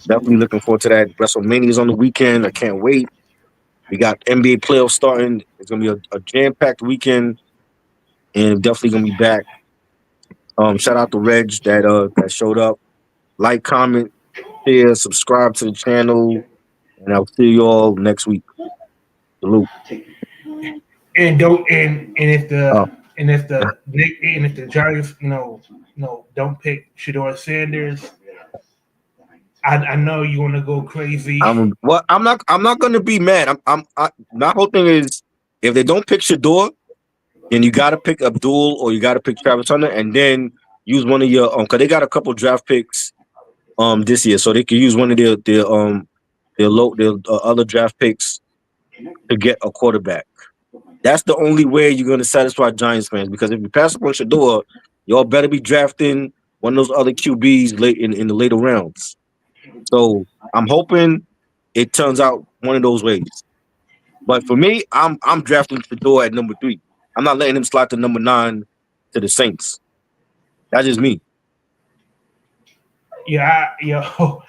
definitely looking forward to that. WrestleMania is on the weekend. I can't wait. We got NBA playoffs starting. It's gonna be a jam-packed weekend, and definitely gonna be back. Shout out to Reg that showed up. Like, comment, share, subscribe to the channel, and I'll see you all next week. Salute. And don't and if Oh, the Giants don't pick Shador Sanders, I know you want to go crazy. I'm not gonna be mad. My whole thing is if they don't pick Shador, then you got to pick Abdul or you got to pick Travis Hunter, and then use one of your because they got a couple draft picks this year, so they can use one of their other draft picks to get a quarterback. That's the only way you're going to satisfy Giants fans, because if you pass up on Shador, y'all better be drafting one of those other QBs late in the later rounds. So I'm hoping it turns out one of those ways. But for me, I'm drafting Shador at number 3. I'm not letting him slide to number 9 to the Saints. That's just me. Yeah, and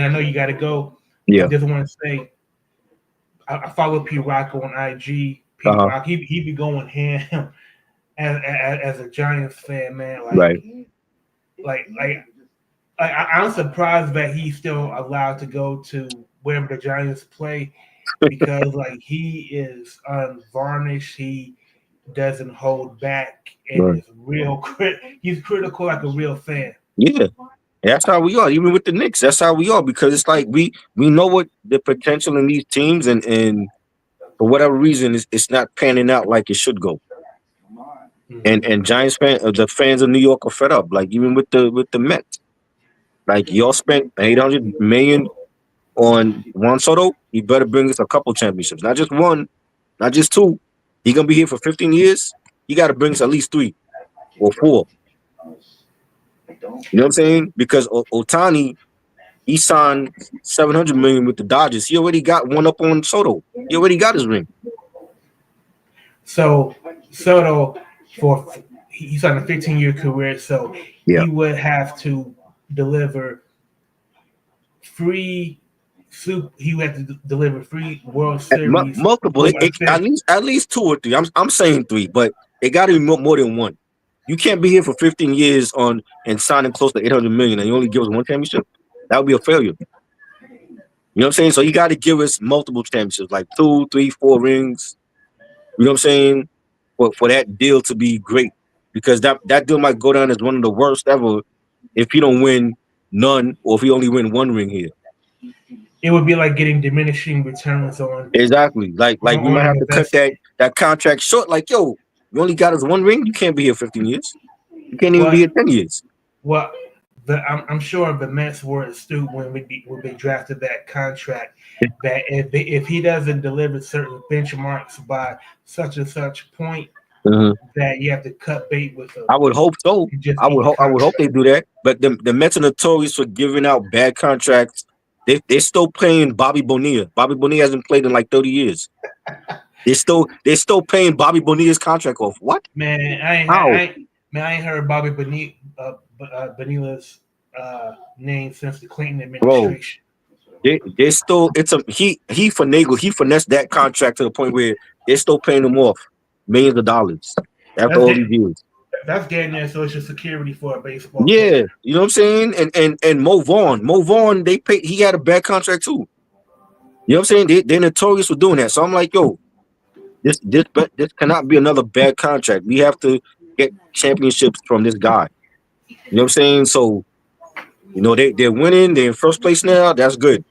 I know you got to go. Yeah. I just want to say, I follow P Raka on IG. P Rock, he be going ham as a Giants fan, man. Like, I'm surprised that he's still allowed to go to wherever the Giants play, because like he is unvarnished. He doesn't hold back, and is real. He's critical like a real fan. Yeah. That's how we are. Even with the Knicks, that's how we are, because it's like we know what the potential in these teams, and for whatever reason, it's not panning out like it should go. And Giants the fans of New York are fed up. Like even with the Mets, like y'all spent $800 million on Juan Soto. He better bring us a couple championships, not just one, not just 2. He gonna be here for 15 years. He got to bring us at least 3 or 4. You know what I'm saying? Because Ohtani, he signed $700 million with the Dodgers. He already got one up on Soto. He already got his ring. So Soto, he's on a 15-year career, so he would have to deliver 3 World Series. Multiple, at least 2 or 3. I'm saying 3, but it got to be more than 1. You can't be here for 15 years and signing close to $800 million, and you only give us 1 championship. That would be a failure. You know what I'm saying? So you got to give us multiple championships, like 2, 3, 4 rings. You know what I'm saying? For that deal to be great, because that deal might go down as one of the worst ever if he don't win none, or if he only win 1 ring here. It would be like getting diminishing returns on. Exactly. Like we might have to cut that contract short. Like, yo, you only got us 1 ring. You can't be here 15 years. You can't even be here 10 years. Well, I'm sure the Mets were astute when they drafted that contract. That if he doesn't deliver certain benchmarks by such and such point, that you have to cut bait with him. I would hope so. I would hope they do that. But the Mets are notorious for giving out bad contracts. They're still paying Bobby Bonilla. Bobby Bonilla hasn't played in like 30 years. They're still paying Bobby Bonilla's contract off. What? Man, I ain't heard Bobby Bonilla's name since the Clinton administration. Bro, they still he finagled. He finessed that contract to the point where they're still paying him off millions of dollars after all these years. That's getting their Social Security for a baseball. Yeah, player. You know what I'm saying? And Mo Vaughn, he had a bad contract too. You know what I'm saying? They're notorious for doing that. So I'm like, yo, this cannot be another bad contract. We have to get championships from this guy. You know what I'm saying? So, they're winning. They're in first place now. That's good.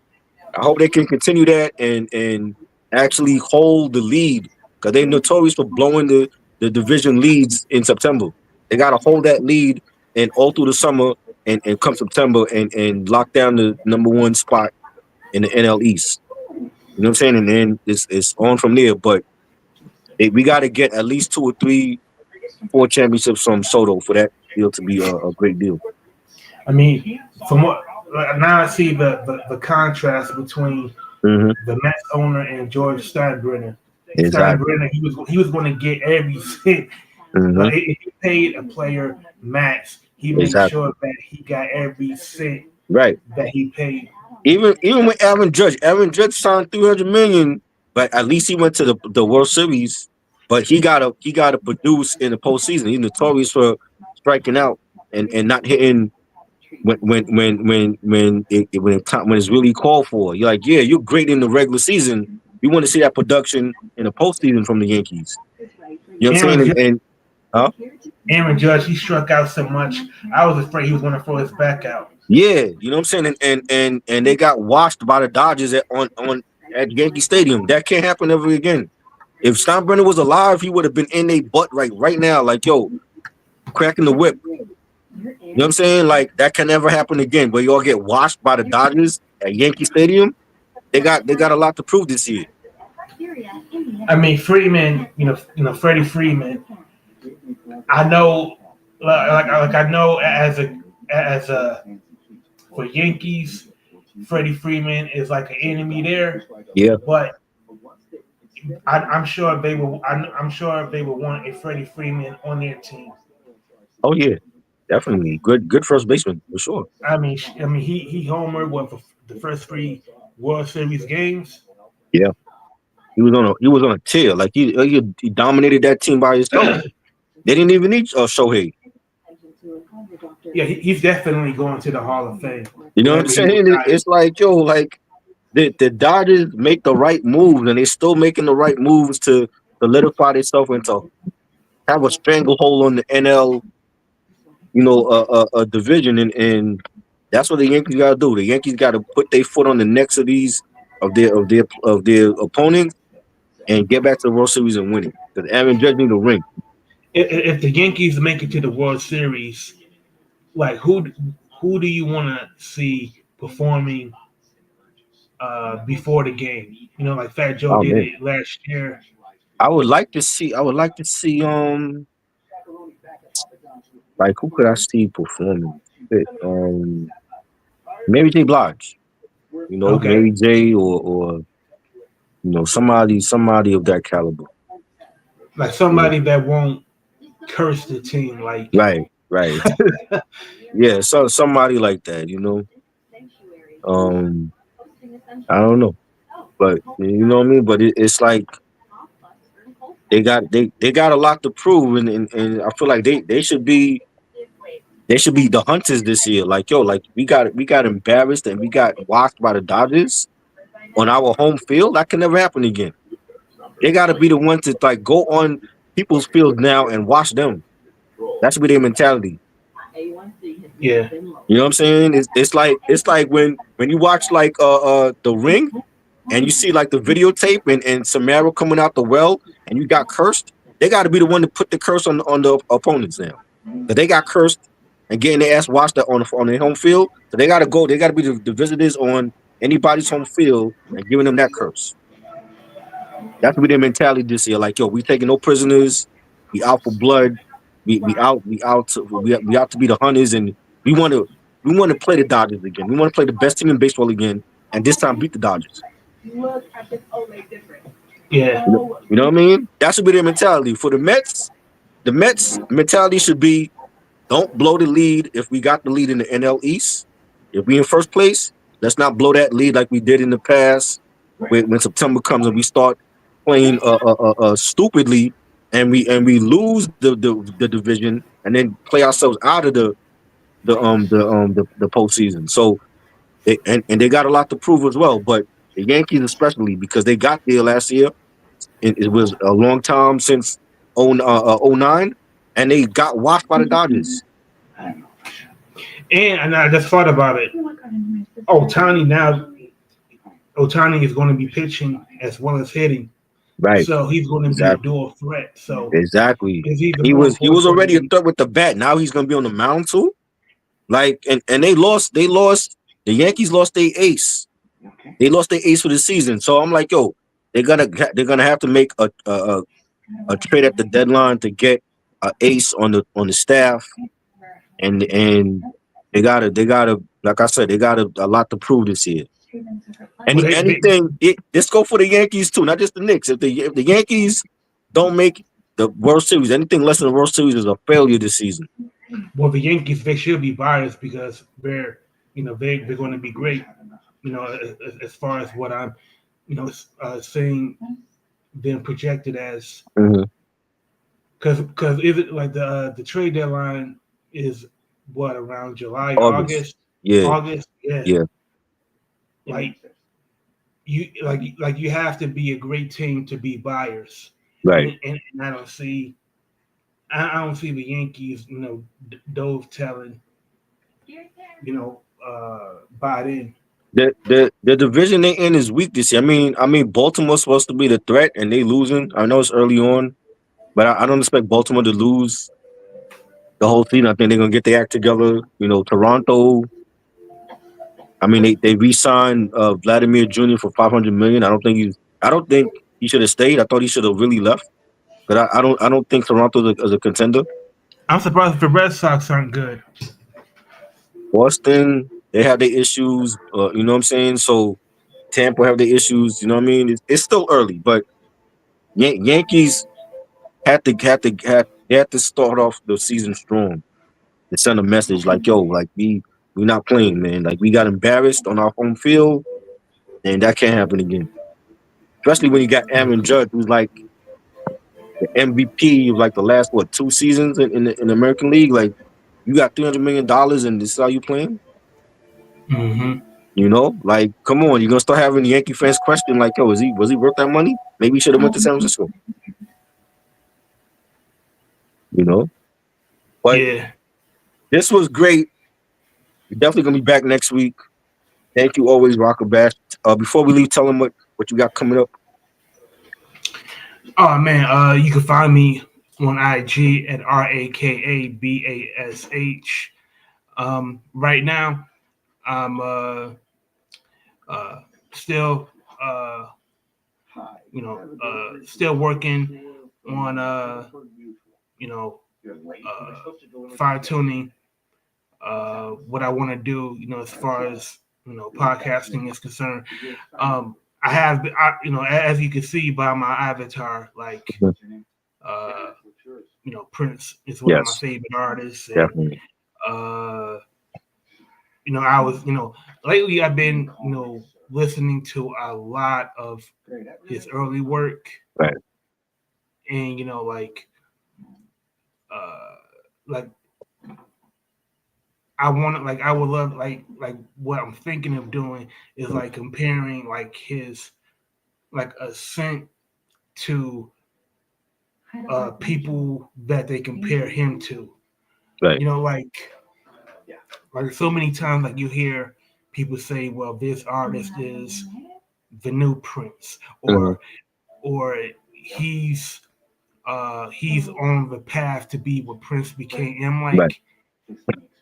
I hope they can continue that and actually hold the lead, because they're notorious for blowing the division leads in September. They got to hold that lead and all through the summer and come September and lock down the number 1 spot in the NL East. You know what I'm saying? And then it's on from there. But we got to get at least 2 or 3, 4 championships from Soto for that deal to be a great deal. I mean, from what now I see the contrast between the Mets owner and George Steinbrenner. Exactly. Steinbrenner, he was going to get every cent. But if he paid a player max, he made sure that he got every cent that he paid. Even with Aaron Judge signed $300 million, but at least he went to the World Series. But he gotta produce in the postseason. He's notorious for striking out and not hitting when it's really called for. You're like, yeah, you're great in the regular season. You want to see that production in the postseason from the Yankees. You know what I'm saying? Aaron Judge, he struck out so much, I was afraid he was going to throw his back out. Yeah, you know what I'm saying? And they got washed by the Dodgers at Yankee Stadium. That can't happen ever again. If Steinbrenner was alive, he would have been in a butt right now. Like, yo, cracking the whip. You know what I'm saying? Like, that can never happen again. Where y'all get washed by the Dodgers at Yankee Stadium. They got a lot to prove this year. I mean, Freeman, Freddie Freeman. I know, like I know as a for Yankees, Freddie Freeman is like an enemy there. Yeah. But I'm sure they will. I'm sure they will want a Freddie Freeman on their team. Oh yeah, definitely good first baseman for sure. I mean, he homered the first 3 World Series games. Yeah, he was on a tear. Like he dominated that team by himself. They didn't even need Shohei. Yeah, he's definitely going to the Hall of Fame. You know what I'm saying? It's like, yo, like the Dodgers make the right moves, and they're still making the right moves to solidify themselves and to have a stranglehold on the NL, division, and that's what the Yankees got to do. The Yankees got to put their foot on the necks of these of their opponents and get back to the World Series and win it. Because Aaron Judge need a ring. If the Yankees make it to the World Series, like who do you want to see performing before the game? Like Fat Joe Oh did man, it last year. I would like to see. Like who could I see performing? Mary J. Blige. Okay, Mary J. or somebody of that caliber. like Yeah. somebody that won't curse the team. Like, Right. Yeah, so somebody like that. Um, I don't know, but you know what I mean. But it's like they got a lot to prove, and I feel like they should be the hunters this year. Like, yo, like we got embarrassed and we got washed by the Dodgers on our home field. That can never happen again. They got to be the one to like go on people's fields now and watch them. That should be their mentality. yeah, You know what I'm saying? It's like when you watch like The Ring and you see like the videotape and Samara coming out the well and you got cursed. They got to be the one to put the curse on the opponents now. But they got cursed and getting their ass washed on their home field. So they got to go. They got to be the visitors on anybody's home field and giving them that curse. That's be their mentality this year. Like, yo, we taking no prisoners. We out for blood. We out to be the hunters, and we want to play the Dodgers again. We want to play the best team in baseball again, and this time beat the Dodgers. yeah. You know what I mean? That should be their mentality. For the Mets mentality should be don't blow the lead if we got the lead in the NL East. If we in first place, let's not blow that lead like we did in the past. When September comes and we start playing stupidly and we lose the division and then play ourselves out of the postseason. So they got a lot to prove as well. But the Yankees especially because they got there last year. It was a long time since 09 and they got washed by the Dodgers. And I just thought about it. Otani is going to be pitching as well as hitting, Right. so he's going to be a Exactly. dual threat. So Exactly. it's either He more was important for already a him. threat with the bat. Now he's gonna be on the mound too. Like and they lost. The Yankees lost their ace. They lost their ace for the season. So I'm like, yo, they're gonna have to make a trade at the deadline to get an ace on the staff, and they gotta like I said, they got a lot to prove this year. Well, Let's go for the Yankees too, not just the Knicks. If the Yankees don't make the World Series, anything less than the World Series is a failure this season. the Yankees, they should be biased because they're going to be great. As far as what I'm seeing them projected as, Mm-hmm. because is it like the trade deadline is what, around July, August. Yeah, August, yeah. yeah, Like you have to be a great team to be buyers, right. and I don't see the Yankees, dove telling, bought in. The division they in is weak this year. I mean Baltimore's supposed to be the threat, and they losing. I know it's early on, but I don't expect Baltimore to lose the whole season. I think they're gonna get their act together. Toronto. I mean, they re-signed Vladimir Jr. for $500 million. I don't think he should have stayed. I thought he should have really left. But I don't think Toronto is a contender. I'm surprised if the Red Sox aren't good. Boston, they have their issues. You know what I'm saying? So Tampa have their issues. You know what I mean? It's still early, but Yankees they had to start off the season strong to send a message like, yo, like we not playing, man. Like we got embarrassed on our home field, and that can't happen again. Especially when you got Aaron Judge, who's like the MVP of like the last two seasons in the American League. Like you got $300 million and this is how you playing. Mm-hmm. Like come on, you're gonna start having Yankee fans question like, yo, was he worth that money? Maybe he should have went to San Francisco. But Yeah. this was great. We're definitely gonna be back next week. Thank you always, Raka Bash. Before we leave, tell them what you got coming up. Oh man, you can find me on IG at RakaBash. Right now, I'm still still working on fine tuning what I want to do. As far as podcasting is concerned. I have, as you can see by my avatar, like, Prince is one of my Yes, favorite artists, and definitely. I was, lately I've been, listening to a lot of his early work, Right. and like I would love like what I'm thinking of doing is like comparing like his like ascent to people that they compare him to. Right. Like so many times, like you hear people say, "Well, this artist is the new Prince," Mhm. or he's on the path to be what Prince became. And I'm Right. like,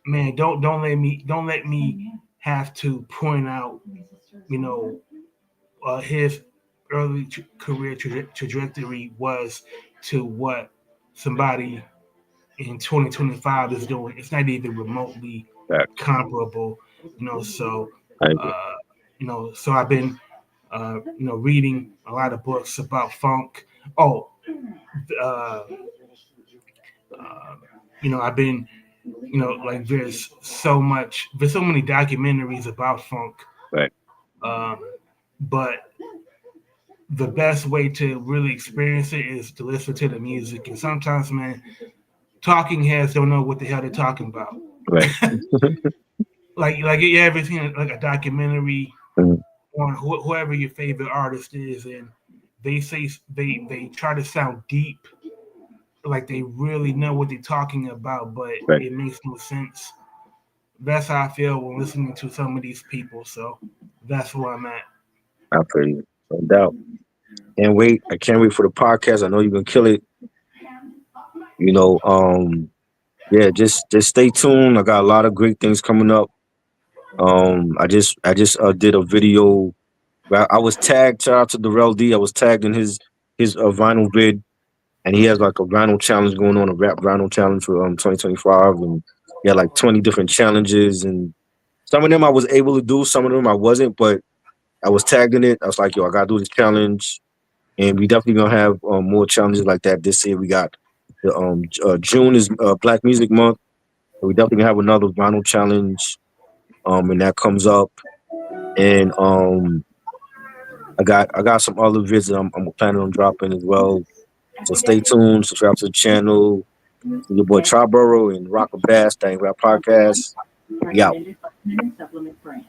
man, don't let me have to point out, his early career trajectory was to what somebody in 2025 is doing. It's not even remotely Facts. comparable, So, I agree. So I've been, reading a lot of books about funk. Oh, uh, I've been, like there's so many documentaries about funk, Right. um, but the best way to really experience it is to listen to the music. And sometimes, man, talking heads don't know what the hell they're talking about. Right. Like you ever seen like a documentary Mhm. on whoever your favorite artist is, and they say they try to sound deep, like they really know what they're talking about, but Right. it makes no sense. That's how I feel when listening to some of these people. So that's where I'm at. I feel you. No doubt. I can't wait for the podcast. I know you're gonna kill it. You know, yeah, just stay tuned. I got a lot of great things coming up. I just did a video. I was tagged. Shout out to Darrell D. I was tagged in his vinyl vid, and he has like a vinyl challenge going on, a rap vinyl challenge for 2025, and he had like 20 different challenges, and some of them I was able to do, some of them I wasn't, but I was tagged in it. I was like, yo, I gotta do this challenge, and we definitely gonna have more challenges like that this year. We got June is Black Music Month. So we definitely gonna have another vinyl challenge, and that comes up. And I got some other vids that I'm planning on dropping as well. So stay tuned, subscribe to the channel. To your boy Triborough and Raka Bass, Dang Rap Podcast. We out. Recommended supplement brand.